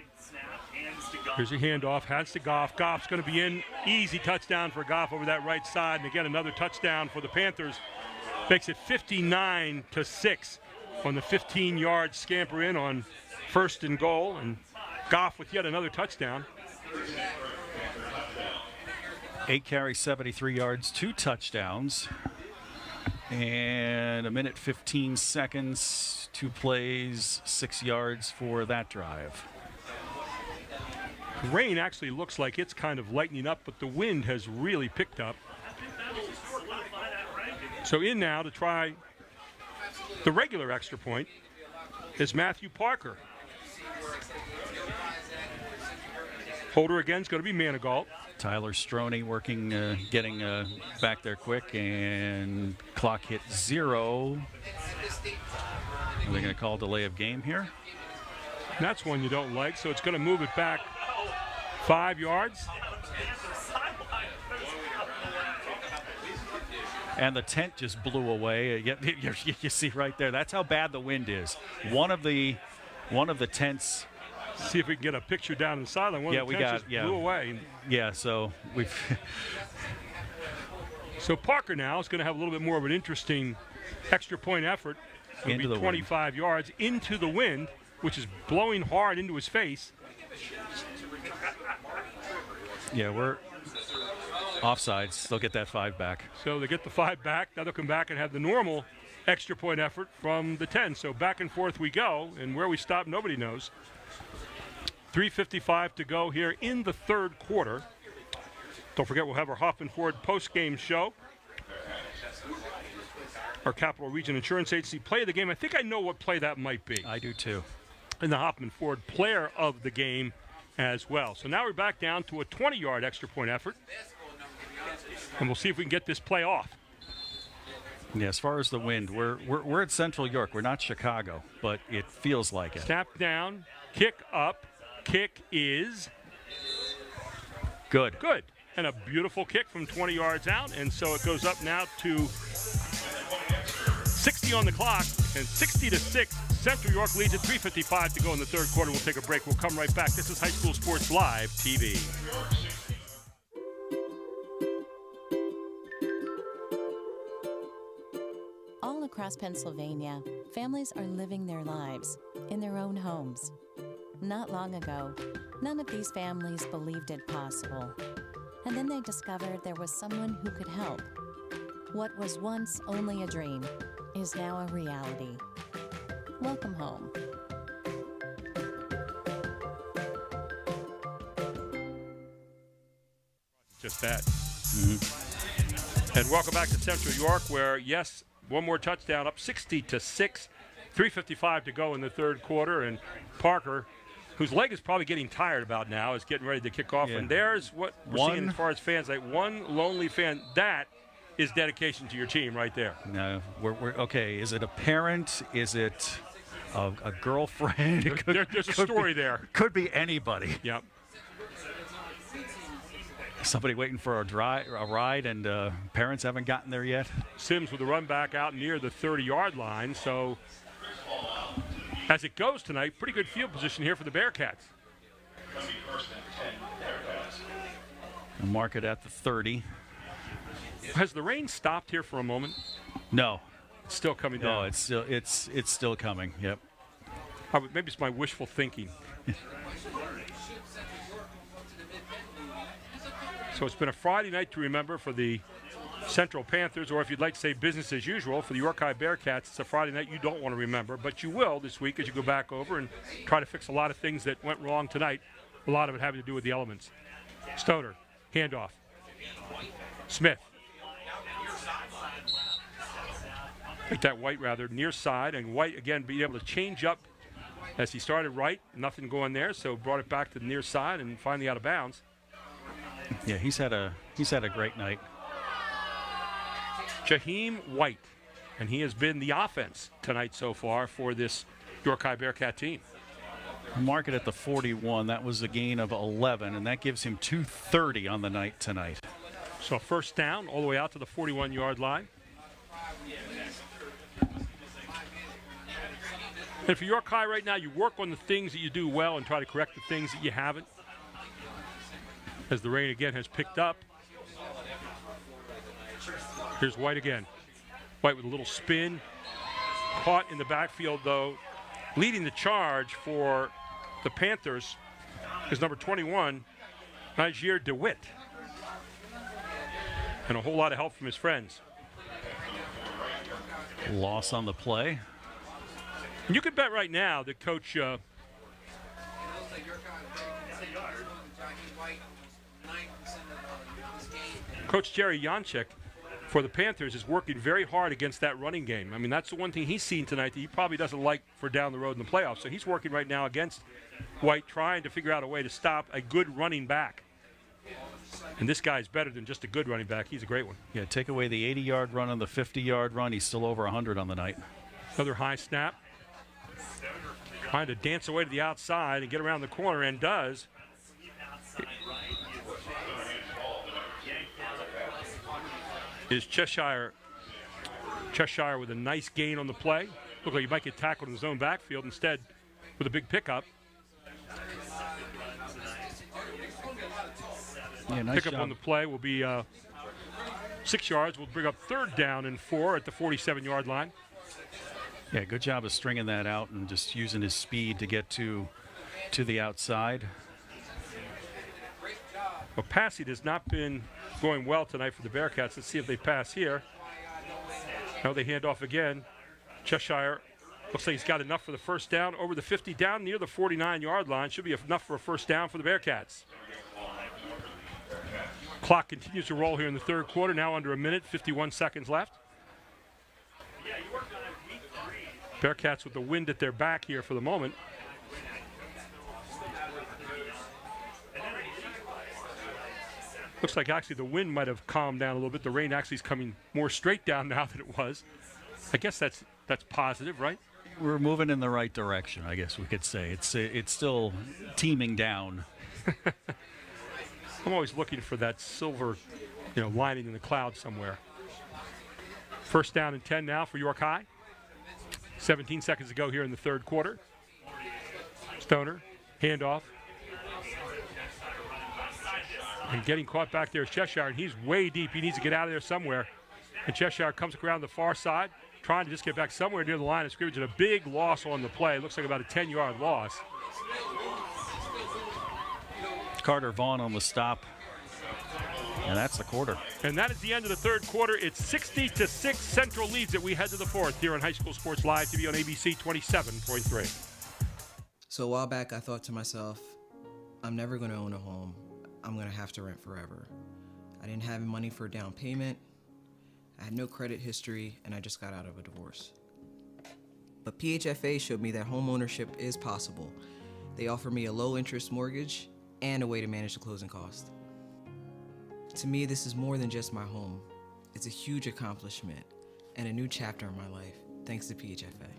Here's a handoff, hands to Goff. Goff's going to be in. Easy touchdown for Goff over that right side. And again, another touchdown for the Panthers. Makes it 59-6 on the 15-yard scamper in on 1st and goal. And Goff with yet another touchdown. 8 carries, 73 yards, 2 touchdowns. And a minute, 15 seconds, 2 plays, 6 yards for that drive. The rain actually looks like it's kind of lightening up, but the wind has really picked up. So in now to try the regular extra point is Matthew Parker. Holder again is going to be Manigault. Tyler Stroney working, getting back there quick, and clock hit 0. Are they going to call delay of game here? And that's one you don't like, so it's going to move it back 5 yards. And the tent just blew away. You see right there. That's how bad the wind is. One of the tents. See if we can get a picture down in the sideline. One of the tents just blew away. Yeah, so we've. So Parker now is going to have a little bit more of an interesting extra point effort. It'll Into be the 25 yards into the wind, which is blowing hard into his face. Yeah, we're offsides. They'll get that 5 back. So they get the 5 back. Now they'll come back and have the normal extra point effort from the 10. So back and forth we go, and where we stop, nobody knows. 3:55 to go here in the 3rd quarter. Don't forget, we'll have our Hoffman Ford post-game show our Capital Region Insurance Agency play of the game. I think I know what play that might be. I do too. And the Hoffman Ford player of the game as well. So now we're back down to a 20-yard extra point effort. And we'll see if we can get this play off. Yeah, as far as the wind, we're at Central York. We're not Chicago, but it feels like it. Snap down, kick up, kick is good. Good. And a beautiful kick from 20 yards out. And so it goes up now to 60 on the clock, and 60-6. Central York leads at 3:55 to go in the third quarter. We'll take a break. We'll come right back. This is High School Sports Live TV. All across Pennsylvania, families are living their lives in their own homes. Not long ago, none of these families believed it possible. And then they discovered there was someone who could help. What was once only a dream is now a reality. Welcome home. Just that. And welcome back to Central York, where, yes, one more touchdown, up 60-6. 3:55 to go in the third quarter, and Parker, whose leg is probably getting tired about now, is getting ready to kick off. Yeah. And there's what we're seeing as far as fans, like one lonely fan. That is dedication to your team right there. No, we're okay. Is it a parent? Is it a girlfriend? There's a story there. Could be anybody. Yep. Somebody waiting for a ride, and parents haven't gotten there yet. Sims with a run back out near the 30-yard line. So as it goes tonight, pretty good field position here for the Bearcats. And mark it at the 30. Has the rain stopped here for a moment? No. It's still coming down. No, it's still coming. Yep. Maybe it's my wishful thinking. So it's been a Friday night to remember for the Central Panthers, or if you'd like to say business as usual, for the York High Bearcats. It's a Friday night you don't want to remember, but you will this week as you go back over and try to fix a lot of things that went wrong tonight, a lot of it having to do with the elements. Stoner, handoff. Smith. Take that White rather, near side, and White again being able to change up as he started right, nothing going there, so brought it back to the near side and finally out of bounds. Yeah, he's had a great night. Jaheim White, and he has been the offense tonight so far for this York High Bearcat team. Mark it at the 41. That was a gain of 11, and that gives him 230 on the night tonight. So first down all the way out to the 41-yard line. And for York High right now, you work on the things that you do well and try to correct the things that you haven't. As the rain again has picked up. Here's White again. White with a little spin. Caught in the backfield, though. Leading the charge for the Panthers is number 21, Niger DeWitt. And a whole lot of help from his friends. Loss on the play. And you can bet right now that Coach Jerry Janchik for the Panthers is working very hard against that running game. I mean, that's the one thing he's seen tonight that he probably doesn't like for down the road in the playoffs. So he's working right now against White, trying to figure out a way to stop a good running back. And this guy's better than just a good running back. He's a great one. Yeah, take away the 80-yard run and the 50-yard run. He's still over 100 on the night. Another high snap. Trying to dance away to the outside and get around the corner, and does. Is Cheshire with a nice gain on the play. Looked like he might get tackled in his own backfield, instead with a big pickup. Yeah, nice Pickup job on the play will be 6 yards. We'll bring up third down and 4 at the 47-yard line. Yeah, good job of stringing that out and just using his speed to get to the outside. Well, passing has not been going well tonight for the Bearcats. Let's see if they pass here. Now they hand off again. Cheshire looks like he's got enough for the first down. Over the 50, down near the 49-yard line. Should be enough for a first down for the Bearcats. Clock continues to roll here in the third quarter. Now under a minute, 51 seconds left. Bearcats with the wind at their back here for the moment. Looks like actually the wind might have calmed down a little bit. The rain actually is coming more straight down now than it was. I guess that's positive, right? We're moving in the right direction, I guess we could say. It's still teeming down. I'm always looking for that silver, lining in the cloud somewhere. First down and 10 now for York High. 17 seconds to go here in the third quarter. Stoner, handoff. And getting caught back there is Cheshire, and he's way deep. He needs to get out of there somewhere. And Cheshire comes around the far side, trying to just get back somewhere near the line of scrimmage, and a big loss on the play. It looks like about a 10-yard loss. Carter Vaughn on the stop. And that's the quarter. And that is the end of the third quarter. It's 60-6. Central leads it. We head to the fourth here on High School Sports Live TV on ABC 27.3. So a while back, I thought to myself, I'm never going to own a home. I'm going to have to rent forever. I didn't have money for a down payment. I had no credit history, and I just got out of a divorce. But PHFA showed me that home ownership is possible. They offer me a low-interest mortgage and a way to manage the closing cost. To me, this is more than just my home. It's a huge accomplishment and a new chapter in my life, thanks to PHFA.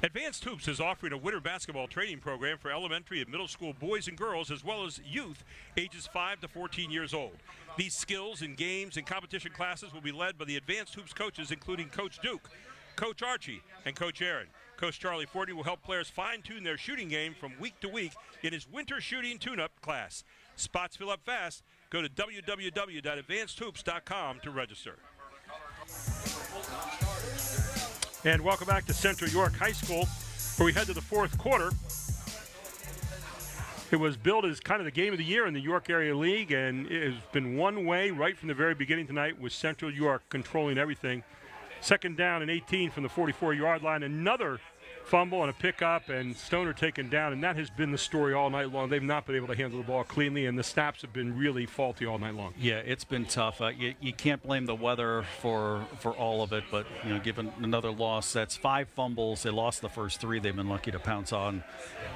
Advanced Hoops is offering a winter basketball training program for elementary and middle school boys and girls, as well as youth ages 5 to 14 years old. These skills and games and competition classes will be led by the Advanced Hoops coaches, including Coach Duke, Coach Archie, and Coach Aaron. Coach Charlie Forney will help players fine-tune their shooting game from week to week in his winter shooting tune-up class. Spots fill up fast. Go to www.advancedhoops.com to register. And welcome back to Central York High School, where we head to the fourth quarter. It was billed as kind of the game of the year in the York Area League, and it has been one way right from the very beginning tonight, with Central York controlling everything. Second down and 18 from the 44-yard line. Another fumble and a pickup, and Stoner taken down, and that has been the story all night long. They've not been able to handle the ball cleanly, and the snaps have been really faulty all night long. Yeah, it's been tough. You can't blame the weather for all of it, but given another loss, that's 5 fumbles. They lost the first 3. They've been lucky to pounce on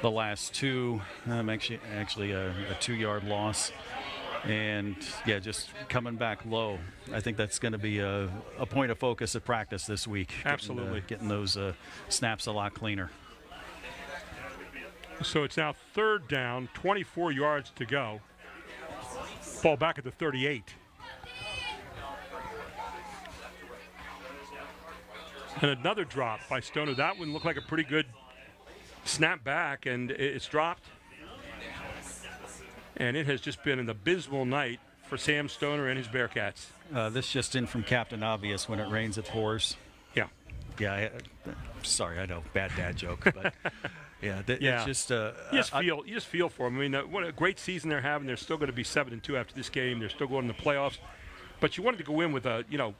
the last 2. Actually a 2-yard loss. And, just coming back low. I think that's going to be a point of focus at practice this week. Absolutely. Getting those snaps a lot cleaner. So it's now third down, 24 yards to go. Ball back at the 38. And another drop by Stoner. That one looked like a pretty good snap back, and it's dropped. And it has just been an abysmal night for Sam Stoner and his Bearcats. This just in from Captain Obvious: when it rains, it pours. Yeah. Yeah. Sorry, I know, bad dad joke, but it's just. You just feel for them. I mean, what a great season they're having. They're still going to be 7-2 after this game. They're still going to the playoffs, but you wanted to go in with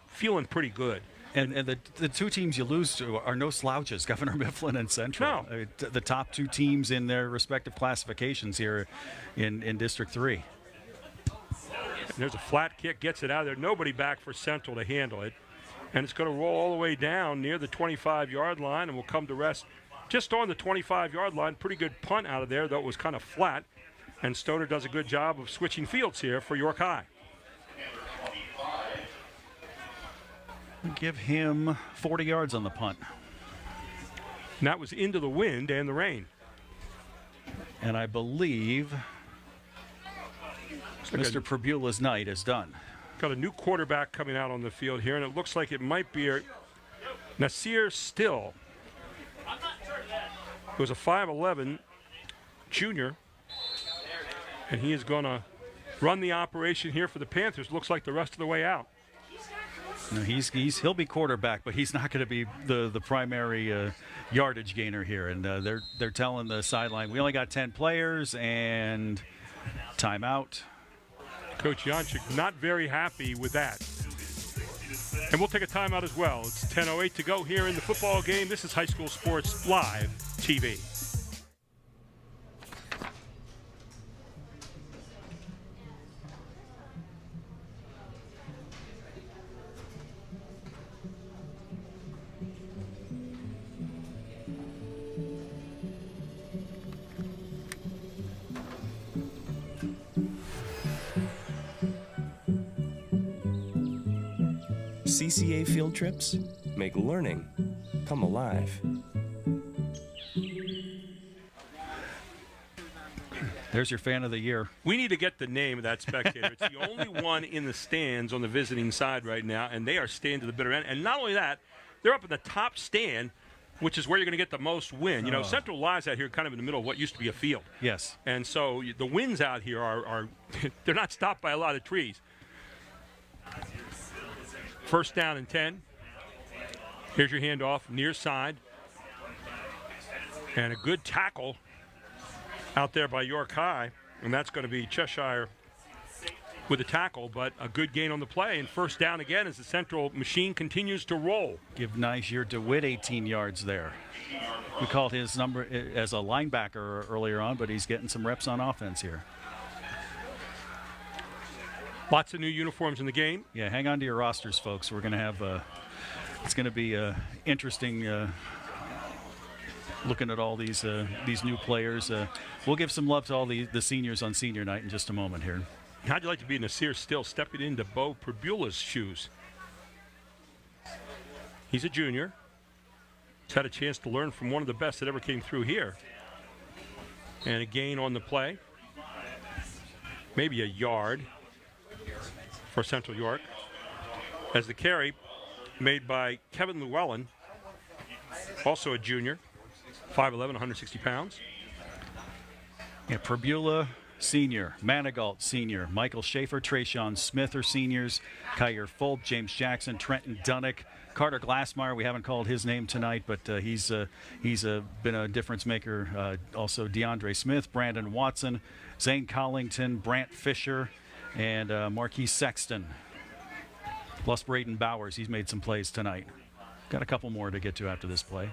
feeling pretty good. And the 2 teams you lose to are no slouches, Governor Mifflin and Central. No. I mean, the top 2 teams in their respective classifications here in District 3. And there's a flat kick, gets it out of there. Nobody back for Central to handle it. And it's going to roll all the way down near the 25-yard line and will come to rest just on the 25-yard line. Pretty good punt out of there, though it was kind of flat. And Stoner does a good job of switching fields here for York High. Give him 40 yards on the punt. And that was into the wind and the rain. And I believe Mr. Prabula's night is done. Got a new quarterback coming out on the field here, and it looks like it might be Nasir Still. It was a 5'11" junior, and he is going to run the operation here for the Panthers. Looks like the rest of the way out. No, he'll be quarterback, but he's not going to be the primary yardage gainer here. And they're telling the sideline, we only got 10 players and timeout. Coach Janchik not very happy with that. And we'll take a timeout as well. It's 10:08 to go here in the football game. This is High School Sports Live TV. CCA field trips make learning come alive. There's your fan of the year. We need to get the name of that spectator. It's the only one in the stands on the visiting side right now, and they are staying to the bitter end. And not only that, they're up in the top stand, which is where you're going to get the most wind. You know, Central lies out here kind of in the middle of what used to be a field. Yes. And so the winds out here are they're not stopped by a lot of trees. First down and 10. Here's your handoff, near side. And a good tackle out there by York High, and that's going to be Cheshire with a tackle, but a good gain on the play, and first down again as the Central machine continues to roll. Give Niger DeWitt 18 yards there. We called his number as a linebacker earlier on, but he's getting some reps on offense here. Lots of new uniforms in the game. Yeah, hang on to your rosters, folks. We're going to have it's going to be interesting looking at all these new players. We'll give some love to all the seniors on senior night in just a moment here. How'd you like to be Nasir Still stepping into Beau Prabula's shoes? He's a junior. He's had a chance to learn from one of the best that ever came through here. And a gain on the play. Maybe a yard for Central York. As the carry made by Kevin Llewellyn, also a junior, 5'11", 160 pounds. Yeah, Prabula, senior. Manigault, senior. Michael Schaefer, Trayshawn Smith are seniors. Kyer Fulp, James Jackson, Trenton Dunnick, Carter Glassmeyer. We haven't called his name tonight, but he's been a difference maker. Also DeAndre Smith, Brandon Watson, Zane Collington, Brant Fisher, and Marquis Sexton. Plus Braden Bowers. He's made some plays tonight. Got a couple more to get to after this play.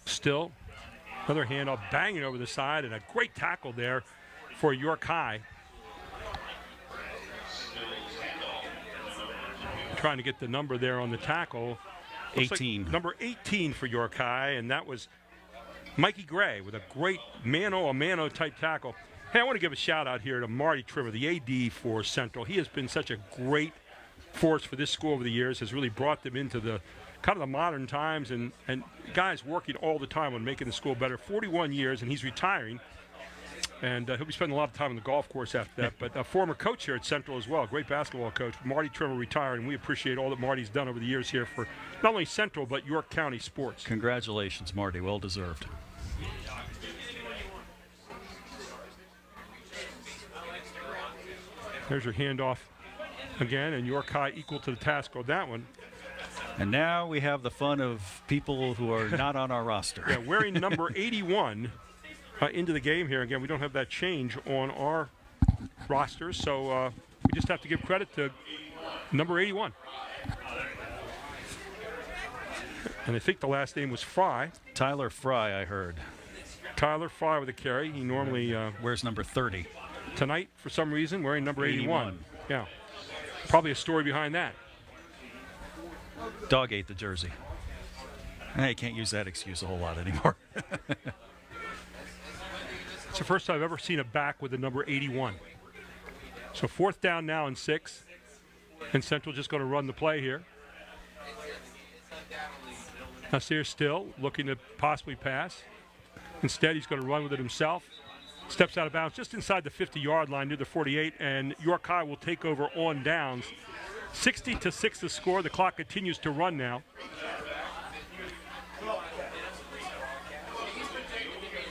Still, another handoff banging over the side, and a great tackle there for York High. Trying to get the number there on the tackle. 18. Like number 18 for York High, and that was Mikey Gray with a great mano-a-mano type tackle. Hey, I want to give a shout out here to Marty Trimmer, the AD for Central. He has been such a great force for this school over the years, has really brought them into the kind of the modern times, and guys working all the time on making the school better. 41 years, and he's retiring, and he'll be spending a lot of time on the golf course after that. But a former coach here at Central as well, great basketball coach, Marty Trimmer, retired, and we appreciate all that Marty's done over the years here for not only Central but York County sports. Congratulations, Marty, well deserved. There's your handoff again, and York High equal to the task on that one. And now we have the fun of people who are not on our roster. Yeah, wearing number 81 into the game here. Again, we don't have that change on our roster, so we just have to give credit to number 81. And I think the last name was Fry. Tyler Fry, I heard. Tyler Fry with a carry. He normally wears number 30. Tonight, for some reason, wearing number 81. Yeah. Probably a story behind that. Dog ate the jersey. I can't use that excuse a whole lot anymore. It's the first time I've ever seen a back with the number 81. So fourth down now and 6. And Central just going to run the play here. Nasir Still looking to possibly pass. Instead, he's going to run with it himself. Steps out of bounds just inside the 50-yard line near the 48, and York High will take over on downs. 60-6 the score. The clock continues to run now.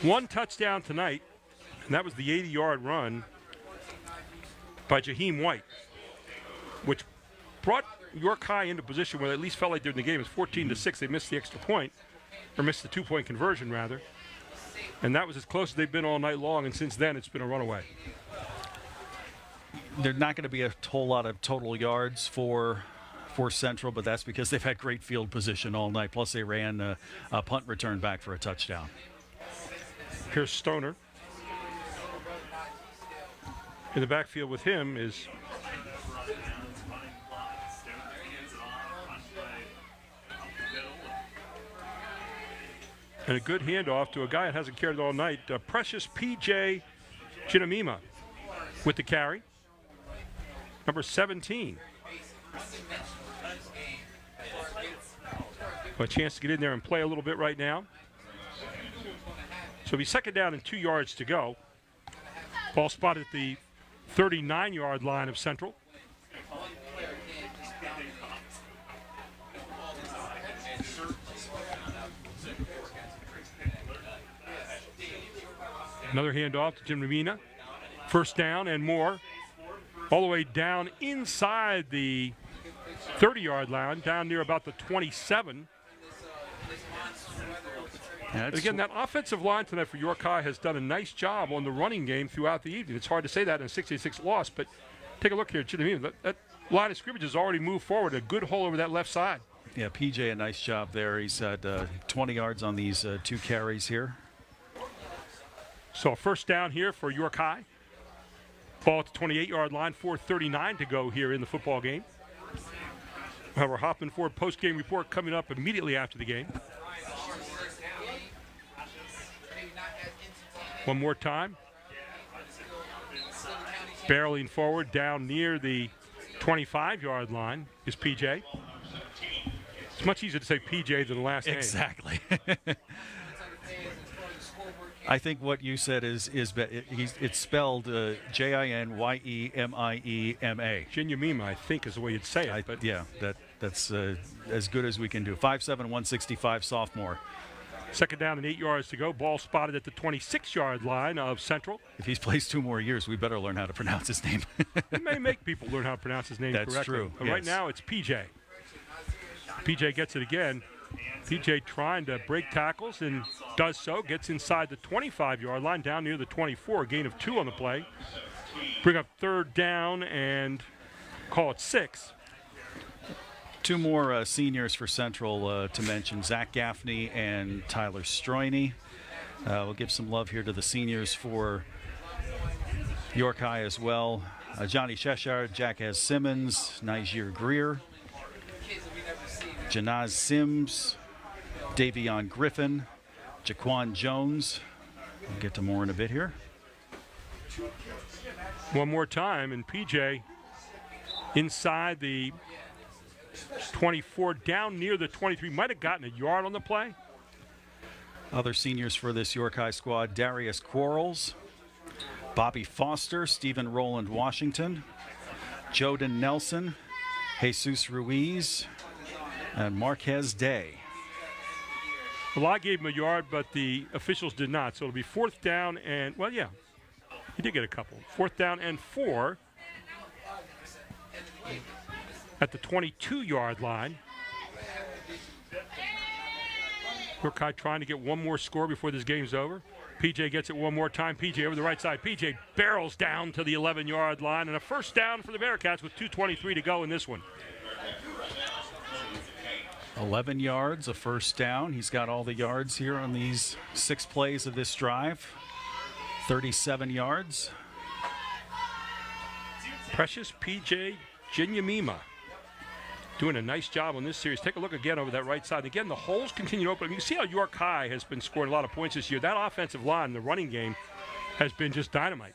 One touchdown tonight, and that was the 80-yard run by Jaheim White, which brought York High into position where they at least felt like they're in the game. It's 14-6. They missed the extra point, or missed the two-point conversion, rather. And that was as close as they've been all night long, and since then it's been a runaway. There's not going to be a whole lot of total yards for Central, but that's because they've had great field position all night. Plus, they ran a punt return back for a touchdown. Here's Stoner. In the backfield with him is and a good handoff to a guy that hasn't carried all night, Precious P.J. Chinamima with the carry. number 17. A chance to get in there and play a little bit right now. So it'll be second down and 2 yards to go. Ball spotted at the 39-yard line of Central. Another handoff to Jim Ramina. First down and more. All the way down inside the 30-yard line, down near about the 27. Again, that offensive line tonight for York High has done a nice job on the running game throughout the evening. It's hard to say that in a 66 loss, but take a look here. That line of scrimmage has already moved forward. A good hole over that left side. Yeah, PJ, a nice job there. He's had 20 yards on these 2 carries here. So first down here for York High. Ball at the 28-yard line, 4:39 to go here in the football game. We'll have our Hoffman Ford post-game report coming up immediately after the game. One more time. Barreling forward down near the 25-yard line is PJ. It's much easier to say PJ than the last name. Exactly. I think what you said is it's spelled Jineyemiema. Jineyemiema, I think, is the way you'd say it. But yeah, that's as good as we can do. 5'7", 165 sophomore. Second down and 8 yards to go. Ball spotted at the 26-yard line of Central. If he's plays 2 more years, we better learn how to pronounce his name. It may make people learn how to pronounce his name correctly. That's true. But right now it's PJ. PJ gets it again. PJ trying to break tackles and does so. Gets inside the 25-yard line, down near the 24. Gain of 2 on the play. Bring up third down and call it 6. 2 more seniors for Central to mention, Zach Gaffney and Tyler Stroyne. We'll give some love here to the seniors for York High as well. Johnny Cheshire, Jackass Simmons, Niger Greer, Janaz Sims, Davion Griffin, Jaquan Jones. We'll get to more in a bit here. One more time, and PJ inside the 24, down near the 23. Might have gotten a yard on the play. Other seniors for this York High squad, Darius Quarles, Bobby Foster, Stephen Roland Washington, Joden Nelson, Jesus Ruiz, and Marquez Day. Well, I gave him a yard, but the officials did not. So it'll be fourth down and, well, yeah, he did get a couple. Fourth down and 4 at the 22-yard line. York High trying to get one more score before this game's over. PJ gets it one more time. PJ over the right side. PJ barrels down to the 11-yard line, and a first down for the Bearcats with 2:23 to go in this one. 11 yards, a first down. He's got all the yards here on these 6 plays of this drive. 37 yards. Precious PJ Jineyemiema doing a nice job on this series. Take a look again over that right side. Again, the holes continue to open. You can see how York High has been scoring a lot of points this year. That offensive line, the running game, has been just dynamite.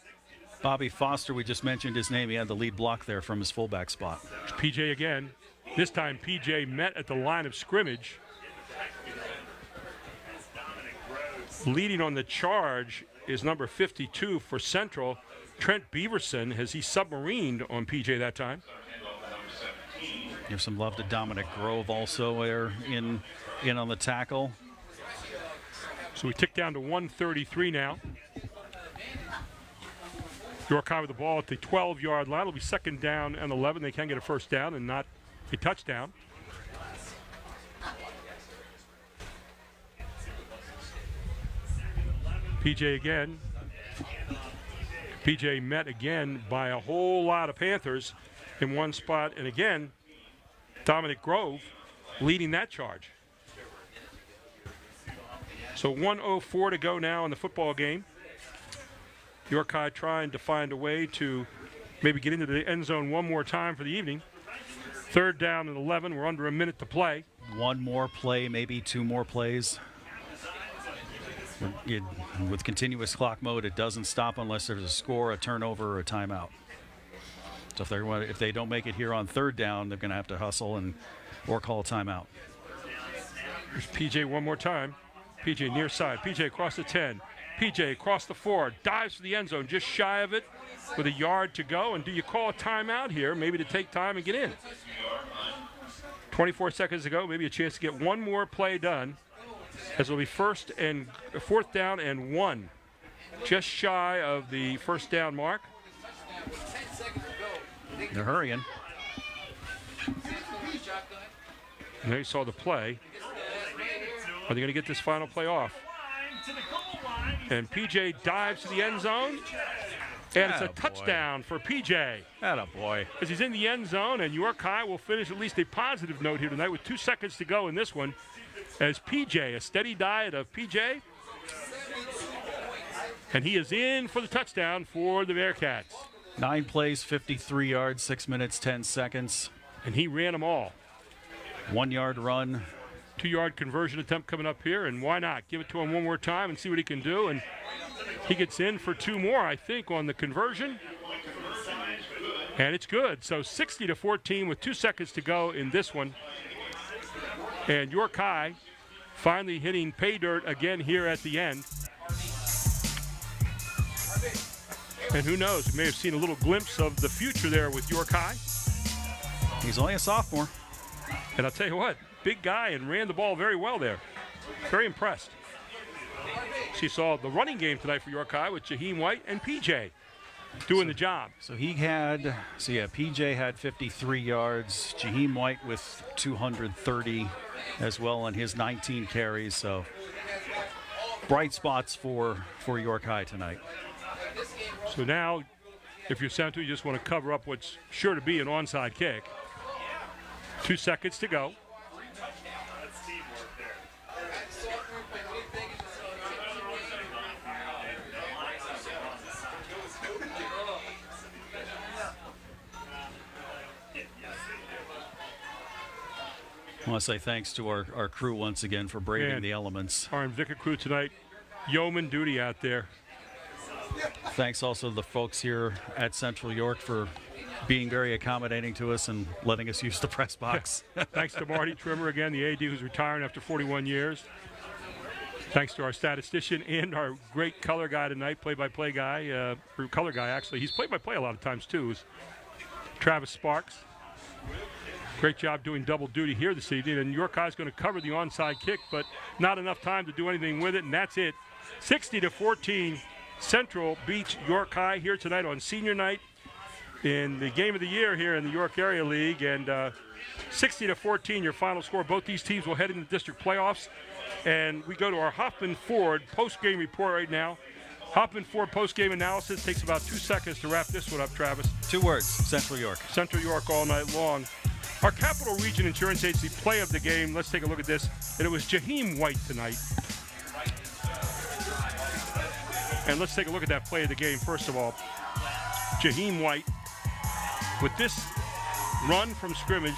Bobby Foster, we just mentioned his name. He had the lead block there from his fullback spot. PJ again. This time PJ met at the line of scrimmage. Leading on the charge is number 52 for Central, Trent Beaverson. Has he submarined on PJ that time? Give some love to Dominic Grove also there in on the tackle. So we tick down to 1:33 now. York High with the ball at the 12-yard line. It'll be second down and 11. They can get a first down and not a touchdown. PJ again. PJ met again by a whole lot of Panthers in one spot. And again, Dominic Grove leading that charge. So 1:04 to go now in the football game. York High trying to find a way to maybe get into the end zone one more time for the evening. Third down and 11. We're under a minute to play. One more play, maybe 2 more plays. With continuous clock mode, it doesn't stop unless there's a score, a turnover, or a timeout. So if they don't make it here on third down, they're going to have to hustle or call a timeout. Here's PJ one more time. PJ near side. PJ across the 10. PJ across the 4. Dives for the end zone, just shy of it with a yard to go. And do you call a timeout here, maybe to take time and get in? 24 seconds to go, maybe a chance to get one more play done, as it'll be fourth down and 1. Just shy of the first down mark. They're hurrying. And there you saw the play. Are they going to get this final play off? And PJ dives to the end zone. And it's a touchdown for PJ. Attaboy. As he's in the end zone, and York High will finish at least a positive note here tonight with 2 seconds to go in this one. As PJ, a steady diet of PJ. And he is in for the touchdown for the Bearcats. 9 plays, 53 yards, 6 minutes, 10 seconds. And he ran them all. 1 yard run. 2-yard conversion attempt coming up here, and why not? Give it to him one more time and see what he can do. And he gets in for 2 more, I think, on the conversion. And it's good. So 60-14 with 2 seconds to go in this one. And York High finally hitting pay dirt again here at the end. And who knows, we may have seen a little glimpse of the future there with York High. He's only a sophomore. And I'll tell you what, big guy and ran the ball very well there. Very impressed. She saw the running game tonight for York High with Jaheim White and PJ doing the job. So PJ had 53 yards. Jaheim White with 230 as well on his 19 carries. So bright spots for York High tonight. So now, if you're Central, you just want to cover up what's sure to be an onside kick. 2 seconds to go. I want to say thanks to our crew once again for braving the elements. Our Invicta crew tonight, yeoman duty out there. Thanks also to the folks here at Central York for being very accommodating to us and letting us use the press box. Thanks to Marty Trimmer again, the AD who's retiring after 41 years. Thanks to our statistician and our great color guy tonight, play-by-play guy, color guy actually. He's play-by-play a lot of times too, is Travis Sparks. Great job doing double duty here this evening, and York High is going to cover the onside kick, but not enough time to do anything with it, and that's it. 60-14, Central beats York High here tonight on senior night in the game of the year here in the York Area League, and 60-14 your final score. Both these teams will head into the district playoffs, and we go to our Hoffman Ford post-game report right now. Hoffman Ford post-game analysis takes about 2 seconds to wrap this one up, Travis. 2 words, Central York. Central York all night long. Our Capital Region Insurance Agency play of the game, let's take a look at this, and it was Jaheim White tonight. And let's take a look at that play of the game first of all. Jaheim White, with this run from scrimmage,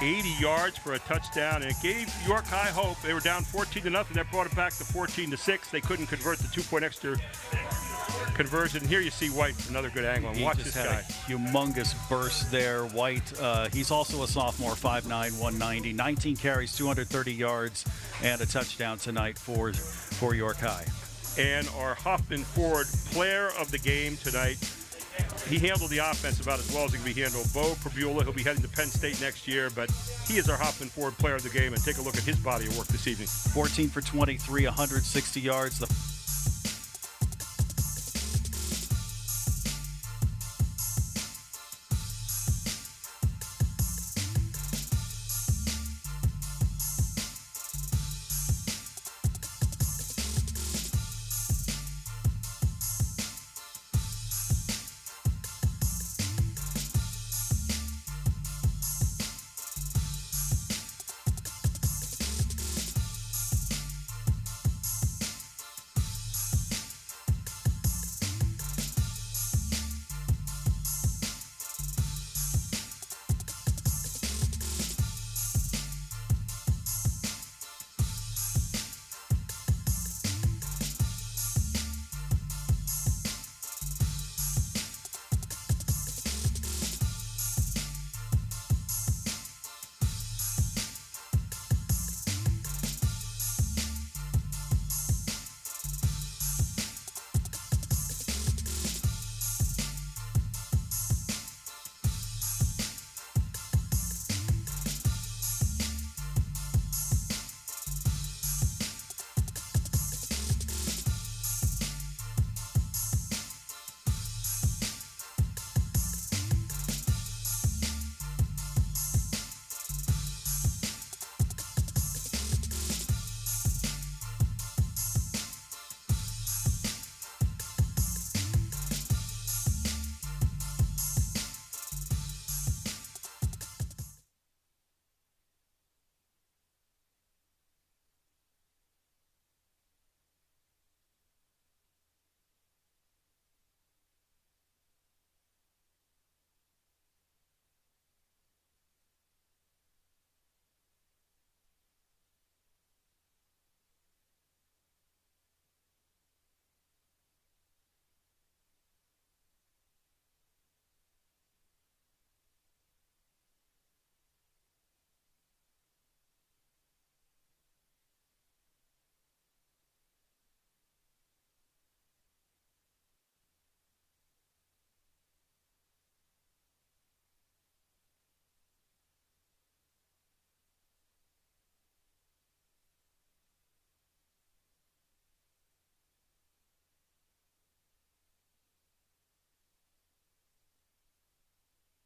80 yards for a touchdown, and it gave York High hope. They were down 14-0. That brought it back to 14-6. They couldn't convert the 2-point extra conversion. Here you see White, another good angle. Watch this guy. Humongous burst there. White, he's also a sophomore, 5'9", 190, 19 carries, 230 yards, and a touchdown tonight for York High. And our Hoffman Ford player of the game tonight, he handled the offense about as well as he can be handled. Beau Prabula, he'll be heading to Penn State next year, but he is our Hoffman Ford player of the game, and take a look at his body of work this evening. 14 for 23, 160 yards.